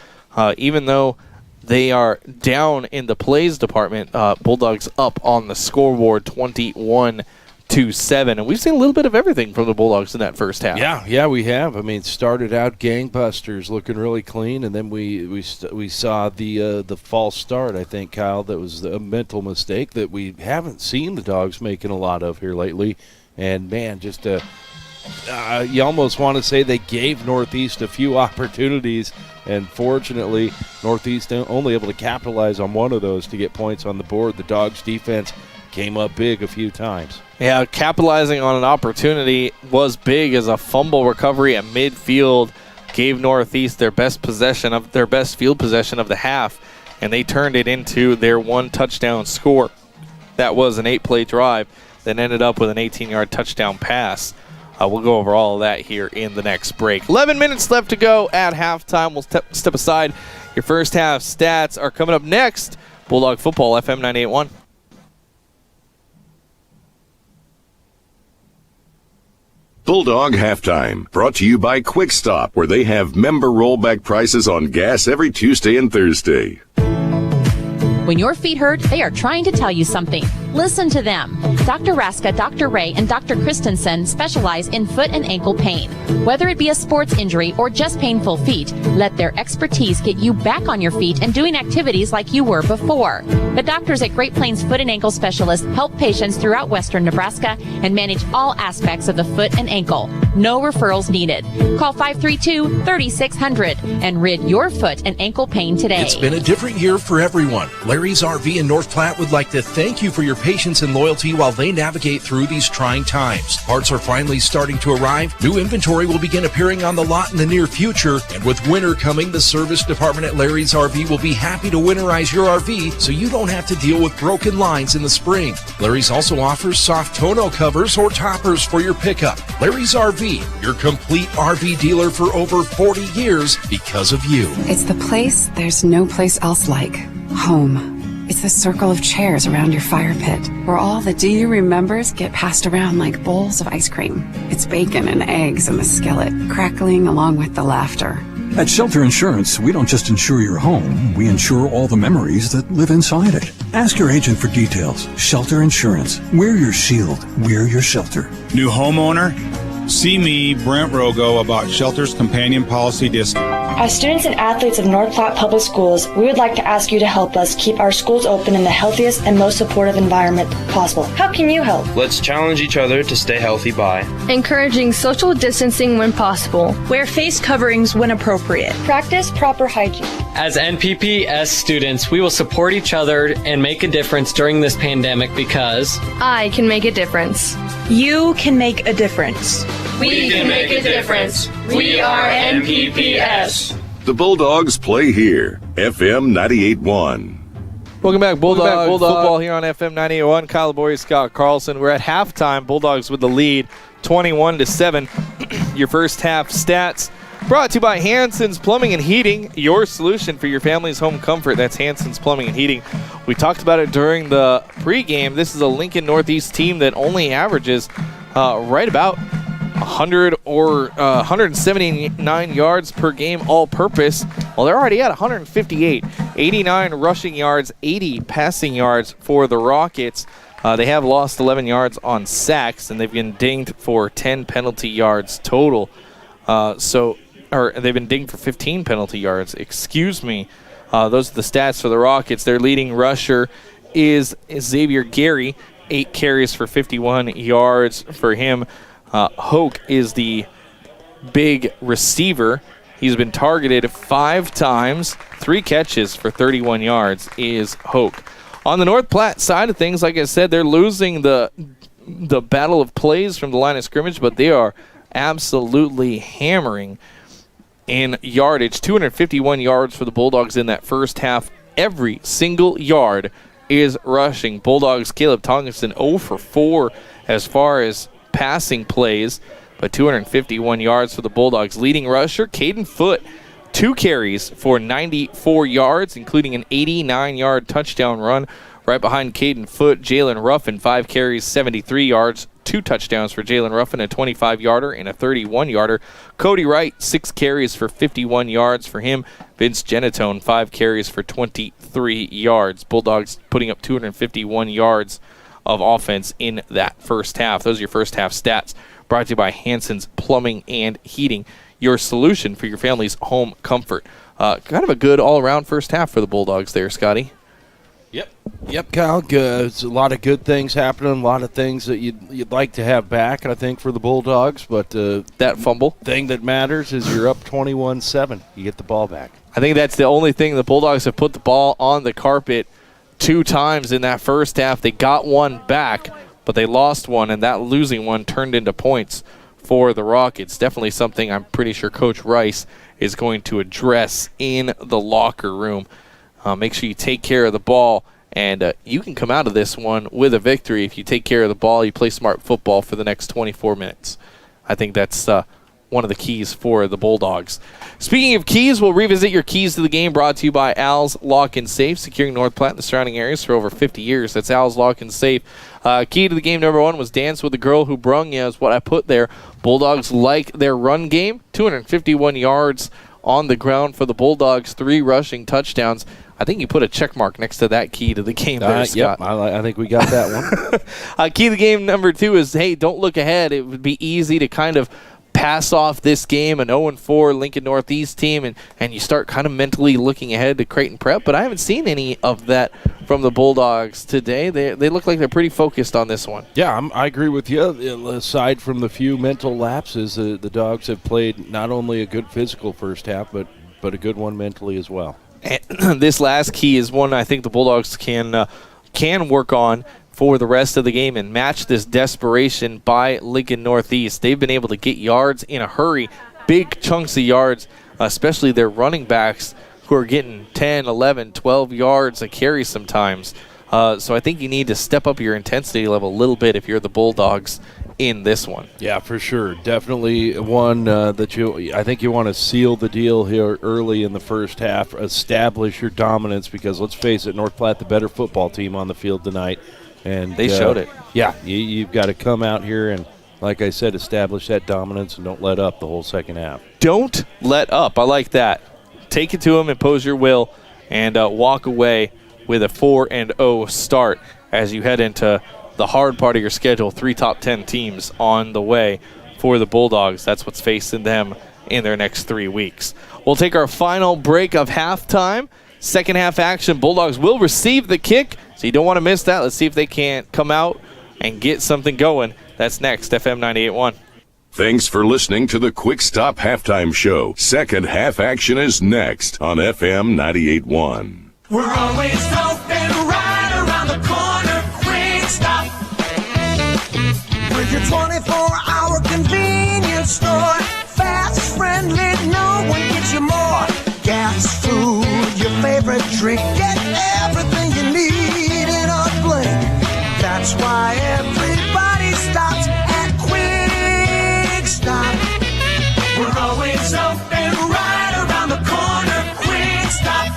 even though they are down in the plays department, Bulldogs up on the scoreboard 21-7. And we've seen a little bit of everything from the Bulldogs in that first half. Yeah, we have. I mean, started out gangbusters, looking really clean, and then we saw the false start, I think, Kyle. That was a mental mistake that we haven't seen the Dogs making a lot of here lately. And, man, just you almost want to say they gave NorthEast a few opportunities, and fortunately, NorthEast only able to capitalize on one of those to get points on the board. The Dogs' defense came up big a few times. Yeah, capitalizing on an opportunity was big as a fumble recovery at midfield gave NorthEast their best field possession of the half, and they turned it into their one touchdown score. That was an 8-play drive that ended up with an 18-yard touchdown pass. We'll go over all of that here in the next break. 11 minutes left to go at halftime. We'll step aside. Your first half stats are coming up next. Bulldog football, FM 981. Bulldog Halftime, brought to you by Quick Stop, where they have member rollback prices on gas every Tuesday and Thursday. When your feet hurt, they are trying to tell you something. Listen to them. Dr. Raska, Dr. Ray, and Dr. Christensen specialize in foot and ankle pain. Whether it be a sports injury or just painful feet, let their expertise get you back on your feet and doing activities like you were before. The doctors at Great Plains Foot and Ankle Specialists help patients throughout western Nebraska and manage all aspects of the foot and ankle. No referrals needed. Call 532-3600 and rid your foot and ankle pain today. It's been a different year for everyone. Larry's RV in North Platte would like to thank you for your patience and loyalty while they navigate through these trying times. Parts are finally starting to arrive. New inventory will begin appearing on the lot in the near future. And with winter coming, the service department at Larry's RV will be happy to winterize your RV so you don't have to deal with broken lines in the spring. Larry's also offers soft tonneau covers or toppers for your pickup. Larry's RV, your complete RV dealer for over 40 years because of you. It's the place there's no place else like. Home. It's the circle of chairs around your fire pit, where all the do you remembers get passed around like bowls of ice cream. It's bacon and eggs in the skillet, crackling along with the laughter. At Shelter Insurance, we don't just insure your home, we insure all the memories that live inside it. Ask your agent for details. Shelter Insurance. We're your shield. We're your shelter. New homeowner? See me, Brent Rogo, about Shelter's companion policy discount. As students and athletes of North Platte Public Schools, we would like to ask you to help us keep our schools open in the healthiest and most supportive environment possible. How can you help? Let's challenge each other to stay healthy by encouraging social distancing when possible. Wear face coverings when appropriate. Practice proper hygiene. As NPHS students, we will support each other and make a difference during this pandemic because I can make a difference. You can make a difference. We can make a difference. We are NPPS. The Bulldogs play here. FM 98.1. Welcome back, Bulldog football here on FM 98.1. Kyle Boyer, Scott Carlson. We're at halftime. Bulldogs with the lead, 21-7. Your first half stats brought to you by Hanson's Plumbing and Heating, your solution for your family's home comfort. That's Hanson's Plumbing and Heating. We talked about it during the pregame. This is a Lincoln NorthEast team that only averages right about 100 or 179 yards per game all-purpose. Well, they're already at 158. 89 rushing yards, 80 passing yards for the Rockets. They have lost 11 yards on sacks, and they've been dinged for 10 penalty yards total. They've been dinged for 15 penalty yards. Excuse me. Those are the stats for the Rockets. Their leading rusher is Xavier Gary, 8 carries for 51 yards for him. Hoke is the big receiver. He's been targeted 5 times, 3 catches for 31 yards is Hoke. On the North Platte side of things, like I said, they're losing the battle of plays from the line of scrimmage, but they are absolutely hammering in yardage. 251 yards for the Bulldogs in that first half. Every single yard is rushing. Bulldogs, Caleb Tonkinson 0 for 4 as far as passing plays, but 251 yards for the Bulldogs. Leading rusher, Caden Foote, 2 carries for 94 yards, including an 89-yard touchdown run. Right behind Caden Foote, Jalen Ruffin, 5 carries, 73 yards, 2 touchdowns for Jalen Ruffin, a 25-yarder and a 31-yarder. Cody Wright, 6 carries for 51 yards for him. Vince Genatone, 5 carries for 23 yards. Bulldogs putting up 251 yards of offense in that first half. Those are your first half stats, brought to you by Hanson's Plumbing and Heating, your solution for your family's home comfort. Kind of a good all-around first half for the Bulldogs there, Scotty. Yep, Kyle. It's a lot of good things happening, a lot of things that you'd like to have back, I think, for the Bulldogs. But that fumble thing that matters is you're up 21-7. You get the ball back. I think that's the only thing. The Bulldogs have put the ball on the carpet 2 times in that first half. They got one back, but they lost one, and that losing one turned into points for the Rockets. Definitely something I'm pretty sure Coach Rice is going to address in the locker room. Make sure you take care of the ball, and you can come out of this one with a victory if you take care of the ball, you play smart football for the next 24 minutes. I think that's one of the keys for the Bulldogs. Speaking of keys, we'll revisit your keys to the game, brought to you by Al's Lock and Safe, securing North Platte and the surrounding areas for over 50 years. That's Al's Lock and Safe. Key to the game number 1 was dance with the girl who brung you, is what I put there. Bulldogs like their run game. 251 yards on the ground for the Bulldogs, 3 rushing touchdowns. I think you put a check mark next to that key to the game there, Scott. Yep, I think we got that one. Key to the game number 2 is, hey, don't look ahead. It would be easy to kind of pass off this game, an 0-4 Lincoln NorthEast team, and you start kind of mentally looking ahead to Creighton Prep, but I haven't seen any of that from the Bulldogs today. They look like they're pretty focused on this one. Yeah, I agree with you. Aside from the few mental lapses, the Dogs have played not only a good physical first half, but a good one mentally as well. And this last key is one I think the Bulldogs can work on for the rest of the game and match this desperation by Lincoln Northeast. They've been able to get yards in a hurry, big chunks of yards, especially their running backs who are getting 10, 11, 12 yards a carry sometimes. So I think you need to step up your intensity level a little bit if you're the Bulldogs in this one. Yeah, for sure. Definitely one that I think you want to seal the deal here early in the first half, establish your dominance, because let's face it, North Platte, the better football team on the field tonight. And they showed it. Yeah, you've got to come out here and, like I said, establish that dominance and don't let up the whole second half. Don't let up. I like that. Take it to them, impose your will, and walk away with a 4-0 start as you head into the hard part of your schedule. 3 top 10 teams on the way for the Bulldogs. That's what's facing them in their next 3 weeks. We'll take our final break of halftime. Second half action. Bulldogs will receive the kick, so you don't want to miss that. Let's see if they can't come out and get something going. That's next, FM 98.1. Thanks for listening to the Quick Stop Halftime Show. Second half action is next on FM 98.1. We're always open right around the corner. Quick Stop. With your 24-hour convenience store. Fast, friendly, no one gets you more. Gas, food, your favorite drink. Get everything you need in a blink. That's why everybody stops at Quick Stop. We're always open right around the corner. Quick Stop.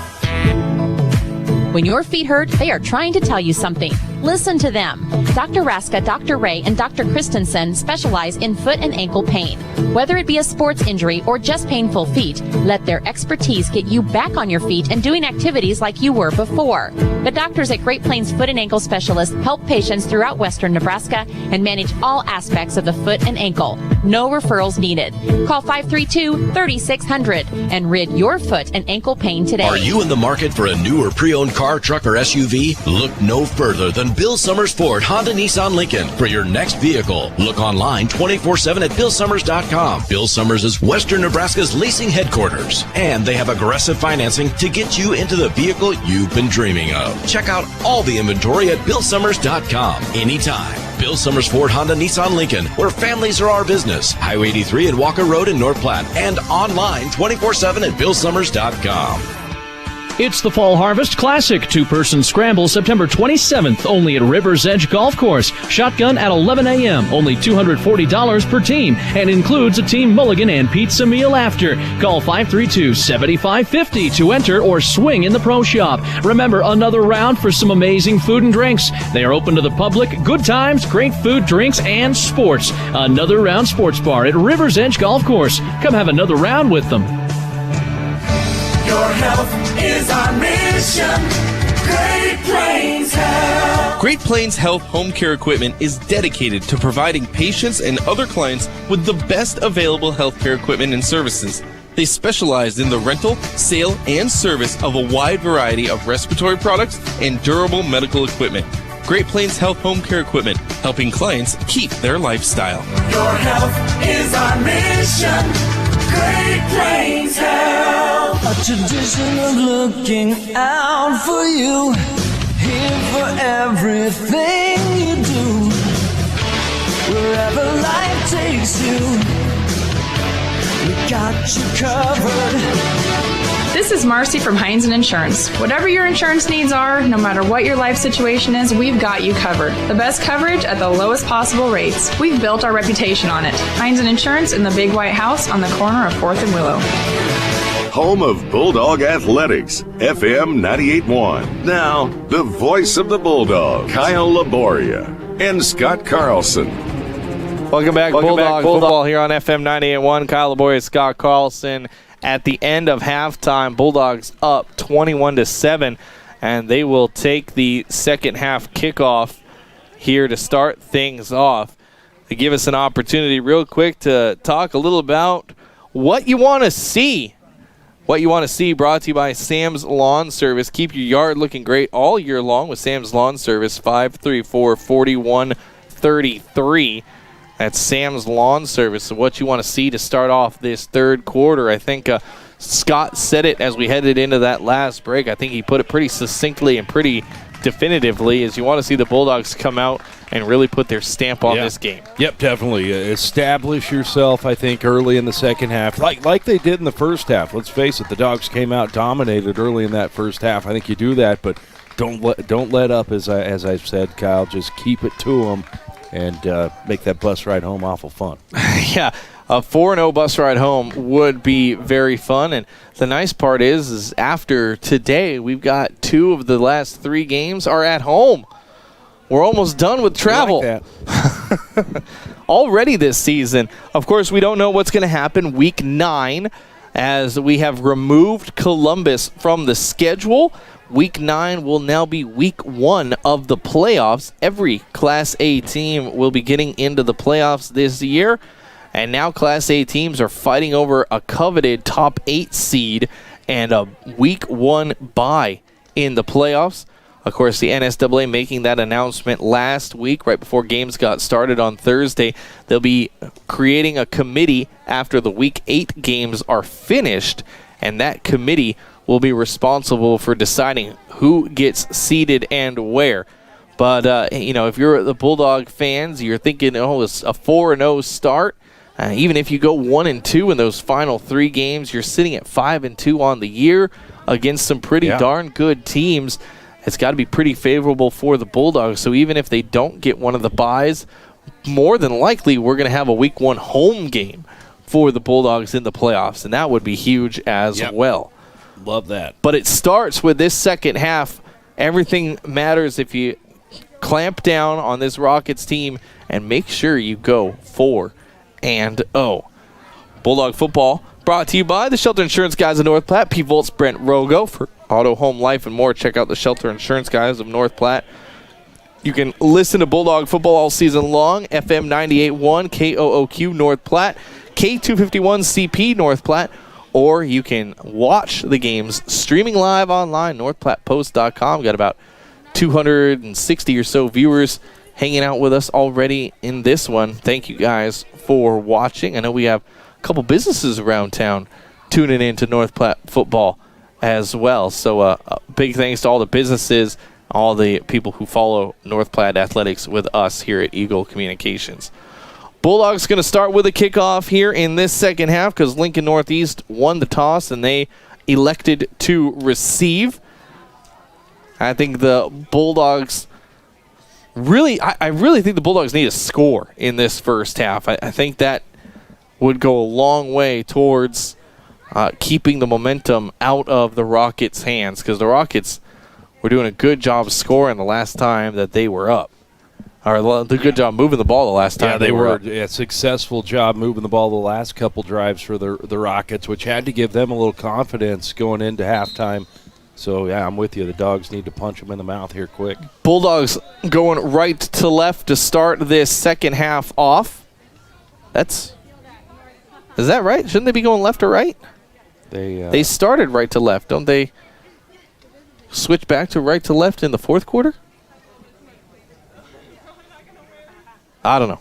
When your feet hurt, they are trying to tell you something. Listen to them. Dr. Raska, Dr. Ray, and Dr. Christensen specialize in foot and ankle pain. Whether it be a sports injury or just painful feet, let their expertise get you back on your feet and doing activities like you were before. The doctors at Great Plains Foot and Ankle Specialists help patients throughout western Nebraska and manage all aspects of the foot and ankle. No referrals needed. Call 532-3600 and rid your foot and ankle pain today. Are you in the market for a new or pre-owned car, truck, or SUV? Look no further than Bill Summers Ford, Honda, Nissan, Lincoln for your next vehicle. Look online 24/7 at BillSummers.com. Bill Summers is Western Nebraska's leasing headquarters, and they have aggressive financing to get you into the vehicle you've been dreaming of. Check out all the inventory at BillSummers.com anytime. Bill Summers Ford, Honda, Nissan, Lincoln, where families are our business. Highway 83 and Walker Road in North Platte, and online 24/7 at BillSummers.com. It's the Fall Harvest Classic two-person scramble September 27th, only at River's Edge Golf Course. Shotgun at 11 a.m., only $240 per team, and includes a team mulligan and pizza meal after. Call 532-7550 to enter or swing in the pro shop. Remember, another round for some amazing food and drinks. They are open to the public. Good times, great food, drinks, and sports. Another Round Sports Bar at River's Edge Golf Course. Come have another round with them. Your health is our mission. Great Plains Health. Great Plains Health Home Care Equipment is dedicated to providing patients and other clients with the best available healthcare equipment and services. They specialize in the rental, sale, and service of a wide variety of respiratory products and durable medical equipment. Great Plains Health Home Care Equipment, helping clients keep their lifestyle. Your health is our mission. Great Plains Health. A tradition of looking out for you. Here for everything you do. Wherever life takes you, we got you covered. This is Marcy from Heinz & Insurance. Whatever your insurance needs are, no matter what your life situation is, we've got you covered. The best coverage at the lowest possible rates. We've built our reputation on it. Heinz & Insurance in the Big White House on the corner of 4th and Willow. Home of Bulldog Athletics, FM 98.1. Now, the voice of the Bulldog, Kyle Laboria and Scott Carlson. Welcome back, Bulldog football here on FM 98.1. Kyle Laboria, Scott Carlson. At the end of halftime, Bulldogs up 21-7, and they will take the second half kickoff here to start things off. To give us an opportunity real quick to talk a little about what you want to see. What you want to see, brought to you by Sam's Lawn Service. Keep your yard looking great all year long with Sam's Lawn Service, 534-4133. That's Sam's Lawn Service. So what you want to see to start off this third quarter. I think Scott said it as we headed into that last break. I think he put it pretty succinctly and pretty definitively is you want to see the Bulldogs come out and really put their stamp on this game. Yep, definitely. Establish yourself, I think, early in the second half, like they did in the first half. Let's face it, the Dogs came out dominated early in that first half. I think you do that, but don't let up, as I've said, Kyle. Just keep it to them and make that bus ride home awful fun. Yeah, a 4-0 bus ride home would be very fun. And the nice part is after today, we've got 2 of the last 3 games are at home. We're almost done with travel. Like that. Already this season. Of course, we don't know what's going to happen week 9 as we have removed Columbus from the schedule. Week 9 will now be week 1 of the playoffs. Every Class A team will be getting into the playoffs this year. And now Class A teams are fighting over a coveted top 8 seed and a week 1 bye in the playoffs. Of course, the NSAA making that announcement last week right before games got started on Thursday. They'll be creating a committee after the week 8 games are finished, and that committee will be responsible for deciding who gets seeded and where. But, if you're the Bulldog fans, you're thinking, it's a 4-0 start. Even if you go 1-2 in those final 3 games, you're sitting at 5-2 on the year against some pretty darn good teams. It's got to be pretty favorable for the Bulldogs. So even if they don't get one of the byes, more than likely we're going to have a week 1 home game for the Bulldogs in the playoffs, and that would be huge as well. Love that. But it starts with this second half. Everything matters if you clamp down on this Rockets team and make sure you go 4-0. Bulldog football brought to you by the Shelter Insurance Guys of North Platte, P. Volts, Brent Rogo. For auto, home, life, and more, check out the Shelter Insurance Guys of North Platte. You can listen to Bulldog football all season long, FM 98.1, KOOQ North Platte, K251 CP North Platte, or you can watch the games streaming live online, northplattepost.com. Got about 260 or so viewers hanging out with us already in this one. Thank you guys for watching. I know we have a couple businesses around town tuning in to North Platte football as well. So big thanks to all the businesses, all the people who follow North Platte athletics with us here at Eagle Communications. Bulldogs going to start with a kickoff here in this second half because Lincoln Northeast won the toss and they elected to receive. I think the Bulldogs I really think the Bulldogs need a score in this first half. I think that would go a long way towards keeping the momentum out of the Rockets' hands because the Rockets were doing a good job scoring the last time that they were up. Or the good job moving the ball the last time they were up. Yeah, successful job moving the ball the last couple drives for the Rockets, which had to give them a little confidence going into halftime. So, yeah, I'm with you. The Dogs need to punch them in the mouth here quick. Bulldogs going right to left to start this second half off. Is that right? Shouldn't they be going left or right? They started right to left. Don't they switch back to right to left in the fourth quarter? I don't know.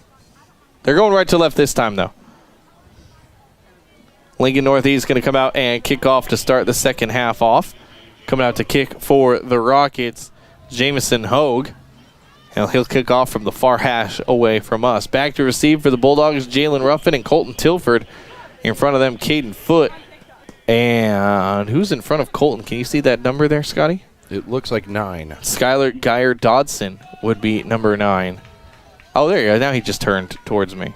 They're going right to left this time, though. Lincoln Northeast going to come out and kick off to start the second half off. Coming out to kick for the Rockets, Jamison Hoke. And he'll kick off from the far hash away from us. Back to receive for the Bulldogs, Jalen Ruffin and Colton Tilford. In front of them, Caden Foote. And who's in front of Colton? Can you see that number there, Scotty? It looks like 9. Skylar Geyer Dodson would be number 9. Oh, there you go. Now he just turned towards me.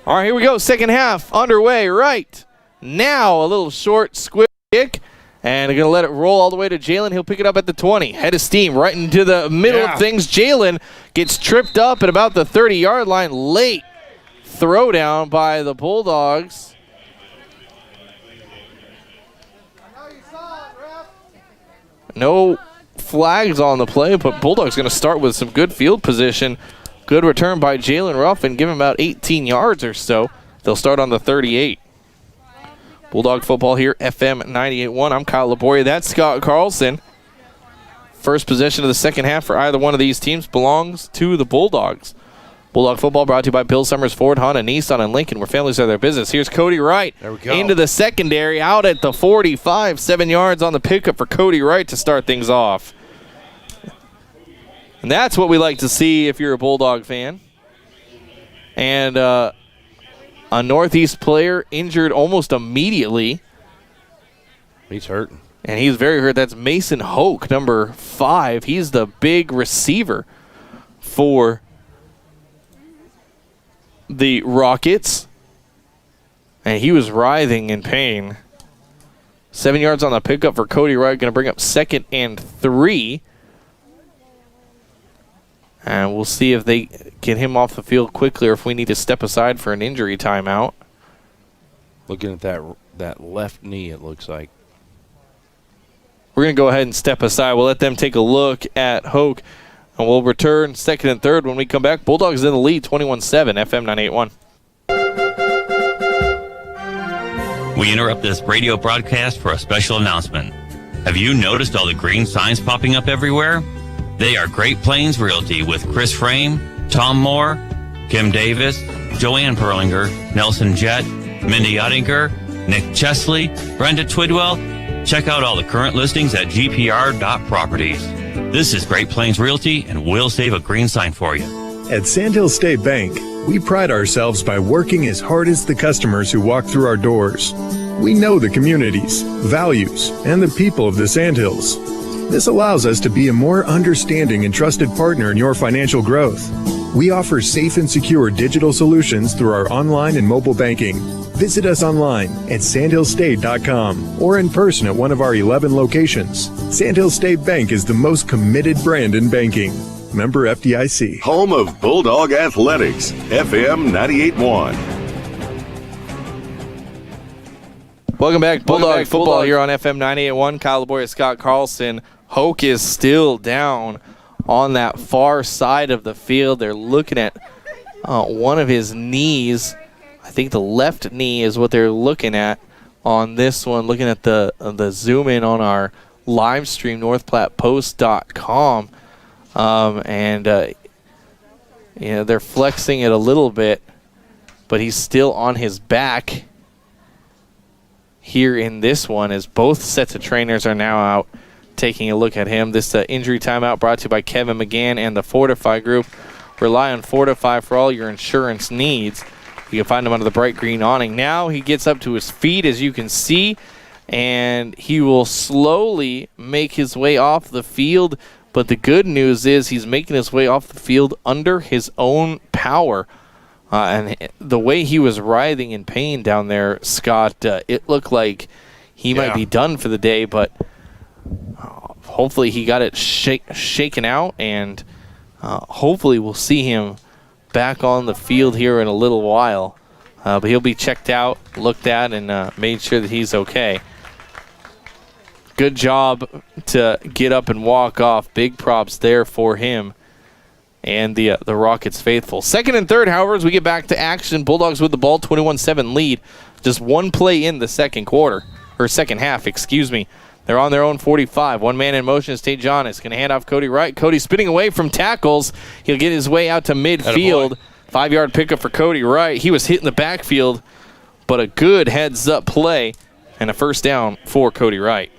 All right, here we go. Second half underway right now. A little short squib kick. And they're going to let it roll all the way to Jalen. He'll pick it up at the 20. Head of steam right into the middle of things. Jalen gets tripped up at about the 30-yard line. Late throwdown by the Bulldogs. No flags on the play, but Bulldogs going to start with some good field position. Good return by Jalen Ruffin. Give him about 18 yards or so. They'll start on the 38. Bulldog football here, FM 98.1. I'm Kyle Laboria. That's Scott Carlson. First possession of the second half for either one of these teams belongs to the Bulldogs. Bulldog football brought to you by Bill Summers, Ford, Honda, Nissan, and Lincoln, where families are their business. Here's Cody Wright into the secondary, out at the 45. 7 yards on the pickup for Cody Wright to start things off. And that's what we like to see if you're a Bulldog fan. And a NorthEast player injured almost immediately. He's hurting. And he's very hurt. That's Mason Hoke, number 5. He's the big receiver for the Rockets. And he was writhing in pain. 7 yards on the pickup for Cody Wright. Going to bring up 2nd and 3. And we'll see if they get him off the field quickly or if we need to step aside for an injury timeout. Looking at that left knee, it looks like. We're going to go ahead and step aside. We'll let them take a look at Hoke. And we'll return 2nd and 3rd when we come back. Bulldogs in the lead, 21-7, FM 981. We interrupt this radio broadcast for a special announcement. Have you noticed all the green signs popping up everywhere? They are Great Plains Realty with Chris Frame, Tom Moore, Kim Davis, Joanne Perlinger, Nelson Jett, Mindy Ottinger, Nick Chesley, Brenda Twidwell. Check out all the current listings at gpr.properties. This is Great Plains Realty, and we'll save a green sign for you. At Sandhill State Bank, we pride ourselves by working as hard as the customers who walk through our doors. We know the communities, values, and the people of the Sandhills. This allows us to be a more understanding and trusted partner in your financial growth. We offer safe and secure digital solutions through our online and mobile banking. Visit us online at sandhillstate.com or in person at one of our 11 locations. Sandhill State Bank is the most committed brand in banking. Member FDIC. Home of Bulldog Athletics, FM 98.1. Welcome back, Bulldog football here on FM 98.1. Kyle LeBoyer, Scott Carlson. Hoke is still down on that far side of the field. They're looking at one of his knees. I think the left knee is what they're looking at on this one. Looking at the zoom in on our live stream, northplattpost.com. They're flexing it a little bit, but he's still on his back here in this one, as both sets of trainers are now out taking a look at him. This injury timeout brought to you by Kevin McGann and the Fortify Group. Rely on Fortify for all your insurance needs. You can find him under the bright green awning. Now he gets up to his feet, as you can see, and he will slowly make his way off the field. But the good news is he's making his way off the field under his own power. And the way he was writhing in pain down there, Scott, it looked like he might be done for the day, but hopefully he got it shaken out, and hopefully we'll see him back on the field here in a little while. But he'll be checked out, looked at, and made sure that he's okay. Good job to get up and walk off. Big props there for him and the Rockets faithful. 2nd and 3rd, however, as we get back to action, Bulldogs with the ball, 21-7 lead. Just one play in the second half, excuse me. They're on their own 45. One man in motion is Tate John. It's going to hand off Cody Wright. Cody spinning away from tackles. He'll get his way out to midfield. 5-yard pickup for Cody Wright. He was hit in the backfield, but a good heads-up play and a first down for Cody Wright.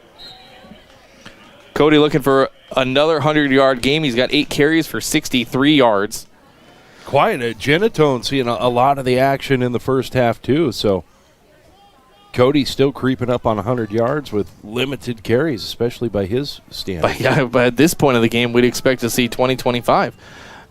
Cody looking for another 100-yard game. He's got 8 carries for 63 yards. Quiet at Genitone, seeing a lot of the action in the first half, too. So Cody still creeping up on 100 yards with limited carries, especially by his standards. But at this point of the game, we'd expect to see 20-25.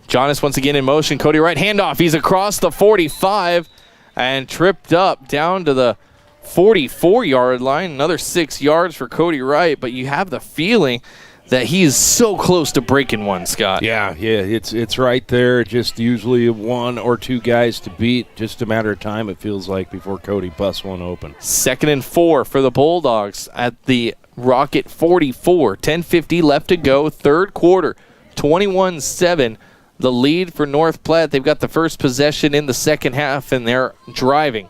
Jonas once again in motion. Cody Wright, handoff. He's across the 45 and tripped up down to the 44-yard line. Another 6 yards for Cody Wright, but you have the feeling that he is so close to breaking one, Scott. Yeah, it's right there. Just usually 1 or 2 guys to beat. Just a matter of time, it feels like, before Cody busts one open. 2nd and 4 for the Bulldogs at the Rocket 44. 10:50 left to go, third quarter. 21-7, the lead for North Platte. They've got the first possession in the second half, and they're driving.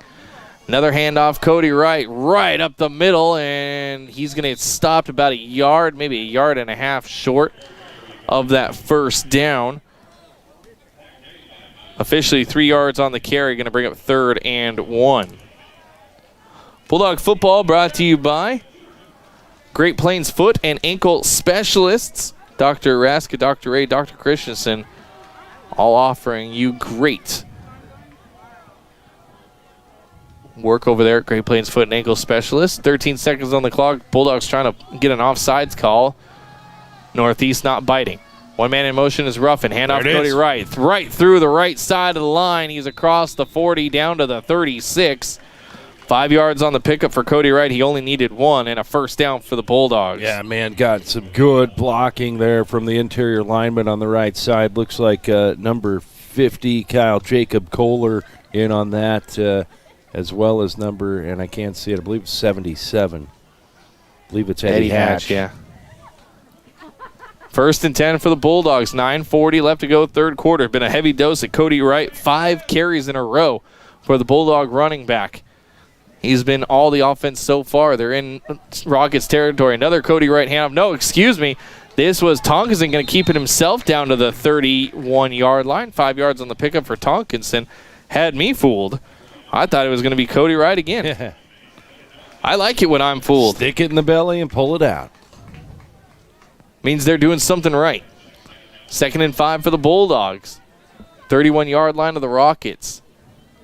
Another handoff, Cody Wright, right up the middle, and he's going to get stopped about a yard, maybe a yard and a half short of that first down. Officially 3 yards on the carry, going to bring up 3rd and 1. Bulldog football brought to you by Great Plains Foot and Ankle Specialists. Dr. Raska, Dr. Ray, Dr. Christensen, all offering you great work over there at Great Plains Foot and Ankle Specialist. 13 seconds on the clock. Bulldogs trying to get an offsides call. Northeast not biting. One man in motion is Ruffin. Handoff Cody Wright. Right through the right side of the line. He's across the 40 down to the 36. 5 yards on the pickup for Cody Wright. He only needed one and a first down for the Bulldogs. Yeah, man, got some good blocking there from the interior lineman on the right side. Looks like number 50, Kyle Jacob Kohler, in on that, as well as number, and I can't see it, I believe it's 77. I believe it's Eddie Hatch. Yeah. First and 10 for the Bulldogs. 9:40 left to go, third quarter. Been a heavy dose at Cody Wright. 5 carries in a row for the Bulldog running back. He's been all the offense so far. They're in Rockets territory. Another Cody Wright handoff. No, excuse me. This was Tonkinson going to keep it himself down to the 31-yard line. 5 yards on the pickup for Tonkinson. Had me fooled. I thought it was going to be Cody Wright again. I like it when I'm fooled. Stick it in the belly and pull it out. Means they're doing something right. 2nd and 5 for the Bulldogs. 31-yard line of the Rockets.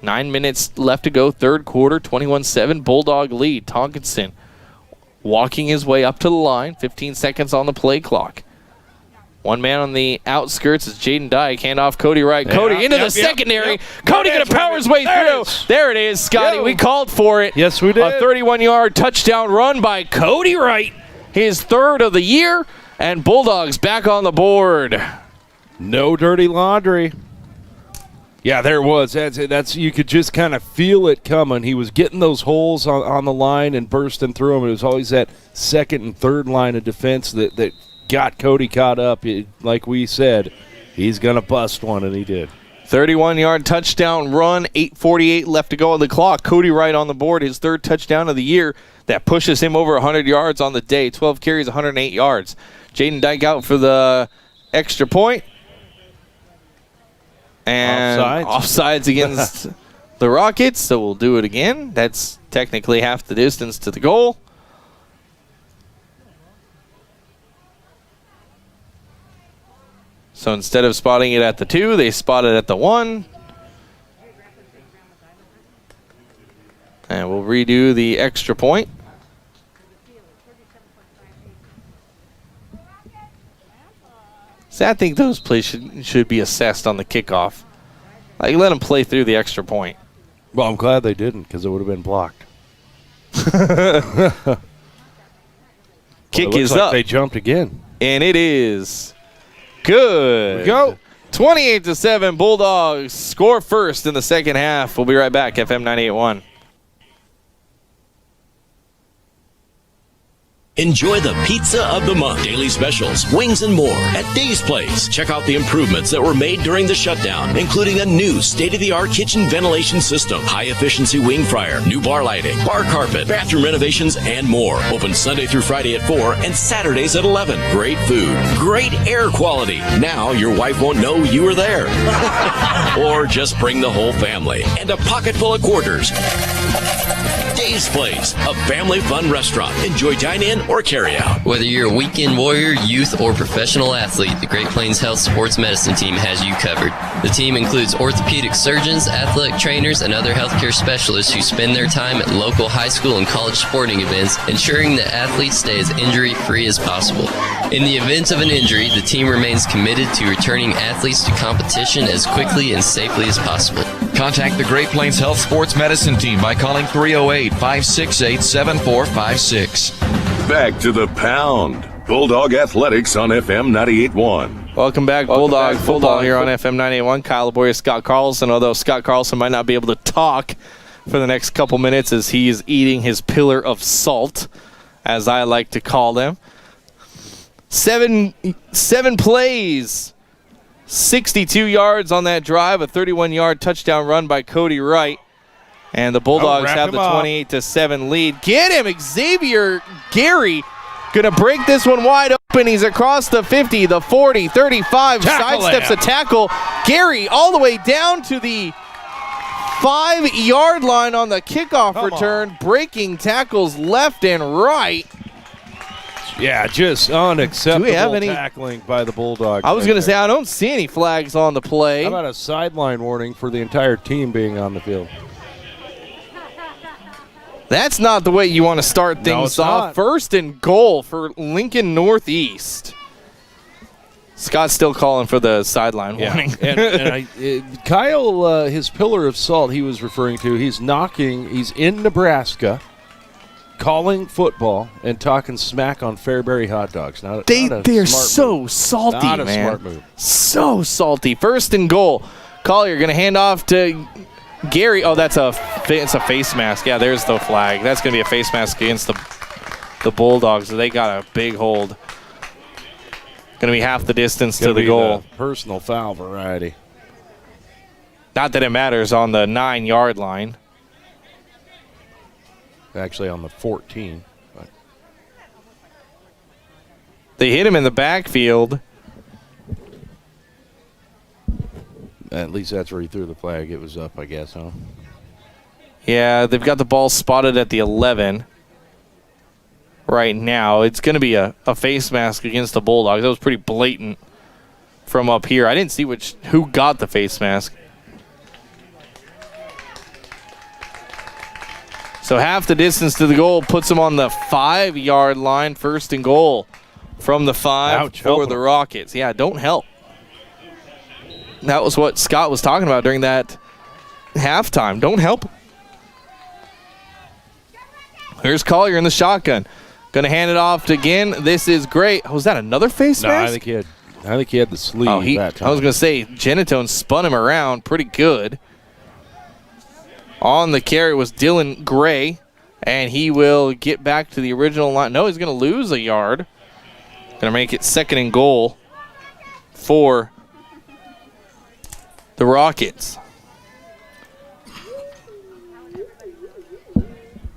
9 minutes left to go, third quarter, 21-7, Bulldog lead. Tonkinson walking his way up to the line, 15 seconds on the play clock. One man on the outskirts is Jaden Dyke, hand off Cody Wright. Cody into the secondary. Cody going to power his way through. There it is, Scotty. We called for it. Yes, we did. A 31-yard touchdown run by Cody Wright, his third of the year, and Bulldogs back on the board. No dirty laundry. Yeah, there it was. That's you could just kind of feel it coming. He was getting those holes on the line and bursting through them. It was always that second and third line of defense that got Cody caught up. Like we said, he's going to bust one, and he did. 31-yard touchdown run, 8:48 left to go on the clock. Cody Wright on the board, his third touchdown of the year. That pushes him over 100 yards on the day. 12 carries, 108 yards. Jaden Dyke out for the extra point. And offsides against the Rockets, so we'll do it again. That's technically half the distance to the goal. So instead of spotting it at the 2, they spot it at the 1. And we'll redo the extra point. So I think those plays should be assessed on the kickoff. Like, let them play through the extra point. Well, I'm glad they didn't, because it would have been blocked. Kick is up. They jumped again. And it is good. Here we go. 28-7, Bulldogs score first in the second half. We'll be right back, FM 98.1. Enjoy the pizza of the month. Daily specials, wings, and more at Dave's Place. Check out the improvements that were made during the shutdown, including a new state-of-the-art kitchen ventilation system, high-efficiency wing fryer, new bar lighting, bar carpet, bathroom renovations, and more. Open Sunday through Friday at 4 and Saturdays at 11. Great food, great air quality. Now your wife won't know you were there. Or just bring the whole family and a pocket full of quarters. Dave's Place, a family fun restaurant. Enjoy dine-in or carry-out. Whether you're a weekend warrior, youth, or professional athlete, the Great Plains Health Sports Medicine Team has you covered. The team includes orthopedic surgeons, athletic trainers, and other healthcare specialists who spend their time at local high school and college sporting events, ensuring that athletes stay as injury-free as possible. In the event of an injury, the team remains committed to returning athletes to competition as quickly and safely as possible. Contact the Great Plains Health Sports Medicine Team by calling 308-568-7456. Back to the pound. Bulldog Athletics on FM 98.1. Welcome back, Bulldog football here on FM 98.1. Kyle Laboria, Scott Carlson, although Scott Carlson might not be able to talk for the next couple minutes as he is eating his pillar of salt, as I like to call them. Seven plays, 62 yards on that drive, a 31-yard touchdown run by Cody Wright. And the Bulldogs have the 28-7 lead. Get him, Xavier Gary. Going to break this one wide open. He's across the 50, the 40, 35. Sidesteps the tackle. Gary all the way down to the 5-yard line on the kickoff return. Breaking tackles left and right. Yeah, just unacceptable Do we have any tackling by the Bulldogs. I was going to say, I don't see any flags on the play. How about a sideline warning for the entire team being on the field? That's not the way you want to start things off. Not. 1st and goal for Lincoln Northeast. Scott's still calling for the sideline warning. Kyle, his pillar of salt he was referring to, he's in Nebraska, calling football and talking smack on Fairbury hot dogs. They're so salty, not man. Smart move. So salty. 1st and goal. Collier going to hand off to Gary. Oh, it's a face mask. Yeah, there's the flag. That's going to be a face mask against the Bulldogs. They got a big hold. Going to be half the distance to the goal. The personal foul variety. Not that it matters on the 9-yard line. Actually on the 14. But. They hit him in the backfield. At least that's where he threw the flag. It was up, I guess, huh? Yeah, they've got the ball spotted at the 11 right now. It's going to be a face mask against the Bulldogs. That was pretty blatant from up here. I didn't see who got the face mask. So half the distance to the goal puts them on the 5-yard line. 1st and goal from the 5 for the Rockets. Yeah, don't help. That was what Scott was talking about during that halftime. Don't help. Here's Collier in the shotgun. Going to hand it off again. This is great. Was that another face mask? I think he had the sleeve that time. I was going to say, Genitone spun him around pretty good. On the carry was Dylan Gray, and he will get back to the original line. No, he's going to lose a yard. Going to make it 2nd and goal for the Rockets.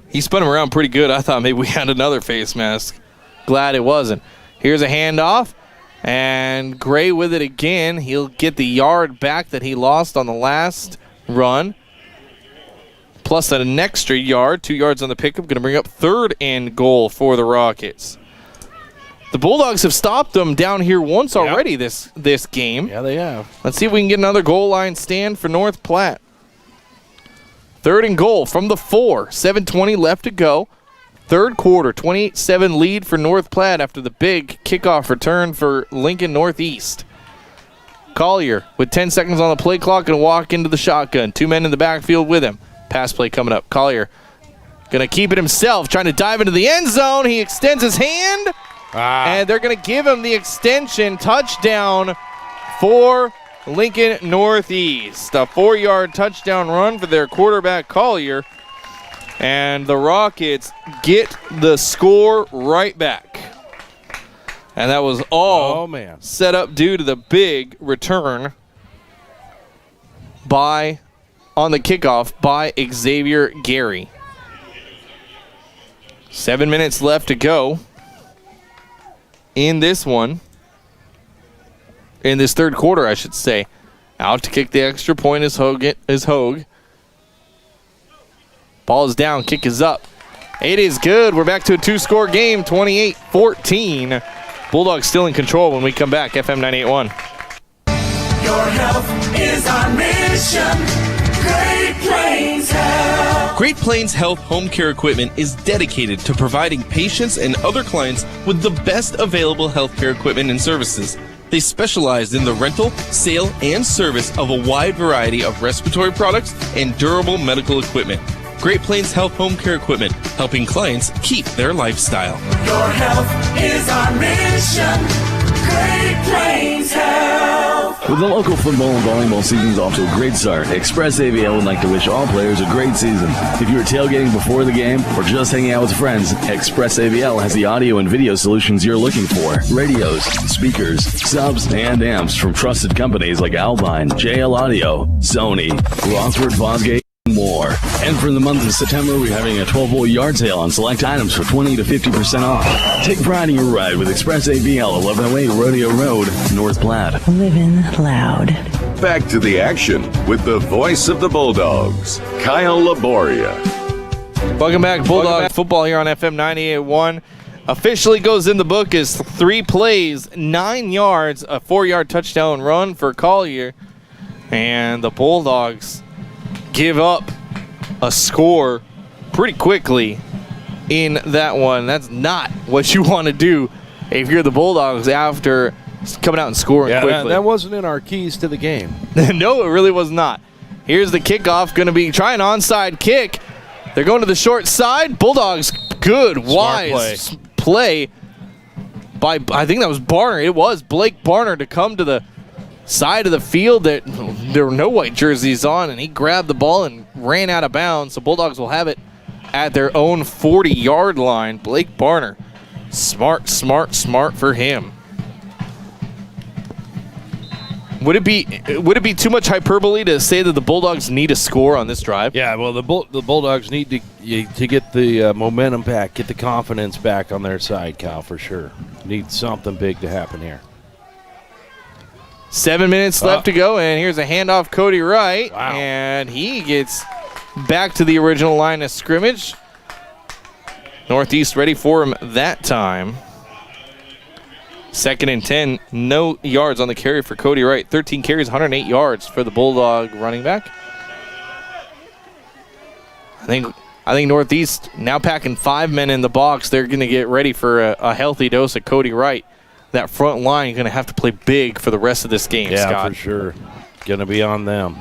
He spun him around pretty good. I thought maybe we had another face mask. Glad it wasn't. Here's a handoff, and Gray with it again. He'll get the yard back that he lost on the last run, plus an extra yard, 2 yards on the pickup. Going to bring up 3rd and goal for the Rockets. The Bulldogs have stopped them down here once already this game. Yeah, they have. Let's see if we can get another goal line stand for North Platte. 3rd and goal from the 4. 7:20 left to go. 3rd quarter, 28-7 lead for North Platte after the big kickoff return for Lincoln Northeast. Collier with 10 seconds on the play clock and walk into the shotgun. 2 men in the backfield with him. Pass play coming up. Collier going to keep it himself, trying to dive into the end zone. He extends his hand, and they're going to give him the extension. Touchdown for Lincoln Northeast. A 4-yard touchdown run for their quarterback, Collier. And the Rockets get the score right back. And that was all set up due to the big return on the kickoff by Xavier Gary. 7 minutes left to go in this one. In this 3rd quarter, I should say. Out to kick the extra point is Hoke. Ball is down, kick is up. It is good. We're back to a 2-score game, 28-14. Bulldogs still in control when we come back. FM 98.1. Your health is our mission. Great Plains Health. Great Plains Health Home Care Equipment is dedicated to providing patients and other clients with the best available healthcare equipment and services. They specialize in the rental, sale, and service of a wide variety of respiratory products and durable medical equipment. Great Plains Health Home Care Equipment, helping clients keep their lifestyle. Your health is our mission. Great Plains Health. With the local football and volleyball seasons off to a great start, Express AVL would like to wish all players a great season. If you are tailgating before the game or just hanging out with friends, Express AVL has the audio and video solutions you're looking for. Radios, speakers, subs, and amps from trusted companies like Alpine, JL Audio, Sony, Rockford Fosgate, and more. And for the month of September, we're having a 12-volt yard sale on select items for 20 to 50% off. Take pride in your ride with Express AVL, 1108 Rodeo Road, North Platte. Living loud. Back to the action with the voice of the Bulldogs, Kyle Laboria. Welcome back, Bulldog football here on FM 98.1. officially goes in the book as 3 plays, 9 yards, a 4-yard touchdown run for Collier. And the Bulldogs give up a score pretty quickly in that one. That's not what you want to do if you're the Bulldogs after coming out and scoring quickly. That wasn't in our keys to the game. No, it really was not. Here's the kickoff, going to be trying onside kick. They're going to the short side. Bulldogs, good, wise play by, I think that was Barner. It was Blake Barner to come to the side of the field that there were no white jerseys on, and he grabbed the ball and ran out of bounds. So Bulldogs will have it at their own 40-yard line. Blake Barner, smart for him. Would it be too much hyperbole to say that the Bulldogs need a score on this drive? Yeah, well, the Bulldogs need to get the momentum back, get the confidence back on their side, Kyle, for sure. Need something big to happen here. 7 minutes left to go, and here's a handoff, Cody Wright, and he gets back to the original line of scrimmage. NorthEast ready for him that time. 2nd and 10, no yards on the carry for Cody Wright. 13 carries, 108 yards for the Bulldog running back. I think NorthEast now packing 5 men in the box. They're going to get ready for a healthy dose of Cody Wright. That front line is going to have to play big for the rest of this game, Scott. Yeah, for sure. Going to be on them.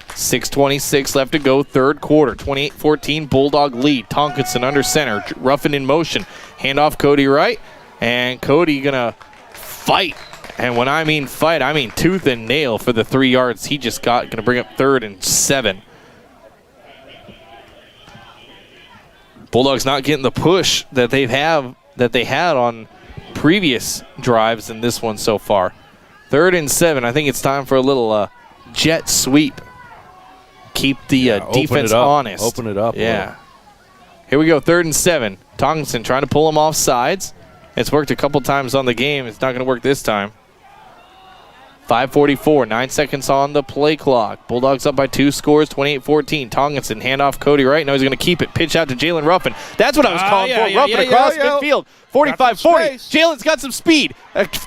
6:26 left to go, third quarter. 28-14, Bulldog lead. Tonkinson under center, Ruffin in motion. Handoff, Cody Wright. And Cody going to fight. And when I mean fight, I mean tooth and nail for the 3 yards he just got. Going to bring up 3rd and 7. Bulldogs not getting the push that they had on previous drives in this one so far. 3rd and 7. I think it's time for a little jet sweep. Keep the defense honest. Open it up. Yeah. Here we go, 3rd and 7. Tonkinson trying to pull him off sides. It's worked a couple times on the game. It's not going to work this time. 5:44, 9 seconds on the play clock. Bulldogs up by 2 scores, 28-14. Tonkinson, handoff Cody Wright. Now he's going to keep it. Pitch out to Jalen Ruffin. That's what I was calling for. Ruffin across midfield. 45-40. Jalen's got some speed.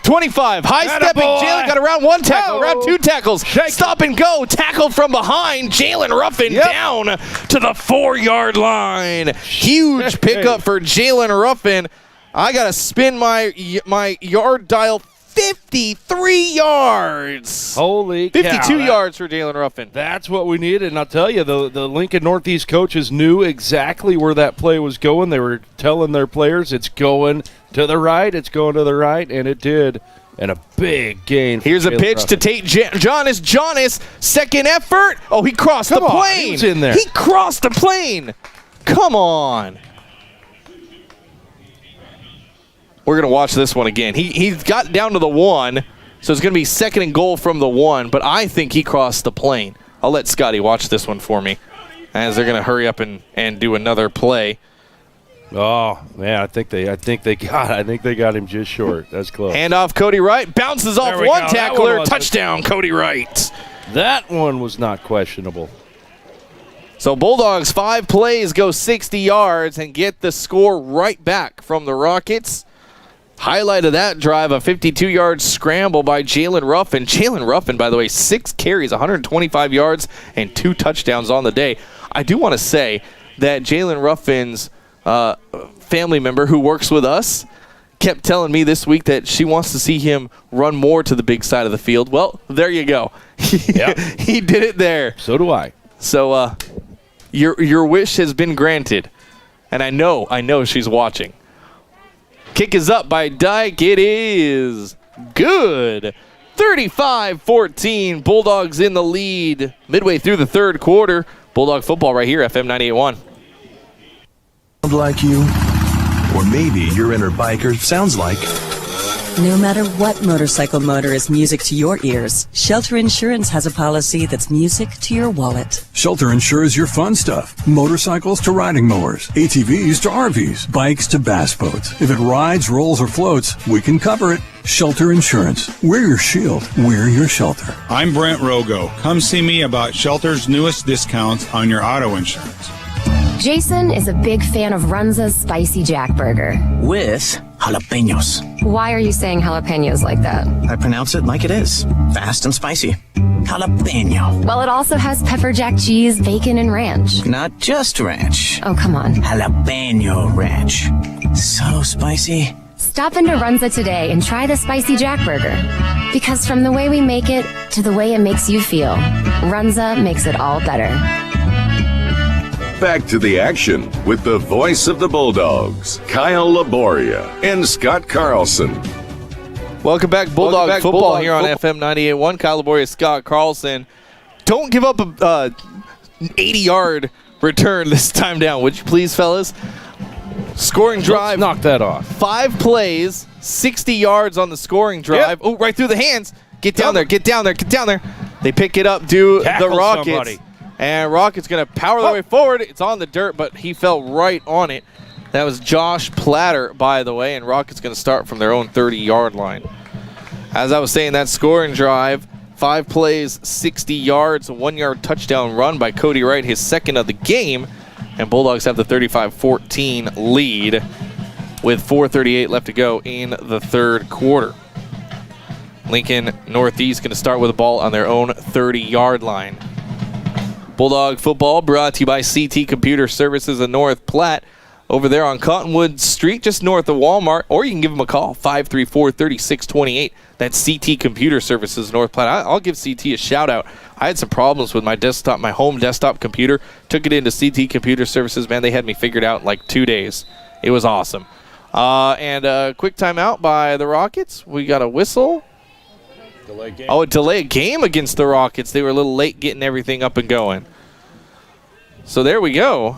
25. High-stepping. Jalen got around 1 tackle, around 2 tackles. Stop and go. Tackle from behind. Jalen Ruffin down to the 4-yard line. Huge pickup for Jalen Ruffin. I got to spin my yard dial 53 yards. Holy 52 yards for Jalen Ruffin. That's what we needed. And I'll tell you, the Lincoln NorthEast coaches knew exactly where that play was going. They were telling their players, it's going to the right, it's going to the right, and it did. And a big gain. Here's a pitch to Tate Jonas. Jonas, second effort. Oh, he crossed the plane. He was in there. He crossed the plane. Come on. We're going to watch this one again. He got down to the 1, so it's going to be 2nd and goal from the 1, but I think he crossed the plane. I'll let Scotty watch this one for me as they're going to hurry up and do another play. Oh, man, I think they got him just short. That's close. Handoff Cody Wright, bounces off one tackler, touchdown Cody Wright. That one was not questionable. So Bulldogs 5 plays, go 60 yards and get the score right back from the Rockets. Highlight of that drive, a 52-yard scramble by Jalen Ruffin. Jalen Ruffin, by the way, 6 carries, 125 yards, and 2 touchdowns on the day. I do want to say that Jalen Ruffin's family member who works with us kept telling me this week that she wants to see him run more to the big side of the field. Well, there you go. He did it there. So do I. So your wish has been granted, and I know she's watching. Kick is up by Dyke. It is good. 35-14. Bulldogs in the lead midway through the 3rd quarter. Bulldog football right here, FM 98.1. Like you, or maybe your inner biker sounds like. No matter what motorcycle motor is music to your ears, Shelter Insurance has a policy that's music to your wallet. Shelter insures your fun stuff. Motorcycles to riding mowers, ATVs to RVs, bikes to bass boats. If it rides, rolls, or floats, we can cover it. Shelter Insurance. We're your shield. We're your shelter. I'm Brent Rogo. Come see me about Shelter's newest discounts on your auto insurance. Jason is a big fan of Runza's Spicy Jack Burger. With jalapenos. Why are you saying jalapenos like that? I pronounce it like it is. Fast and spicy. Jalapeno. Well, it also has pepper jack cheese, bacon, and ranch. Not just ranch. Oh, come on. Jalapeno ranch. So spicy. Stop into Runza today and try the Spicy Jack Burger. Because from the way we make it to the way it makes you feel, Runza makes it all better. Back to the action with the voice of the Bulldogs, Kyle Laboria and Scott Carlson. Welcome back, Bulldog football here on FM 98.1. Kyle Laboria, Scott Carlson. Don't give up a 80-yard return this time down, would you please, fellas? Scoring drive. Let's knock that off. 5 plays, 60 yards on the scoring drive. Yep. Oh, right through the hands. Get down there, get down there, get down there. They pick it up, the Rockets. Somebody. And Rockets going to power their way forward. It's on the dirt, but he fell right on it. That was Josh Platter, by the way, and Rockets going to start from their own 30-yard line. As I was saying, that scoring drive, 5 plays, 60 yards, a 1-yard touchdown run by Cody Wright, his second of the game. And Bulldogs have the 35-14 lead with 4:38 left to go in the third quarter. Lincoln Northeast going to start with the ball on their own 30-yard line. Bulldog football brought to you by CT Computer Services in North Platte. Over there on Cottonwood Street, just north of Walmart, or you can give them a call, 534-3628. That's CT Computer Services North Platte. I'll give CT a shout out. I had some problems with my desktop, my home desktop computer. Took it into CT Computer Services. Man, they had me figured out in like 2 days. It was awesome. And a quick timeout by the Rockets. We got a whistle. Delay game. Oh, a delay game against the Rockets. They were a little late getting everything up and going. So there we go.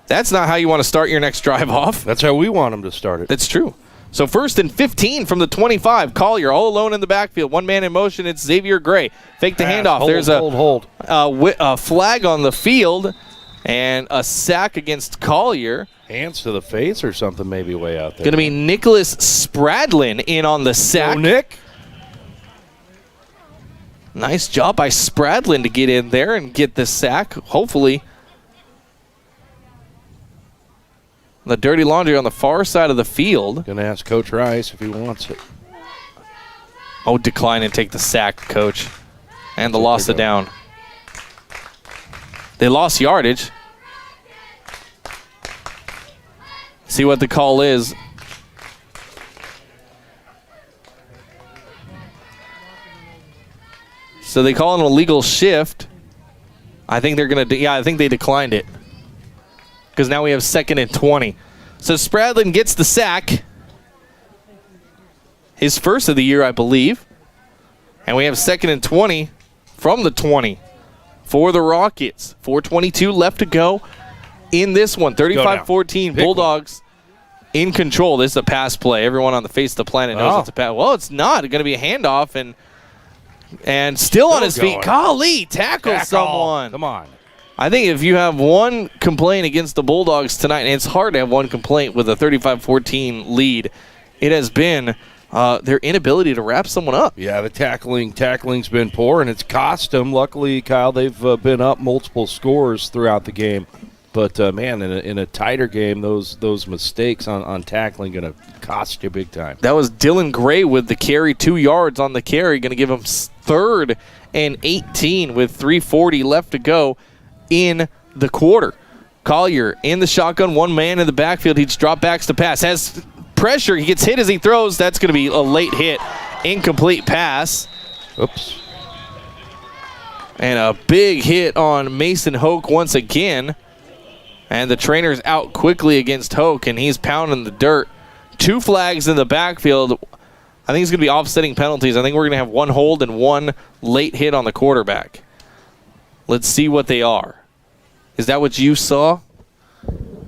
That's not how you want to start your next drive off. That's how we want them to start it. That's true. So 1st and 15 from the 25. Collier all alone in the backfield. One man in motion. It's Xavier Gray. Fake the handoff. There's a flag on the field and a sack against Collier. Hands to the face or something maybe way out there. Going to be Nicholas Spradlin in on the sack. Go, Nick. Nice job by Spradlin to get in there and get the sack. Hopefully. The dirty laundry on the far side of the field. Going to ask Coach Rice if he wants it. Oh, decline and take the sack, Coach. And the loss of down. They lost yardage. See what the call is. So they call it an illegal shift. I think they're going to, I think they declined it. Because now we have 2nd and 20. So Spradlin gets the sack. His first of the year, I believe. And we have 2nd and 20 from the 20 for the Rockets. 4:22 left to go in this one. 35-14, Bulldogs in control. This is a pass play. Everyone on the face of the planet knows it's a pass. Well, it's not. It's going to be a handoff. And still on his feet. Golly, tackle someone. Come on. I think if you have one complaint against the Bulldogs tonight, and it's hard to have one complaint with a 35-14 lead, it has been their inability to wrap someone up. Yeah, the tackling's been poor, and it's cost them. Luckily, Kyle, they've been up multiple scores throughout the game. But, man, in a tighter game, those mistakes on tackling going to cost you big time. That was Dylan Gray with the carry, 2 yards on the carry, going to give him 3rd and 18 with 3:40 left to go in the quarter. Collier in the shotgun, one man in the backfield. He just drop backs to pass. Has pressure. He gets hit as he throws. That's going to be a late hit. Incomplete pass. Oops. And a big hit on Mason Hoke once again. And the trainer's out quickly against Hoke, and he's pounding the dirt. 2 flags in the backfield. I think it's going to be offsetting penalties. I think we're going to have 1 hold and 1 late hit on the quarterback. Let's see what they are. Is that what you saw?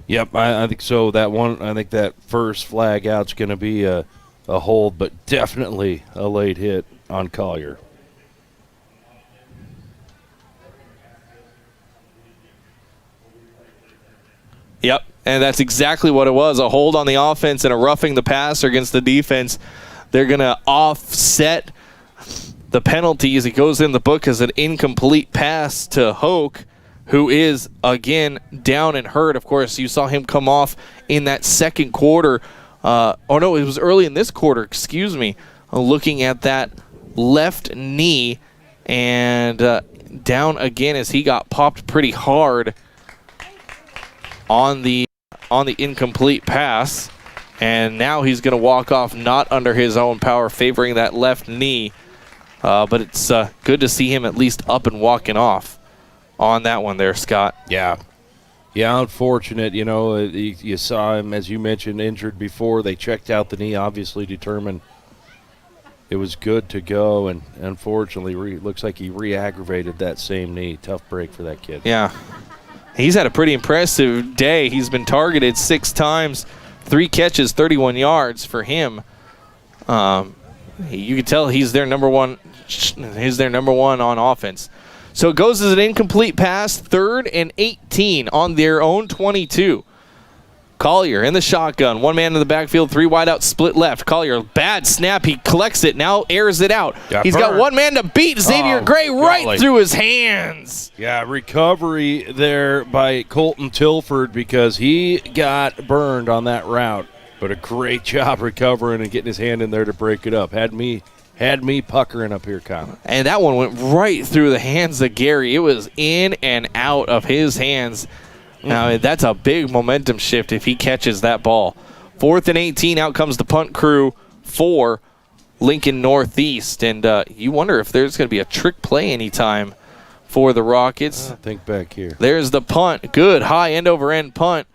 Yep, I think so. I think that first flag out's going to be a hold, but definitely a late hit on Collier. Yep, and that's exactly what it was. A hold on the offense and a roughing the passer against the defense. They're going to offset the penalties. It goes in the book as an incomplete pass to Hoke, who is, again, down and hurt. Of course, you saw him come off in that second quarter. It was early in this quarter, excuse me, looking at that left knee, and down again as he got popped pretty hard on the incomplete pass. And now he's going to walk off not under his own power, favoring that left knee. But it's good to see him at least up and walking off on that one there, Scott. Yeah, unfortunate. You saw him, as you mentioned, injured before. They checked out the knee, obviously determined it was good to go. And unfortunately, looks like he re-aggravated that same knee. Tough break for that kid. Yeah. He's had a pretty impressive day. He's been targeted 6 times. 3 catches, 31 yards for him. You can tell he's their number one. He's their number one on offense. So it goes as an incomplete pass, 3rd and 18 on their own 22. Collier in the shotgun, 1 man in the backfield, 3 wide out, split left. Collier, bad snap. He collects it, now airs it out. He's got 1 man to beat. Xavier Gray right through his hands. Yeah, recovery there by Colton Tilford because he got burned on that route. But a great job recovering and getting his hand in there to break it up. Had me puckering up here, Kyle. And that one went right through the hands of Gary. It was in and out of his hands. Now, that's a big momentum shift if he catches that ball. 4th and 18, out comes the punt crew for Lincoln Northeast. And you wonder if there's going to be a trick play anytime for the Rockets. Think back here. There's the punt. Good high end-over-end punt.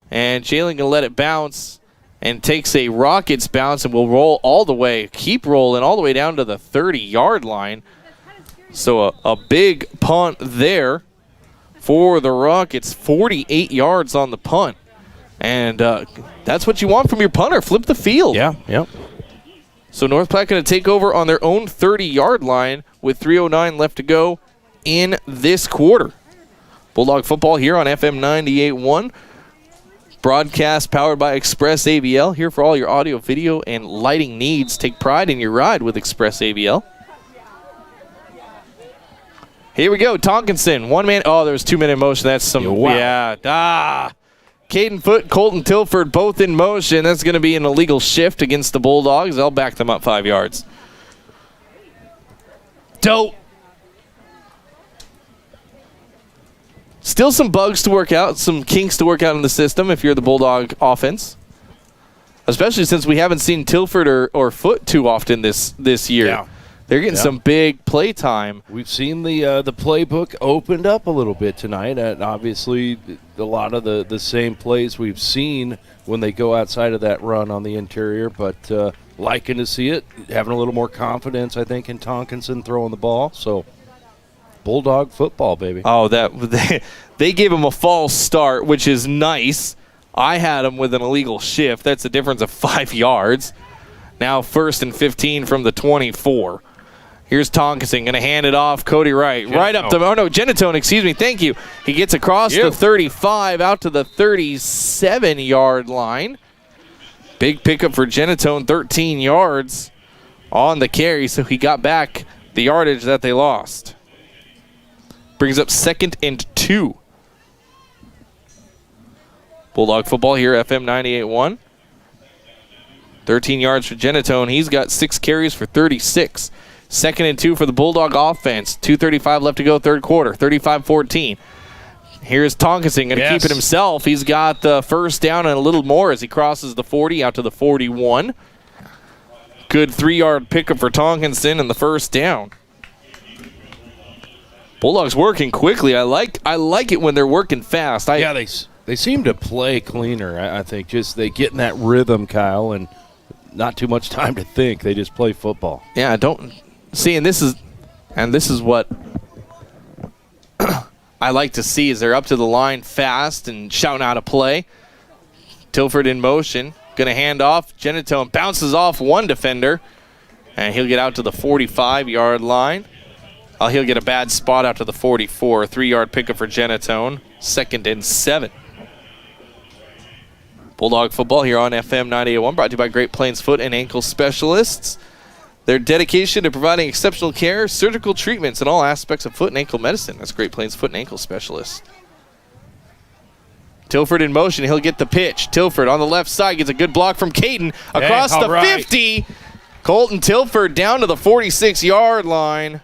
And Jalen going to let it bounce and takes a Rockets bounce and will roll all the way, keep rolling all the way down to the 30-yard line. So a big punt there for the Rockets, 48 yards on the punt. And that's what you want from your punter. Flip the field. Yeah, yep. So North Platte going to take over on their own 30-yard line with 3:09 left to go in this quarter. Bulldog football here on FM 98.1. Broadcast powered by Express AVL. Here for all your audio, video, and lighting needs. Take pride in your ride with Express AVL. Here we go. Tonkinson, 1 man. Oh, there was 2 men in motion. That's some. Wow. Yeah. Caden Foote, Colton Tilford, both in motion. That's going to be an illegal shift against the Bulldogs. They'll back them up 5 yards. Dope. Still some bugs to work out, some kinks to work out in the system if you're the Bulldog offense. Especially since we haven't seen Tilford or Foote too often this year. Yeah. They're getting some big play time. We've seen the playbook opened up a little bit tonight. And obviously, a lot of the same plays we've seen when they go outside of that run on the interior. But liking to see it, having a little more confidence, I think, in Tonkinson throwing the ball. So Bulldog football, baby. Oh, they gave him a false start, which is nice. I had him with an illegal shift. That's a difference of 5 yards. Now 1st and 15 from the 24. Here's Tonkinson going to hand it off. Cody Wright. Right up to, Genatone, excuse me. Thank you. He gets across the 35 out to the 37-yard line. Big pickup for Genatone, 13 yards on the carry, so he got back the yardage that they lost. Brings up 2nd and 2. Bulldog football here, FM 98.1. 13 yards for Genatone. He's got 6 carries for 36. 2nd and 2 for the Bulldog offense. 2:35 left to go, 3rd quarter. 35-14. Here's Tonkinson going to keep it himself. He's got the first down and a little more as he crosses the 40 out to the 41. Good 3-yard pickup for Tonkinson and the first down. Bulldogs working quickly. I like it when they're working fast. They seem to play cleaner. I think just they get in that rhythm, Kyle, and not too much time to think. They just play football. Yeah, and this is what I like to see is they're up to the line fast and shouting out a play. Tilford in motion, going to hand off. Genatone bounces off one defender, and he'll get out to the 45-yard line. He'll get a bad spot out to the 44. 3-yard pickup for Genatone. 2nd and 7. Bulldog football here on FM 98.1, brought to you by Great Plains Foot and Ankle Specialists. Their dedication to providing exceptional care, surgical treatments, and all aspects of foot and ankle medicine. That's Great Plains Foot and Ankle Specialist. Tilford in motion. He'll get the pitch. Tilford on the left side gets a good block from Caden across the 50. Colton Tilford down to the 46-yard line.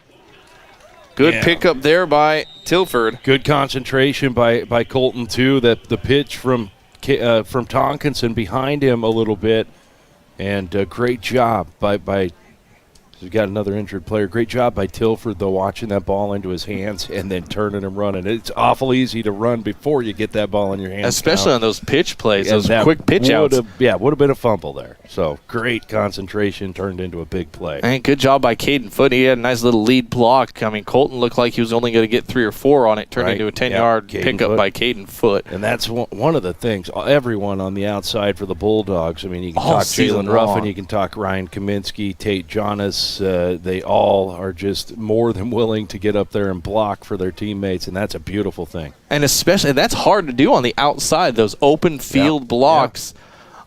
Good pickup there by Tilford. Good concentration by Colton, too. The pitch from Tonkinson behind him a little bit. And great job by we've got another injured player. Great job by Tilford, though, watching that ball into his hands and then turning and running. It's awful easy to run before you get that ball in your hands. Especially on those pitch plays, those quick pitch outs. Would have been a fumble there. So great concentration turned into a big play. And good job by Caden Foote. He had a nice little lead block. I mean, Colton looked like he was only going to get 3 or 4 on it. Turned into a 10-yard pickup by Caden Foote. And that's one of the things. Everyone on the outside for the Bulldogs. I mean, you can talk Jalen Ruffin, you can talk Ryan Kaminsky, Tate Jonas. They all are just more than willing to get up there and block for their teammates, and that's a beautiful thing. And especially, that's hard to do on the outside, those open field blocks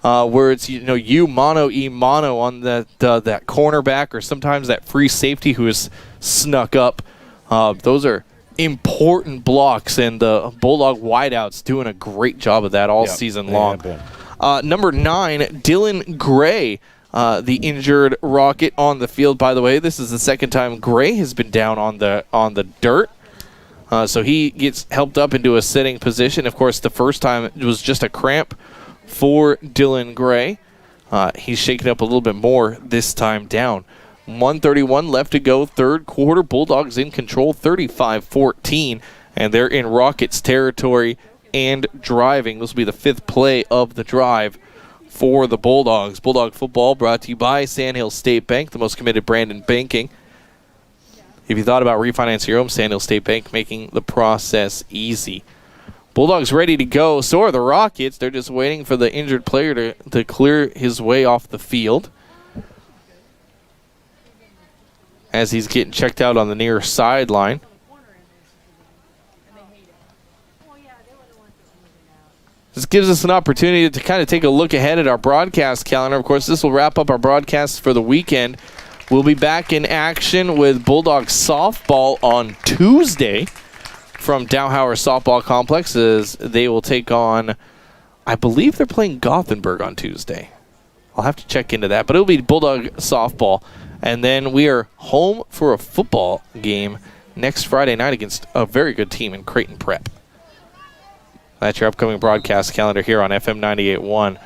where it's, you mono, E mono on that cornerback or sometimes that free safety who is snuck up. Those are important blocks, and the Bulldog wideouts doing a great job of that all season long. Number 9, Dylan Gray. The injured Rocket on the field. By the way, this is the second time Gray has been down on the dirt. So he gets helped up into a sitting position. Of course, the first time it was just a cramp for Dylan Gray. He's shaken up a little bit more this time down. 1:31 left to go, third quarter. Bulldogs in control, 35-14, and they're in Rockets territory and driving. This will be the 5th play of the drive for the Bulldogs. Bulldog football brought to you by Sandhill State Bank, the most committed brand in banking. If you thought about refinancing your home, Sandhill State Bank making the process easy. Bulldogs ready to go. So are the Rockets. They're just waiting for the injured player to clear his way off the field as he's getting checked out on the near sideline. This gives us an opportunity to kind of take a look ahead at our broadcast calendar. Of course, this will wrap up our broadcast for the weekend. We'll be back in action with Bulldogs softball on Tuesday from Dowhauer Softball Complex as they will take on, I believe they're playing Gothenburg on Tuesday. I'll have to check into that, but it'll be Bulldog softball. And then we are home for a football game next Friday night against a very good team in Creighton Prep. That's your upcoming broadcast calendar here on FM 98.1.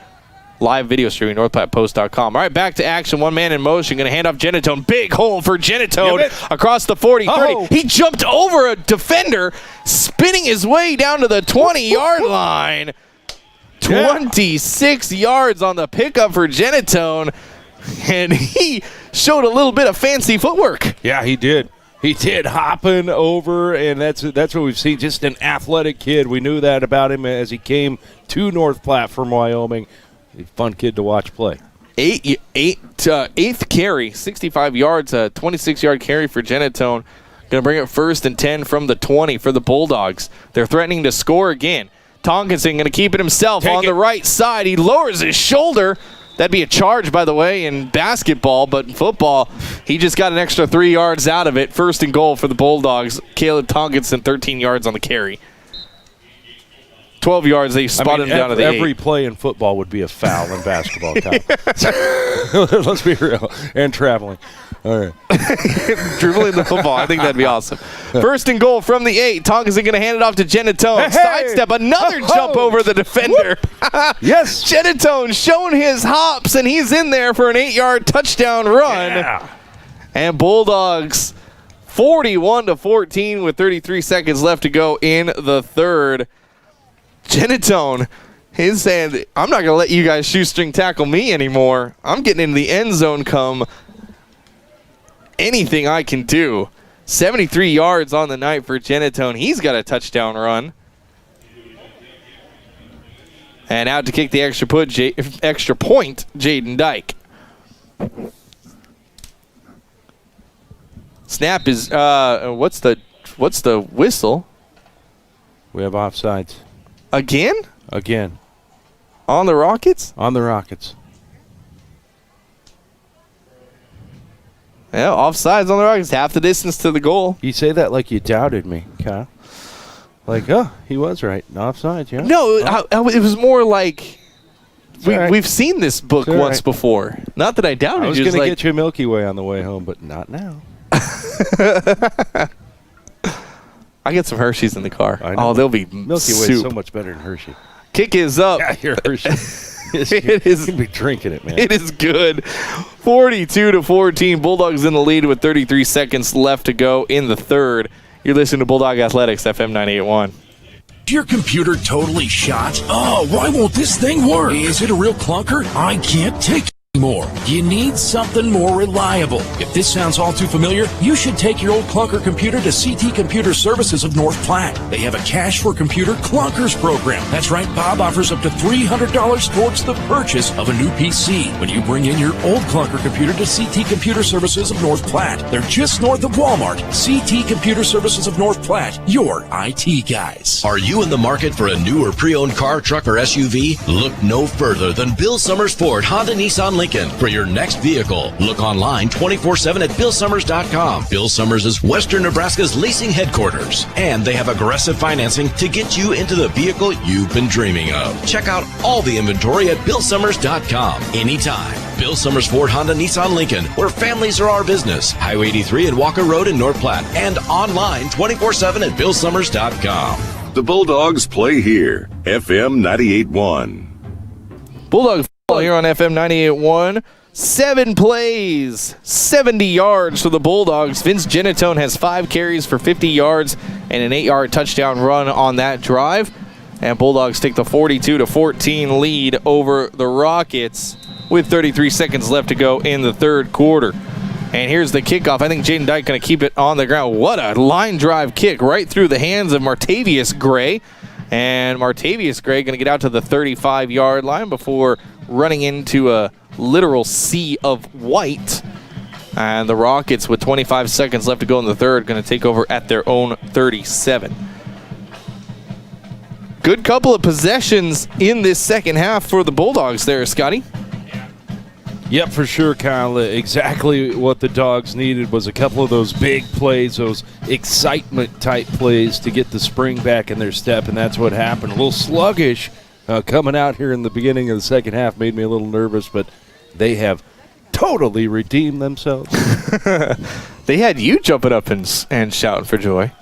Live video streaming, NorthPlattePost.com. All right, back to action. One man in motion. Going to hand off Genitone. Big hole for Genitone across the 40, 30. He jumped over a defender, spinning his way down to the 20-yard line. 26 yards on the pickup for Genitone. And he showed a little bit of fancy footwork. Yeah, he did. He did, hopping over, and that's what we've seen. Just an athletic kid. We knew that about him as he came to North Platte from Wyoming. A fun kid to watch play. Eighth carry, 65 yards, a 26-yard carry for Genitone. Going to bring it 1st and 10 from the 20 for the Bulldogs. They're threatening to score again. Tonkinson going to keep it himself on the right side. He lowers his shoulder. That'd be a charge, by the way, in basketball, but in football, he just got an extra 3 yards out of it. 1st and goal for the Bulldogs. Caleb Tonkinson, 13 yards on the carry. 12 yards, they spotted him down to the 8. Every play in football would be a foul in basketball. Let's be real. And traveling. All right. Dribbling the football. I think that'd be awesome. 1st and goal from the 8. Tonkinson going to hand it off to Genitone. Sidestep, another jump over the defender. Yes. Genitone showing his hops, and he's in there for an 8-yard touchdown run. Yeah. And Bulldogs 41-14 with 33 seconds left to go in the third. Genitone is saying, I'm not going to let you guys shoestring tackle me anymore. I'm getting into the end zone come anything I can do. 73 yards on the night for Genitone. He's got a touchdown run. And out to kick the extra point, Jaden Dyke. Snap is, what's the whistle? We have offsides. Again? Again. On the Rockets? On the Rockets. Yeah, offsides on the Rockets, half the distance to the goal. You say that like you doubted me, Kyle. Like, oh, he was right. Offsides, yeah. No, it was more like right. we've seen this book once before. Not that I doubted you. I was going to get you a Milky Way on the way home, but not now. I get some Hershey's in the car. I know. Oh, they'll be Milky Way is so much better than Hershey. Kick is up. Yeah, you're Hershey. It is. You'll be drinking it, man. It is good. 42-14. Bulldogs in the lead with 33 seconds left to go in the third. You're listening to Bulldog Athletics, FM 98.1. Is your computer totally shot? Oh, why won't this thing work? Is it a real clunker? I can't take it anymore. You need something more reliable. If this sounds all too familiar, you should take your old clunker computer to CT Computer Services of North Platte. They have a Cash for Computer Clunkers program. That's right, Bob offers up to $300 towards the purchase of a new PC when you bring in your old clunker computer to CT Computer Services of North Platte. They're just north of Walmart. CT Computer Services of North Platte, your IT guys. Are you in the market for a new or pre-owned car, truck, or SUV? Look no further than Bill Summers Ford, Honda, Nissan, Lincoln for your next vehicle. Look online 24/7 at BillSummers.com. Bill Summers is Western Nebraska's leasing headquarters, and they have aggressive financing to get you into the vehicle you've been dreaming of. Check out all the inventory at BillSummers.com anytime. Bill Summers Ford, Honda, Nissan, Lincoln, where families are our business. Highway 83 and Walker Road in North Platte, and online 24/7 at BillSummers.com. The Bulldogs play here, FM 98.1. Bulldog football here on FM 98.1. 7 plays, 70 yards for the Bulldogs. Vince Genatone has 5 carries for 50 yards and an 8-yard touchdown run on that drive. And Bulldogs take the 42-14 lead over the Rockets with 33 seconds left to go in the third quarter. And here's the kickoff. I think Jaden Dyke going to keep it on the ground. What a line drive kick right through the hands of Martavius Gray. And Martavius Gray going to get out to the 35-yard line before running into a literal sea of white. And the Rockets, with 25 seconds left to go in the third, going to take over at their own 37. Good couple of possessions in this second half for the Bulldogs there, Scotty. Yep, for sure, Kyle. Exactly what the Dogs needed was a couple of those big plays, those excitement-type plays to get the spring back in their step, and that's what happened. A little sluggish coming out here in the beginning of the second half made me a little nervous, but they have totally redeemed themselves. They had you jumping up and shouting for joy.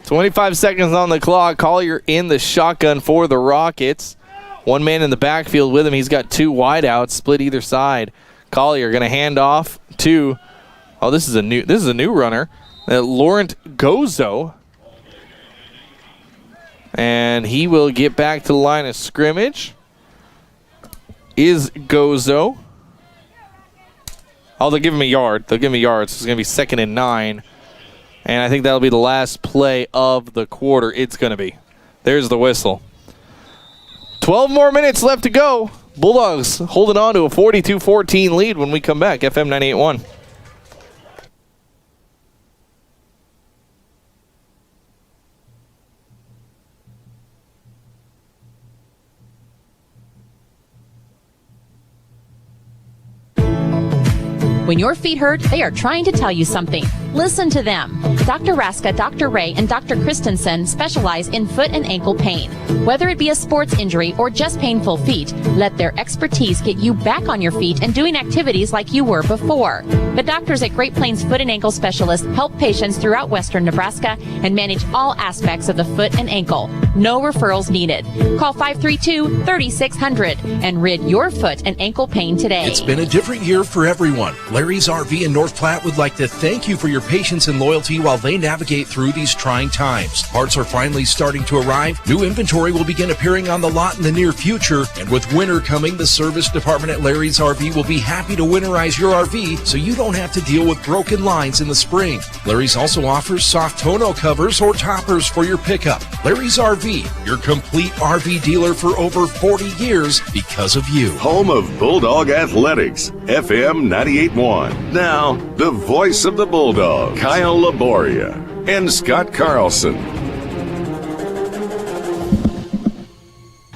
25 seconds on the clock. Collier in the shotgun for the Rockets. One man in the backfield with him. He's got 2 wideouts split either side. Collier going to hand off to, this is a new runner, Laurent Gozo. And he will get back to the line of scrimmage. Is Gozo. They'll give him a yard. They'll give him a yard. So it's going to be 2nd and 9. And I think that'll be the last play of the quarter. It's going to be. There's the whistle. 12 more minutes left to go. Bulldogs holding on to a 42-14 lead when we come back. FM 98.1. When your feet hurt, they are trying to tell you something. Listen to them. Dr. Raska, Dr. Ray, and Dr. Christensen specialize in foot and ankle pain. Whether it be a sports injury or just painful feet, let their expertise get you back on your feet and doing activities like you were before. The doctors at Great Plains Foot and Ankle Specialists help patients throughout western Nebraska and manage all aspects of the foot and ankle. No referrals needed. Call 532-3600 and rid your foot and ankle pain today. It's been a different year for everyone. Larry's RV in North Platte would like to thank you for your patience and loyalty while they navigate through these trying times. Parts are finally starting to arrive. New inventory will begin appearing on the lot in the near future. And with winter coming, the service department at Larry's RV will be happy to winterize your RV so you don't have to deal with broken lines in the spring. Larry's also offers soft tonneau covers or toppers for your pickup. Larry's RV, your complete RV dealer for over 40 years because of you. Home of Bulldog Athletics, FM 98.1. Now, the voice of the Bulldogs, Kyle Laboria and Scott Carlson.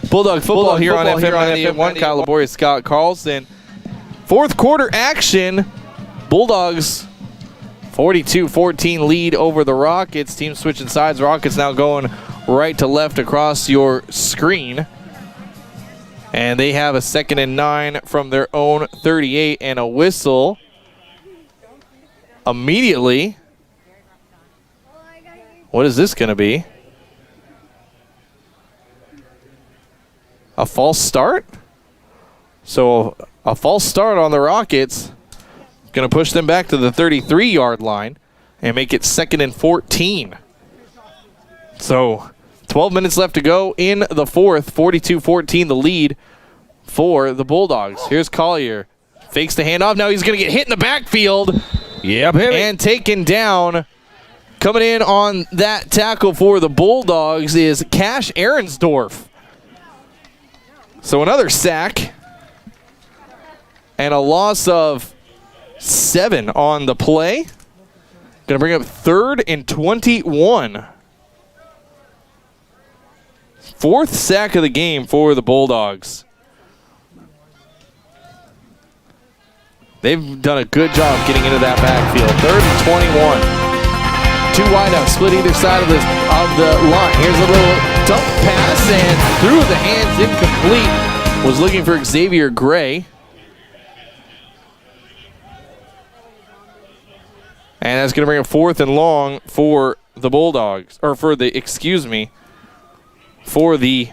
Bulldog football here on FM 98.1. Kyle Laboria, Scott Carlson. Fourth quarter action. Bulldogs 42-14 lead over the Rockets. Team switching sides. Rockets now going right to left across your screen. And they have a 2nd and 9 from their own 38 and a whistle immediately. What is this going to be? A false start? So a false start on the Rockets. Going to push them back to the 33-yard line and make it 2nd and 14. So 12 minutes left to go in the fourth. 42-14 the lead for the Bulldogs. Here's Collier. Fakes the handoff. Now he's going to get hit in the backfield. Yep, hit me. And taken down. Coming in on that tackle for the Bulldogs is Cash Ahrensdorf. So another sack. And a loss of 7 on the play. Going to bring up 3rd and 21. 4th sack of the game for the Bulldogs. They've done a good job getting into that backfield. 3rd and 21. 2 wideouts split either side of the line. Here's a little dump pass and through the hands, incomplete. Was looking for Xavier Gray. And that's going to bring a 4th and long for the Bulldogs. Or for the, for the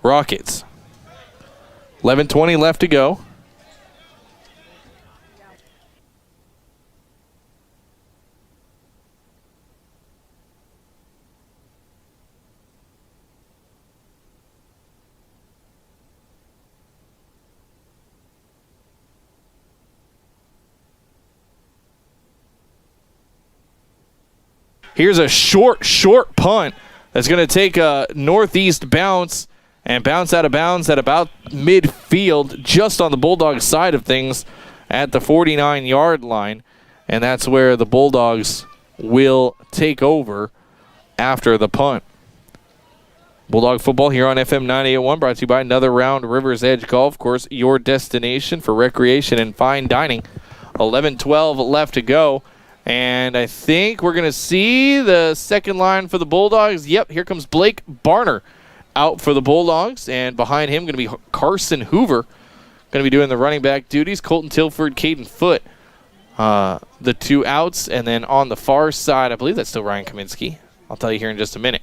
Rockets. 11:20 left to go. Here's a short punt that's going to take a northeast bounce and bounce out of bounds at about midfield, just on the Bulldogs side of things at the 49-yard line. And that's where the Bulldogs will take over after the punt. Bulldog football here on FM 98.1, brought to you by Another Round River's Edge Golf Course, your destination for recreation and fine dining. 11:12 left to go. And I think we're going to see the second line for the Bulldogs. Yep, here comes Blake Barner out for the Bulldogs. And behind him going to be Carson Hoover. Going to be doing the running back duties. Colton Tilford, Caden Foote, the 2 outs. And then on the far side, I believe that's still Ryan Kaminsky. I'll tell you here in just a minute.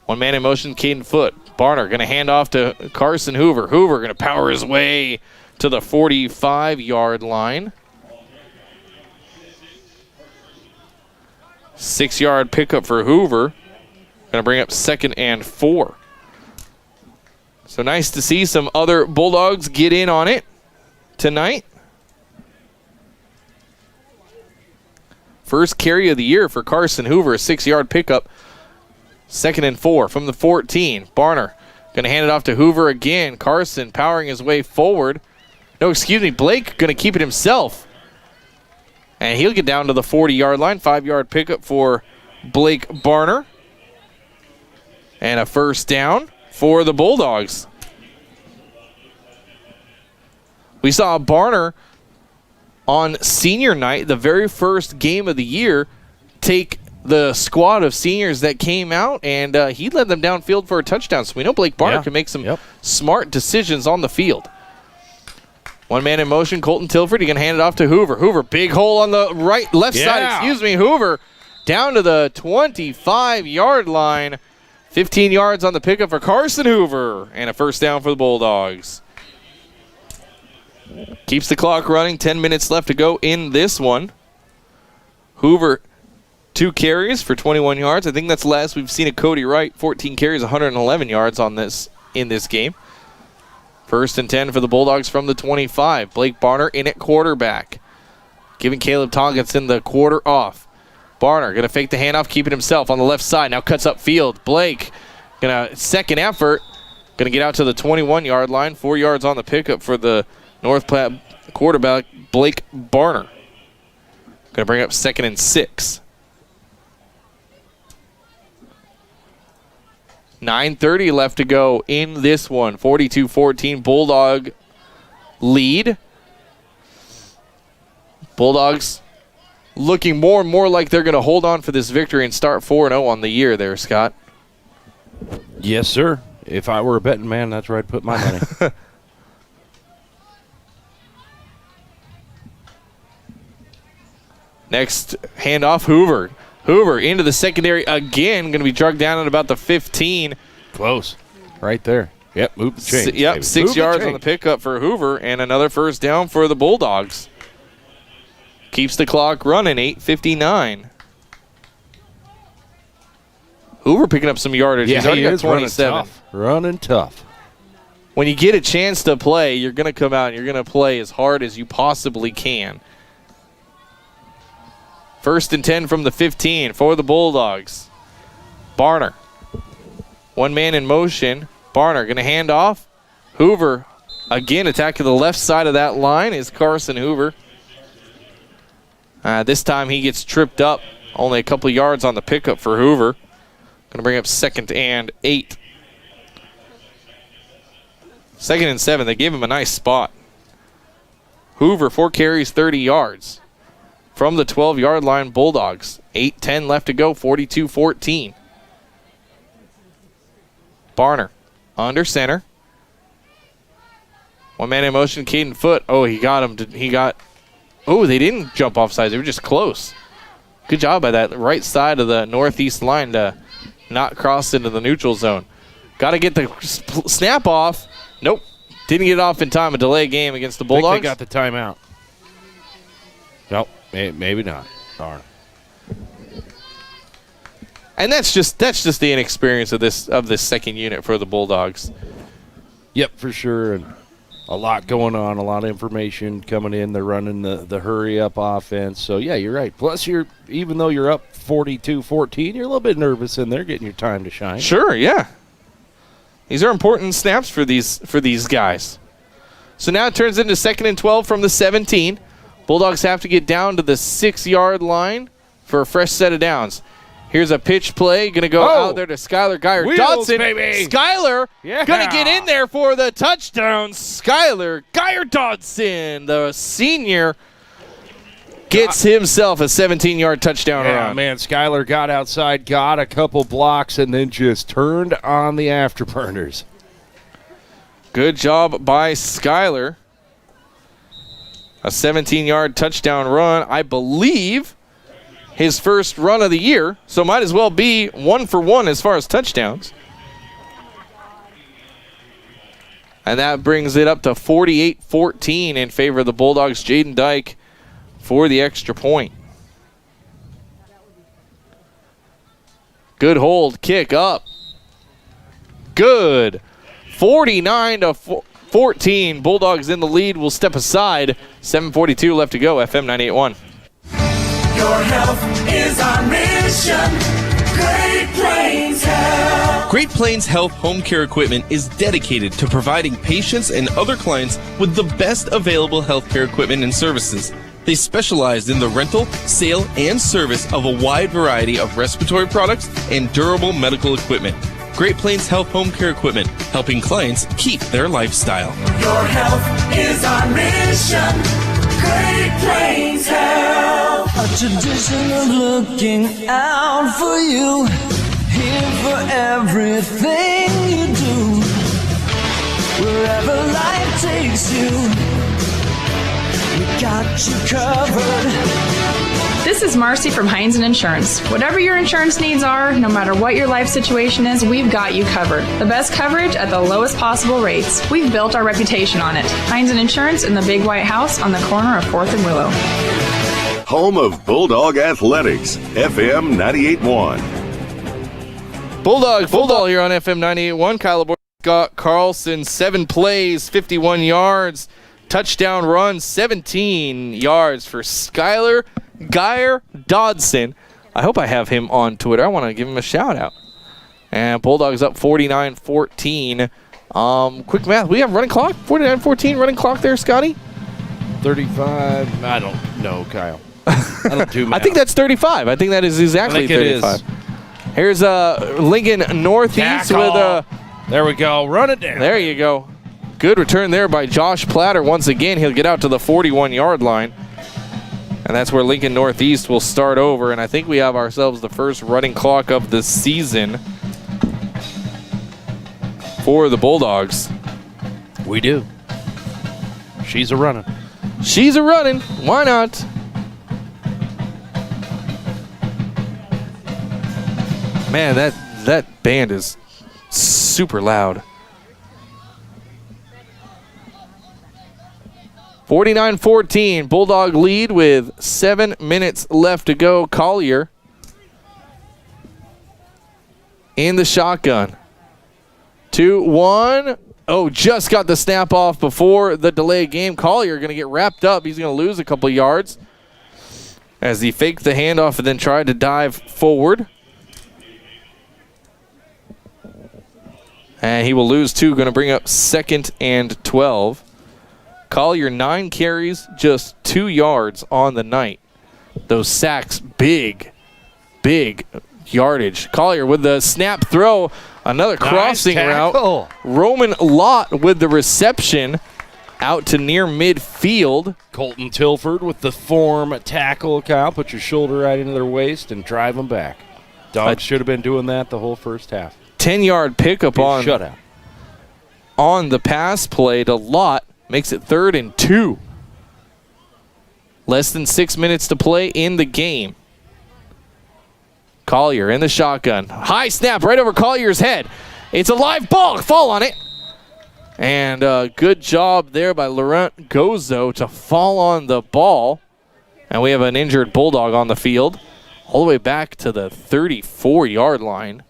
1 man in motion, Caden Foote. Barner going to hand off to Carson Hoover. Hoover going to power his way to the 45-yard line. 6-yard pickup for Hoover. Going to bring up 2nd and 4. So nice to see some other Bulldogs get in on it tonight. First carry of the year for Carson Hoover, a 6-yard pickup. 2nd and 4 from the 14. Barner going to hand it off to Hoover again. Carson powering his way forward. Blake going to keep it himself. And he'll get down to the 40-yard line. 5-yard pickup for Blake Barner. And a first down for the Bulldogs. We saw Barner on senior night, the very first game of the year, take the squad of seniors that came out, and he led them downfield for a touchdown. So we know Blake Barner can make some smart decisions on the field. 1 man in motion, Colton Tilford. He can hand it off to Hoover. Hoover, big hole on the left side. Hoover down to the 25-yard line. 15 yards on the pickup for Carson Hoover. And a first down for the Bulldogs. Keeps the clock running. 10 minutes left to go in this one. Hoover, 2 carries for 21 yards. I think that's last we've seen of Cody Wright. 14 carries, 111 yards in this game. 1st and 10 for the Bulldogs from the 25. Blake Barner in at quarterback. Giving Caleb Tonkinson the quarter off. Barner going to fake the handoff, keep it himself on the left side. Now cuts upfield. Blake going to second effort. Going to get out to the 21-yard line. 4 yards on the pickup for the North Platte quarterback, Blake Barner. Going to bring up 2nd and 6. 9:30 left to go in this one. 42-14 Bulldog lead. Bulldogs looking more and more like they're going to hold on for this victory and start 4-0 on the year there, Scott. Yes, sir. If I were a betting man, that's where I'd put my money. Next handoff, Hoover. Hoover into the secondary again, going to be drugged down at about the 15. Close. Right there. Yep, move the chains. Yep, 6 yards on the pickup for Hoover, and another first down for the Bulldogs. Keeps the clock running, 8:59. Hoover picking up some yardage. Yeah, He's already got 27. Running tough. When you get a chance to play, you're going to come out and you're going to play as hard as you possibly can. 1st and 10 from the 15 for the Bulldogs. Barner. One man in motion. Barner going to hand off. Hoover again attacking the left side of that line is Carson Hoover. This time he gets tripped up. Only a couple yards on the pickup for Hoover. Going to bring up 2nd and 8. 2nd and 7. They gave him a nice spot. Hoover, 4 carries, 30 yards. From the 12-yard line, Bulldogs. 8:10 left to go, 42-14. Barner under center. One man in motion, Caden Foote. Oh, he got him. Oh, they didn't jump off sides. They were just close. Good job by that right side of the northeast line to not cross into the neutral zone. Got to get the snap off. Nope. Didn't get it off in time. A delay game against the Bulldogs. I think they got the timeout. Nope. Maybe not. Darn. And that's just the inexperience of this second unit for the Bulldogs. Yep, for sure. And a lot going on, a lot of information coming in. They're running the hurry-up offense. So, yeah, you're right. Plus, even though you're up 42-14, you're a little bit nervous in there getting your time to shine. Sure, yeah. These are important snaps for these guys. So now it turns into 2nd and 12 from the 17. Bulldogs have to get down to the 6-yard line for a fresh set of downs. Here's a pitch play. Going to go out there to Skylar Geyer-Dodson. Skylar going to get in there for the touchdown. Skylar Geyer-Dodson, the senior, gets himself a 17-yard touchdown run. Man, Skylar got outside, got a couple blocks, and then just turned on the afterburners. Good job by Skylar. A 17-yard touchdown run, I believe. His first run of the year, so might as well be 1 for 1 as far as touchdowns. And that brings it up to 48-14 in favor of the Bulldogs. Jaden Dyke for the extra point. Good hold, kick up. Good. 49-14. Bulldogs in the lead. Will step aside. 7:42 left to go. FM 98.1. Your health is our mission. Great Plains Health. Great Plains Health Home Care Equipment is dedicated to providing patients and other clients with the best available healthcare equipment and services. They specialize in the rental, sale, and service of a wide variety of respiratory products and durable medical equipment. Great Plains Health Home Care Equipment, helping clients keep their lifestyle. Your health is our mission. Great Plains Health. A tradition of looking out for you. Here for everything you do. Wherever life takes you, we got you covered. This is Marcy from Heinz Insurance. Whatever your insurance needs are, no matter what your life situation is, we've got you covered. The best coverage at the lowest possible rates. We've built our reputation on it. Heinz Insurance in the Big White House on the corner of 4th and Willow. Home of Bulldog Athletics, FM 98.1. Bulldog football here on FM 98.1. Kyle LeBoy, Scott Carlson, 7 plays, 51 yards. Touchdown run, 17 yards for Skylar Geyer-Dodson. I hope I have him on Twitter. I want to give him a shout out. And Bulldogs up 49-14. Quick math. We have running clock. 49-14 running clock there, Scotty. 35. I don't know, Kyle. I don't do math. I think that's 35. I think that is exactly 35. Here's Lincoln Northeast with a. There we go. Run it down. There you go. Good return there by Josh Platter. Once again, he'll get out to the 41-yard line. And that's where Lincoln Northeast will start over. And I think we have ourselves the first running clock of the season for the Bulldogs. We do. She's a running. She's a running. Why not? Man, that band is super loud. 49-14, Bulldog lead with 7 minutes left to go. Collier in the shotgun. 2-1. Oh, just got the snap off before the delay game. Collier going to get wrapped up. He's going to lose a couple yards as he faked the handoff and then tried to dive forward. And he will lose 2, going to bring up 2nd and 12. Collier 9 carries, just 2 yards on the night. Those sacks, big yardage. Collier with the snap throw, another crossing route. Roman Lott with the reception out to near midfield. Colton Tilford with the form tackle, Kyle. Put your shoulder right into their waist and drive them back. Dogs should have been doing that the whole first half. 10-yard pickup on shutout. On the pass play to Lott. Makes it 3rd and 2. Less than 6 minutes to play in the game. Collier in the shotgun. High snap right over Collier's head. It's a live ball. Fall on it. And good job there by Laurent Gozo to fall on the ball. And we have an injured Bulldog on the field. All the way back to the 34-yard line.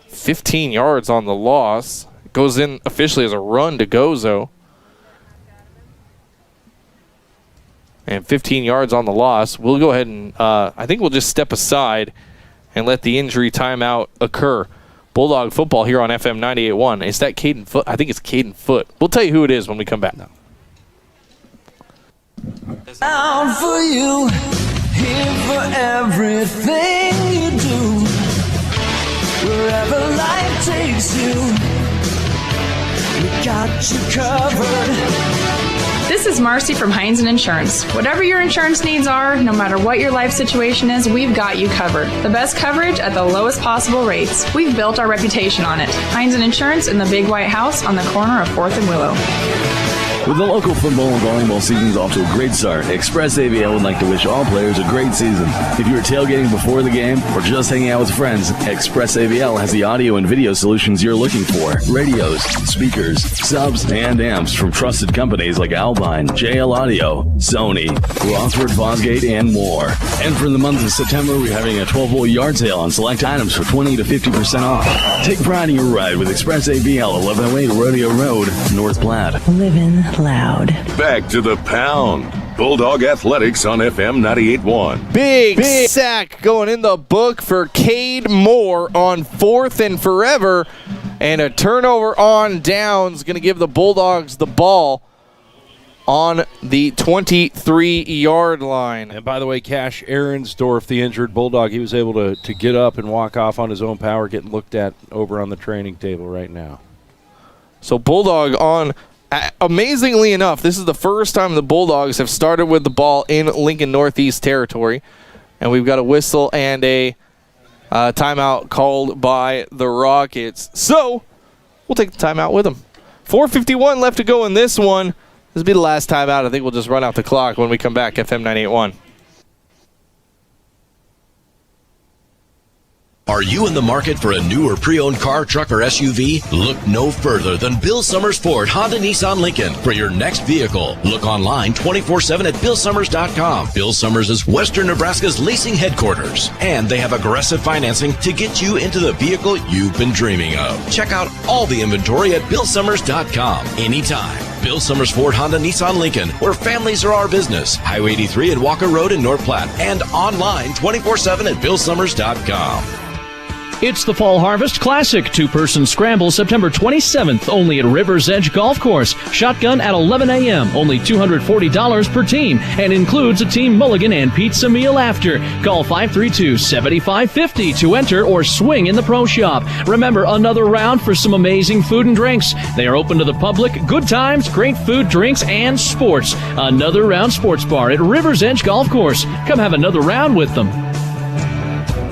15 yards on the loss. Goes in officially as a run to Gozo. And 15 yards on the loss. We'll go ahead and I think we'll just step aside and let the injury timeout occur. Bulldog football here on FM 98.1. Is that Caden Foot? I think it's Caden Foot. We'll tell you who it is when we come back. Down for you, here for everything you do. Wherever life takes you, we got you covered. This is Marcy from Heinz Insurance. Whatever your insurance needs are, no matter what your life situation is, we've got you covered. The best coverage at the lowest possible rates. We've built our reputation on it. Heinz Insurance in the Big White House on the corner of 4th and Willow. With the local football and volleyball seasons off to a great start, Express AVL would like to wish all players a great season. If you are tailgating before the game or just hanging out with friends, Express AVL has the audio and video solutions you're looking for. Radios, speakers, subs, and amps from trusted companies like Albine, JL Audio, Sony, Rothford Fosgate, and more. And for the month of September, we're having a 12-hole yard sale on select items for 20 to 50% off. Take pride in your ride with Express AVL, 1108 Rodeo Road, North Platte. Living loud. Back to the pound. Bulldog Athletics on FM 98.1. Big sack going in the book for Cade Moore on 4th and forever. And a turnover on downs. Going to give the Bulldogs the ball on the 23-yard line. And by the way, Cash Ahrensdorf, the injured Bulldog, he was able to get up and walk off on his own power, getting looked at over on the training table right now. So Bulldog on... Amazingly enough, this is the first time the Bulldogs have started with the ball in Lincoln Northeast territory. And we've got a whistle and a timeout called by the Rockets. So we'll take the timeout with them. 4:51 left to go in this one. This will be the last timeout. I think we'll just run out the clock when we come back. FM 98.1. Are you in the market for a new or pre-owned car, truck, or SUV? Look no further than Bill Summers Ford Honda Nissan Lincoln for your next vehicle. Look online 24/7 at BillSummers.com. Bill Summers is Western Nebraska's leasing headquarters, and they have aggressive financing to get you into the vehicle you've been dreaming of. Check out all the inventory at BillSummers.com anytime. Bill Summers Ford Honda Nissan Lincoln, where families are our business. Highway 83 at Walker Road in North Platte, and online 24/7 at BillSummers.com. It's the Fall Harvest Classic two-person scramble September 27th only at River's Edge Golf Course. Shotgun at 11 a.m. Only $240 per team and includes a team mulligan and pizza meal after. Call 532-7550 to enter or swing in the pro shop. Remember, another round for some amazing food and drinks. They are open to the public. Good times, great food, drinks, and sports. Another Round Sports Bar at River's Edge Golf Course. Come have another round with them.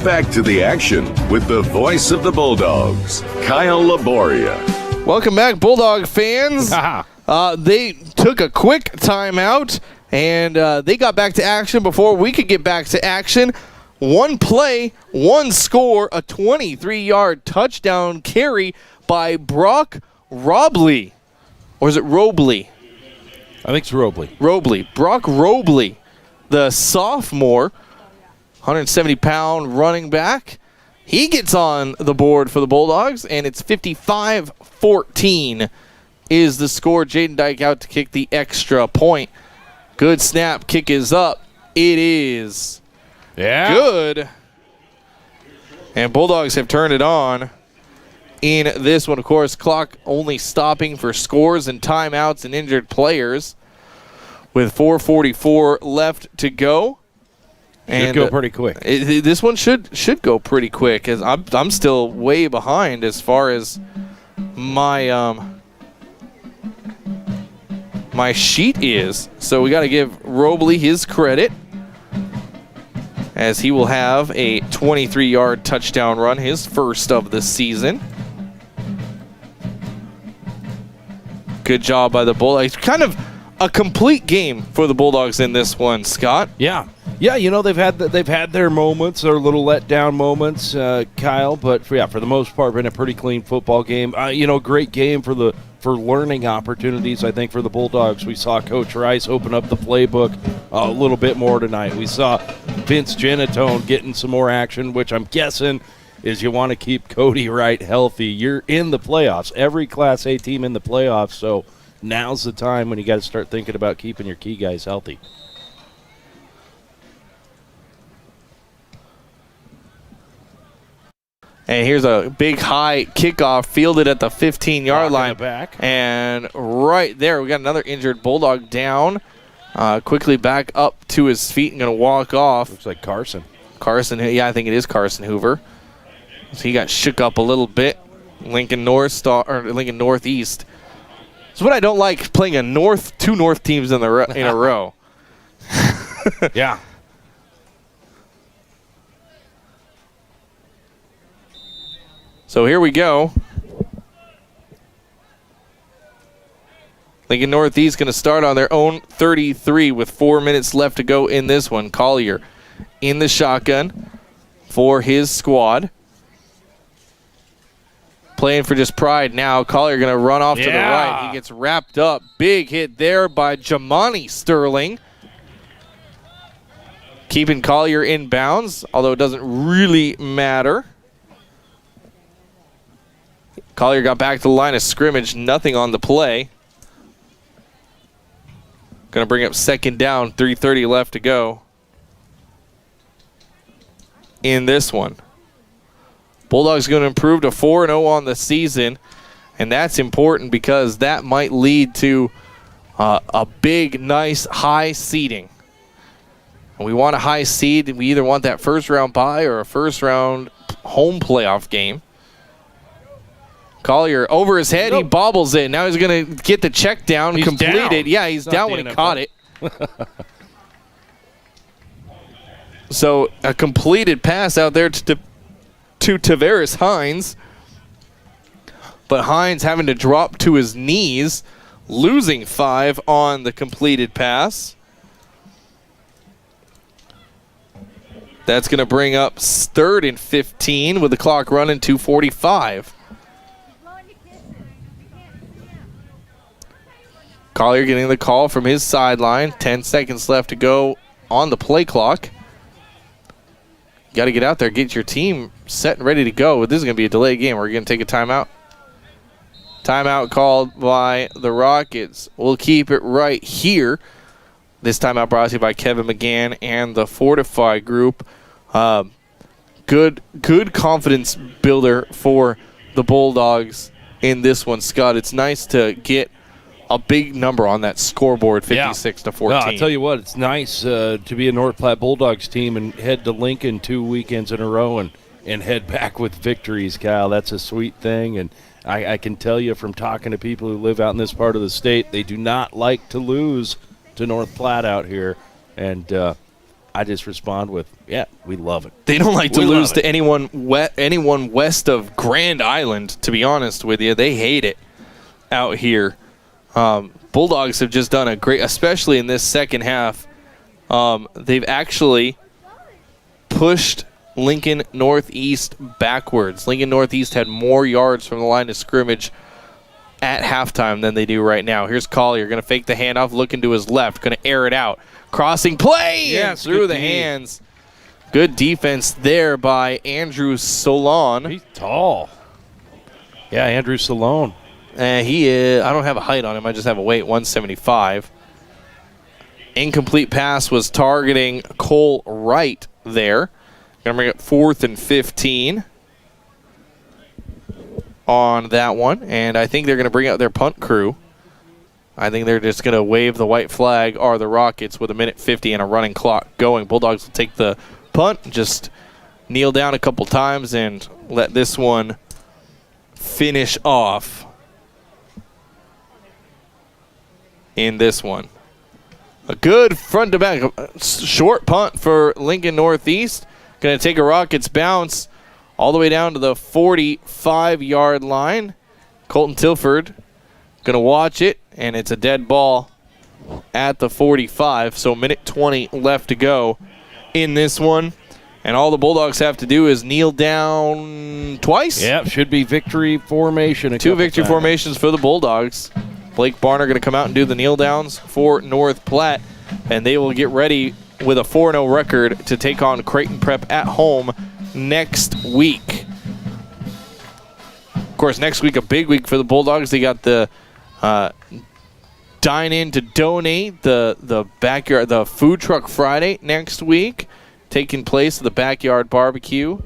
Back to the action with the voice of the Bulldogs, Kyle Laboria. Welcome back, Bulldog fans. They took a quick timeout, and they got back to action before we could get back to action. One play, one score, a 23-yard touchdown carry by Brock Robley. Or is it Robley? I think it's Robley. Brock Robley, the sophomore, 170-pound running back. He gets on the board for the Bulldogs, and it's 55-14 is the score. Jaden Dyke out to kick the extra point. Good snap. Kick is up. It is good. And Bulldogs have turned it on in this one. Of course, clock only stopping for scores and timeouts and injured players with 4:44 left to go. Should go pretty quick. This one should go pretty quick, as I'm still way behind as far as my my sheet is. So we got to give Robley his credit, as he will have a 23-yard touchdown run, his first of the season. Good job by the Bulldogs. Kind of a complete game for the Bulldogs in this one, Scott. Yeah, you know, they've had their moments, their little letdown moments, Kyle. But for the most part, been a pretty clean football game. Great game for learning opportunities. I think for the Bulldogs, we saw Coach Rice open up the playbook a little bit more tonight. We saw Vince Genatone getting some more action, which I'm guessing is you want to keep Cody Wright healthy. You're in the playoffs. Every Class A team in the playoffs, so now's the time when you got to start thinking about keeping your key guys healthy. And here's a big high kickoff fielded at the 15-yard line. Back. And right there, we got another injured Bulldog down. Quickly back up to his feet and going to walk off. Looks like Carson. Yeah, I think it is Carson Hoover. So he got shook up a little bit. Lincoln Northeast. It's what I don't like, playing two North teams in a row. Yeah. So here we go. Lincoln Northeast going to start on their own 33 with 4 minutes left to go in this one. Collier in the shotgun for his squad. Playing for just pride now. Collier going to run off to the right. He gets wrapped up. Big hit there by Jamani Sterling. Keeping Collier in bounds, although it doesn't really matter. Collier got back to the line of scrimmage. Nothing on the play. Going to bring up second down. 3:30 left to go in this one. Bulldogs going to improve to 4-0 on the season, and that's important because that might lead to a big, nice, high seeding. And we want a high seed. We either want that first-round bye or a first-round home playoff game. Collier over his head. He bobbles it. Now he's going to get the check down completed. Down. Yeah, he's down when he caught it. So a completed pass out there to Tavares Hines. But Hines having to drop to his knees, losing 5 on the completed pass. That's going to bring up 3rd and 15 with the clock running 2:45. Collier getting the call from his sideline. 10 seconds left to go on the play clock. You got to get out there, get your team set and ready to go. This is going to be a delayed game. We're going to take a timeout. Timeout called by the Rockets. We'll keep it right here. This timeout brought to you by Kevin McGann and the Fortify Group. Good good confidence builder for the Bulldogs in this one, Scott. It's nice to get a big number on that scoreboard, 56-14. Well, I'll tell you what, it's nice to be a North Platte Bulldogs team and head to Lincoln 2 weekends in a row and head back with victories, Kyle. That's a sweet thing, and I can tell you from talking to people who live out in this part of the state, they do not like to lose to North Platte out here, and I just respond with, yeah, we love it. They don't like to lose to anyone west of Grand Island, to be honest with you. They hate it out here. Bulldogs have just done a great, especially in this second half. They've actually pushed Lincoln Northeast backwards. Lincoln Northeast had more yards from the line of scrimmage at halftime than they do right now. Here's Collier, going to fake the handoff, looking to his left, going to air it out. Crossing play, yes, through the hands. Good defense there by Andrew Solon. He's tall. Yeah, Andrew Solon. He is, I don't have a height on him, I just have a weight, 175. Incomplete pass was targeting Cole Wright there. Going to bring up 4th and 15 on that one. And I think they're going to bring out their punt crew. I think they're just going to wave the white flag, are the Rockets, with 1:50 and a running clock going. Bulldogs will take the punt, just kneel down a couple times and let this one finish off in this one. A good front to back, short punt for Lincoln Northeast. Going to take a Rockets bounce all the way down to the 45-yard line. Colton Tilford going to watch it, and it's a dead ball at the 45. So 1:20 left to go in this one. And all the Bulldogs have to do is kneel down twice. Yeah, should be victory formation. 2 victory formations for the Bulldogs. Blake Barner going to come out and do the kneel downs for North Platte, and they will get ready with a 4-0 record to take on Creighton Prep at home next week. Of course, next week, a big week for the Bulldogs. They got the dine-in to donate, the backyard, the Food Truck Friday next week, taking place at the Backyard Barbecue.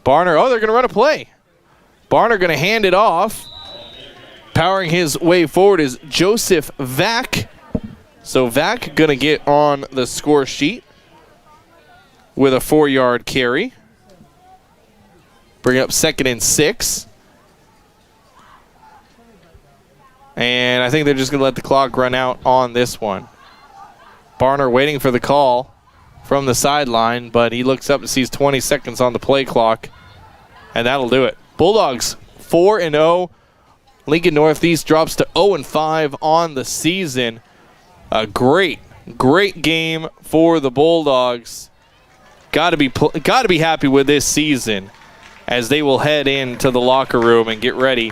Barner, they're going to run a play. Barner going to hand it off. Powering his way forward is Joseph Vack. So Vack going to get on the score sheet with a 4-yard carry. Bring up 2nd and 6. And I think they're just going to let the clock run out on this one. Barner waiting for the call from the sideline, but he looks up and sees 20 seconds on the play clock, and that'll do it. Bulldogs 4-0. Lincoln Northeast drops to 0-5 on the season. A great game for the Bulldogs. Got to be happy with this season as they will head into the locker room and get ready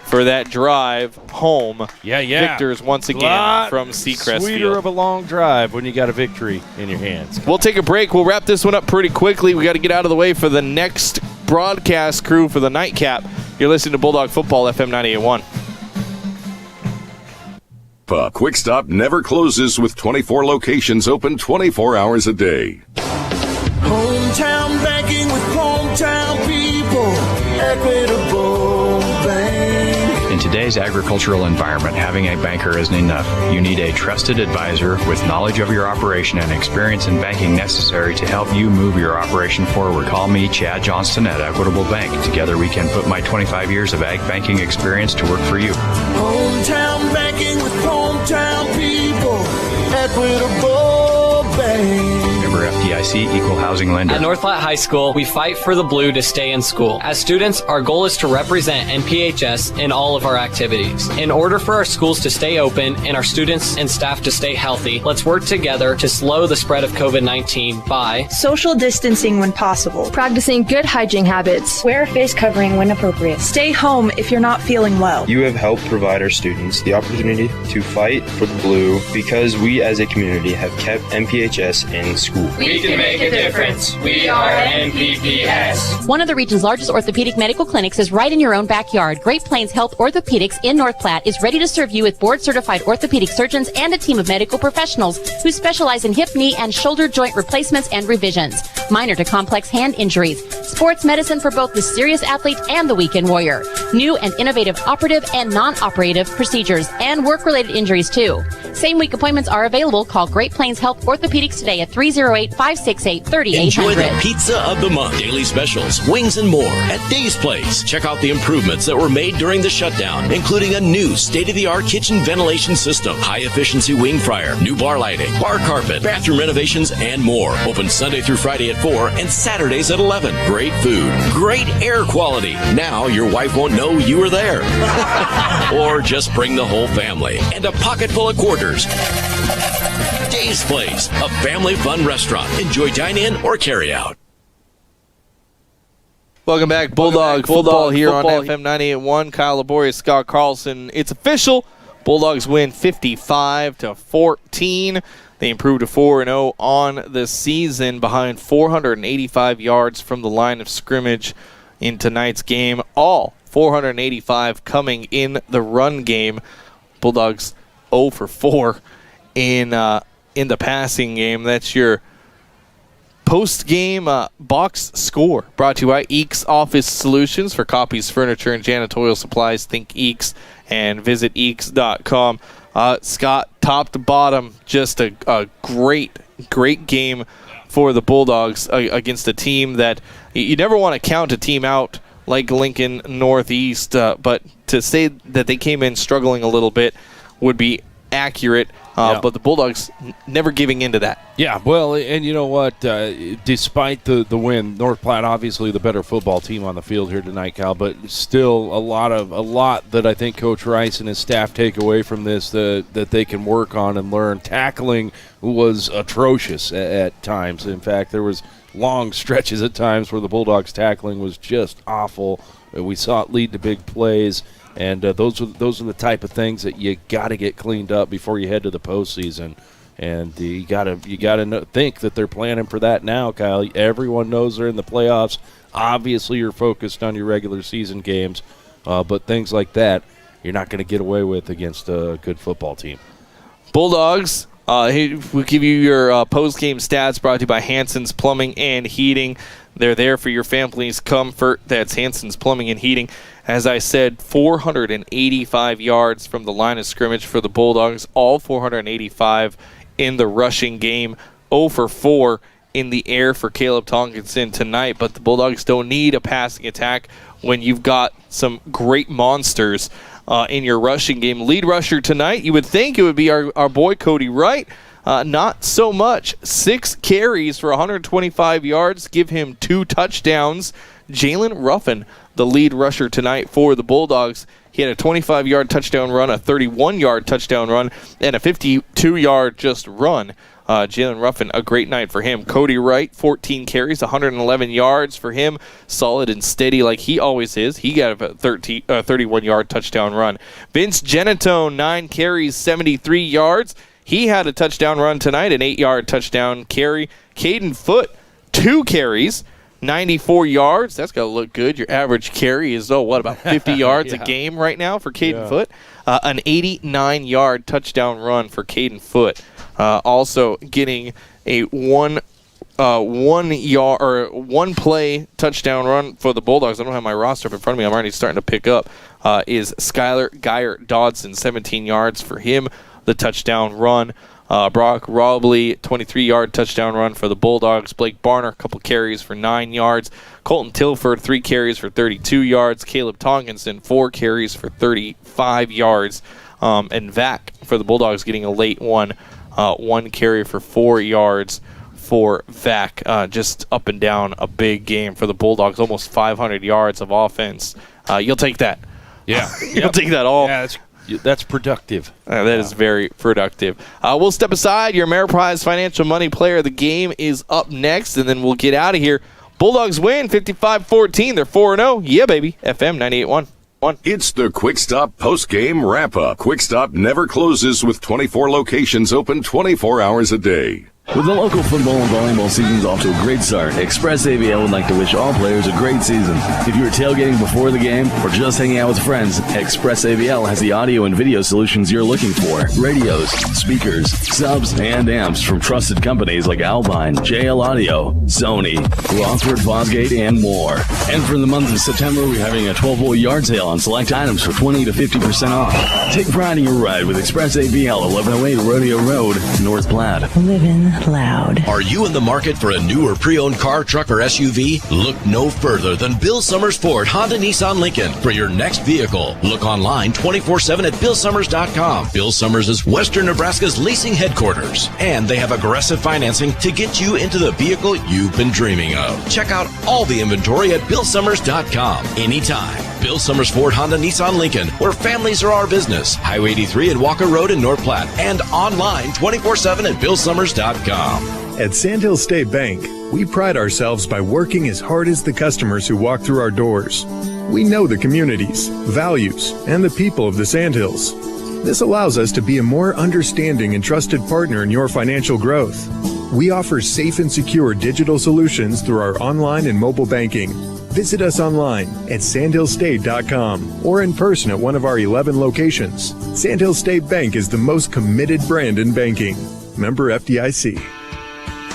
for that drive home. Yeah. Victors once again from Seacrest Sweeter Field. of a long drive when you got a victory in your hands. We'll take a break. We'll wrap this one up pretty quickly. We got to get out of the way for the next broadcast crew for the nightcap. You're listening to Bulldog Football, FM 98.1. Quick Stop never closes with 24 locations open 24 hours a day. Hometown banking with hometown people. Equitable Bank. In today's agricultural environment, having a banker isn't enough. You need a trusted advisor with knowledge of your operation and experience in banking necessary to help you move your operation forward. Call me, Chad Johnston, at Equitable Bank. Together we can put my 25 years of ag banking experience to work for you. Hometown banking with hometown people. Equitable Bank. Member FDIC, Equal Housing Lender. At North Platte High School, we fight for the blue to stay in school. As students, our goal is to represent NPHS in all of our activities. In order for our schools to stay open and our students and staff to stay healthy, let's work together to slow the spread of COVID-19 by social distancing when possible, practicing good hygiene habits, wear a face covering when appropriate, stay home if you're not feeling well. You have helped provide our students the opportunity to fight for the blue because we as a community have kept NPHS in school. We We can make a difference. We are NPHS. One of the region's largest orthopedic medical clinics is right in your own backyard. Great Plains Health Orthopedics in North Platte is ready to serve you with board-certified orthopedic surgeons and a team of medical professionals who specialize in hip, knee, and shoulder joint replacements and revisions, minor to complex hand injuries, sports medicine for both the serious athlete and the weekend warrior, new and innovative operative and non-operative procedures, and work-related injuries too. Same-week appointments are available. Call Great Plains Health Orthopedics today at 308-568-3800. Enjoy the pizza of the month, daily specials, wings, and more at Dave's Place. Check out the improvements that were made during the shutdown, including a new state-of-the-art kitchen ventilation system, high-efficiency wing fryer, new bar lighting, bar carpet, bathroom renovations, and more. Open Sunday through Friday at 4 and Saturdays at 11. Great food, great air quality. Now your wife won't know you were there. Or just bring the whole family and a pocket full of quarters. Dave's Place, a family fun restaurant. Enjoy dine-in or carry-out. Welcome back, Bulldog football here on FM 98.1. Kyle Laborious, Scott Carlson. It's official. Bulldogs win 55-14. They improved to 4-0 on the season behind 485 yards from the line of scrimmage in tonight's game. All 485 coming in the run game. Bulldogs 0 for 4 in the passing game. That's your post-game box score brought to you by Eeks Office Solutions. For copies, furniture, and janitorial supplies, think Eeks and visit Eeks.com. Scott, top to bottom, just a great game for the Bulldogs against a team that you never want to count a team out like Lincoln Northeast, but to say that they came in struggling a little bit would be accurate. But the Bulldogs never giving into that. Yeah, well, and you know what? Despite the win, North Platte obviously the better football team on the field here tonight, Cal. But still, a lot that I think Coach Rice and his staff take away from this that they can work on and learn. Tackling was atrocious at times. In fact, there was long stretches at times where the Bulldogs' tackling was just awful. We saw it lead to big plays. And those are the type of things that you got to get cleaned up before you head to the postseason. And you got to think that they're planning for that now, Kyle. Everyone knows they're in the playoffs. Obviously, you're focused on your regular season games, but things like that you're not going to get away with against a good football team. Bulldogs. We'll give you your post-game stats brought to you by Hanson's Plumbing and Heating. They're there for your family's comfort. That's Hanson's Plumbing and Heating. As I said, 485 yards from the line of scrimmage for the Bulldogs, all 485 in the rushing game, 0 for 4 in the air for Caleb Tonkinson tonight. But the Bulldogs don't need a passing attack when you've got some great monsters in your rushing game. Lead rusher tonight, you would think it would be our boy Cody Wright. Not so much. 6 carries for 125 yards, give him 2 touchdowns. Jalen Ruffin, the lead rusher tonight for the Bulldogs. He had a 25-yard touchdown run, a 31-yard touchdown run, and a 52-yard just run. Jalen Ruffin, a great night for him. Cody Wright, 14 carries, 111 yards for him. Solid and steady like he always is. He got a 31-yard touchdown run. Vince Genatone, 9 carries, 73 yards. He had a touchdown run tonight, an 8-yard touchdown carry. Caden Foote, 2 carries, 94 yards. That's got to look good. Your average carry is, about 50 yards a game right now for Caden Foote. An 89-yard touchdown run for Caden Foote. Also getting a one play touchdown run for the Bulldogs. I don't have my roster up in front of me. I'm already starting to pick up. Is Skylar Geyer Dodson, 17 yards for him. The touchdown run. Brock Robley, 23-yard touchdown run for the Bulldogs. Blake Barner, a couple carries for 9 yards. Colton Tilford, 3 carries for 32 yards. Caleb Tonkinson, 4 carries for 35 yards. And Vac for the Bulldogs getting a late one. 1 carry for 4 yards for Vac. Just up and down a big game for the Bulldogs. Almost 500 yards of offense. You'll take that. Yeah. You'll take that all. Yeah, that's productive. That is very productive. We'll step aside. Your Ameriprise Financial Money Player of the Game is up next, and then we'll get out of here. Bulldogs win 55-14. They're 4-0. Yeah, baby. FM 98.1. It's the Quick Stop post-game wrap-up. Quick Stop never closes with 24 locations open 24 hours a day. With the local football and volleyball seasons off to a great start, Express AVL would like to wish all players a great season. If you are tailgating before the game or just hanging out with friends, Express AVL has the audio and video solutions you're looking for. Radios, speakers, subs, and amps from trusted companies like Alpine, JL Audio, Sony, Rockford Fosgate, and more. And for the month of September, we're having a 12-volt yard sale on select items for 20 to 50% off. Take pride in your ride with Express AVL, 1108 Rodeo Road, North Platte. Living loud. Are you in the market for a new or pre-owned car, truck, or SUV? Look no further than Bill Summers Ford, Honda, Nissan, Lincoln for your next vehicle. Look online 24/7 at BillSummers.com. Bill Summers is Western Nebraska's leasing headquarters, and they have aggressive financing to get you into the vehicle you've been dreaming of. Check out all the inventory at BillSummers.com anytime. Bill Summers Ford, Honda, Nissan, Lincoln, where families are our business. Highway 83 and Walker Road in North Platte, and online 24/7 at BillSummers.com. At Sandhill State Bank, we pride ourselves by working as hard as the customers who walk through our doors. We know the communities, values, and the people of the Sandhills. This allows us to be a more understanding and trusted partner in your financial growth. We offer safe and secure digital solutions through our online and mobile banking. Visit us online at sandhillstate.com or in person at one of our 11 locations. Sandhill State Bank is the most committed brand in banking. Member FDIC.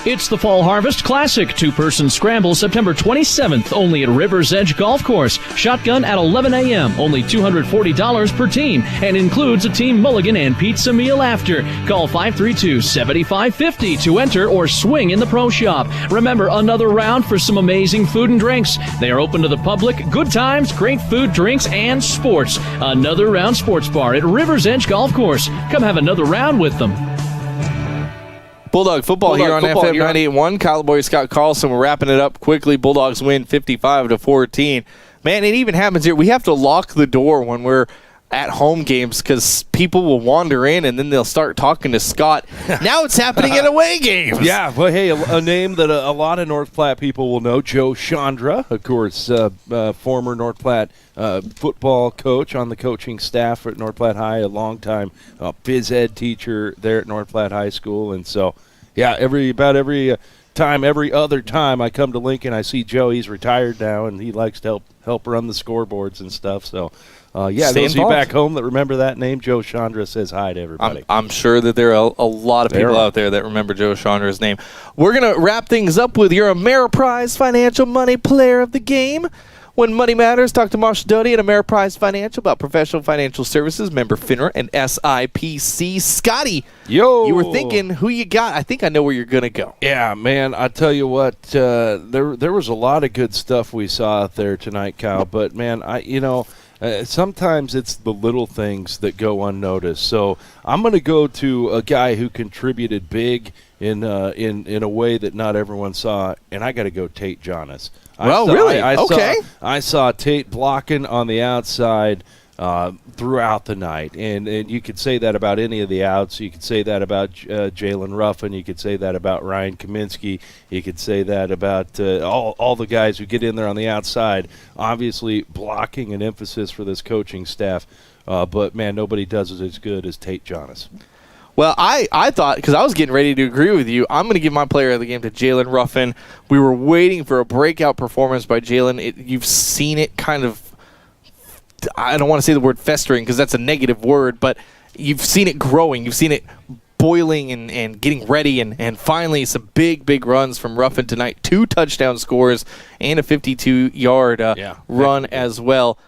It's the Fall Harvest Classic two-person scramble September 27th, only at River's Edge Golf Course. Shotgun at 11 a.m., only $240 per team, and includes a team mulligan and pizza meal after. Call 532-7550 to enter or swing in the pro shop. Remember, another round for some amazing food and drinks. They are open to the public. Good times, great food, drinks, and sports. Another Round Sports Bar at River's Edge Golf Course. Come have another round with them. Bulldog football here on FM 98.1. Kyle Boy, Scott Carlson. We're wrapping it up quickly. Bulldogs win 55-14. Man, it even happens here. We have to lock the door when we're at home games because people will wander in and then they'll start talking to Scott. Now it's happening at away games. Yeah, well, hey, a name that a lot of North Platte people will know, Joe Chandra, of course, former North Platte football coach on the coaching staff at North Platte High, a longtime phys ed teacher there at North Platte High School. And so, yeah, every other time I come to Lincoln, I see Joe. He's retired now, and he likes to help run the scoreboards and stuff. So, yeah, those of you back home that remember that name, Joe Chandra says hi to everybody. I'm sure that there are a lot of people out there that remember Joe Chandra's name. We're going to wrap things up with your Ameriprise Financial Money Player of the Game. When money matters, talk to Marsha Doty at Ameriprise Financial about professional financial services, member FINRA and SIPC. Scotty, you were thinking who you got. I think I know where you're going to go. Yeah, man, I tell you what, there was a lot of good stuff we saw out there tonight, Kyle. But, man, sometimes it's the little things that go unnoticed. So I'm going to go to a guy who contributed big in a way that not everyone saw, and I got to go Tate Jonas. I saw Tate blocking on the outside throughout the night, and you could say that about any of the outs. You could say that about Jalen Ruffin. You could say that about Ryan Kaminsky. You could say that about all the guys who get in there on the outside. Obviously, blocking an emphasis for this coaching staff, but man, nobody does it as good as Tate Jonas. Well, I thought, because I was getting ready to agree with you, I'm going to give my player of the game to Jalen Ruffin. We were waiting for a breakout performance by Jalen. You've seen it kind of, I don't want to say the word festering because that's a negative word, but you've seen it growing. You've seen it boiling and getting ready, and finally some big runs from Ruffin tonight. 2 touchdown scores and a 52-yard run as well.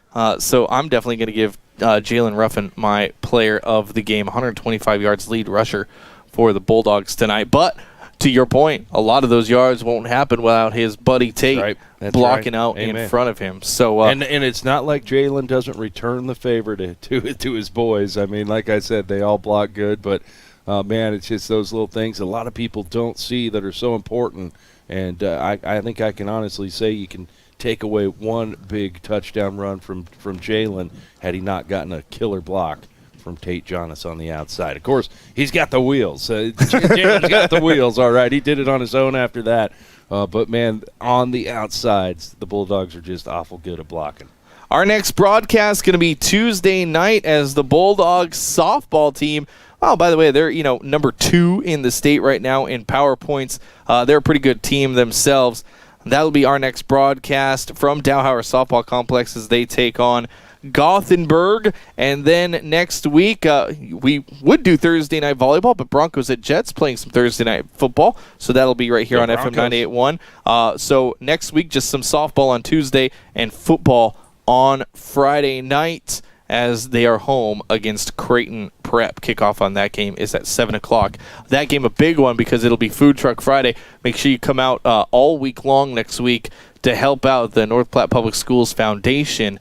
So I'm definitely going to give Jalen Ruffin my player of the game. 125 yards lead rusher for the Bulldogs tonight. But to your point, a lot of those yards won't happen without his buddy Tate blocking out in front of him. So and it's not like Jalen doesn't return the favor to his boys. I mean, like I said, they all block good, but man, it's just those little things a lot of people don't see that are so important. And I think I can honestly say you can take away one big touchdown run from Jalen had he not gotten a killer block from Tate Jonas on the outside. Of course, he's got the wheels. Jalen's got the wheels, all right. He did it on his own after that. But, man, on the outsides, the Bulldogs are just awful good at blocking. Our next broadcast is going to be Tuesday night as the Bulldogs softball team Oh, by the way, they're number 2 in the state right now in power points. They're a pretty good team themselves. That'll be our next broadcast from Dowhauer Softball Complex as they take on Gothenburg. And then next week, we would do Thursday night volleyball, but Broncos at Jets playing some Thursday night football. So that'll be right here on FM 98.1. So next week, just some softball on Tuesday and football on Friday night as they are home against Creighton Prep. Kickoff on that game is at 7 o'clock. That game a big one because it'll be Food Truck Friday. Make sure you come out all week long next week to help out the North Platte Public Schools Foundation.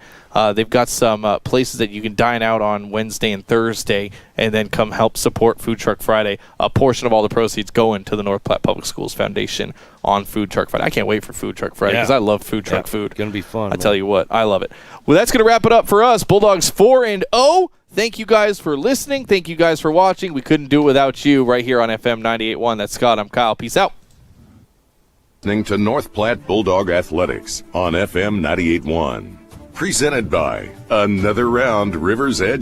They've got some places that you can dine out on Wednesday and Thursday and then come help support Food Truck Friday. A portion of all the proceeds going to the North Platte Public Schools Foundation on Food Truck Friday. I can't wait for Food Truck Friday because I love food truck food. It's going to be fun. I tell you what, I love it. Well, that's going to wrap it up for us. Bulldogs 4-0. Thank you guys for listening. Thank you guys for watching. We couldn't do it without you right here on FM 98.1. That's Scott. I'm Kyle. Peace out. Listening to North Platte Bulldog Athletics on FM 98.1. Presented by Another Round River's Edge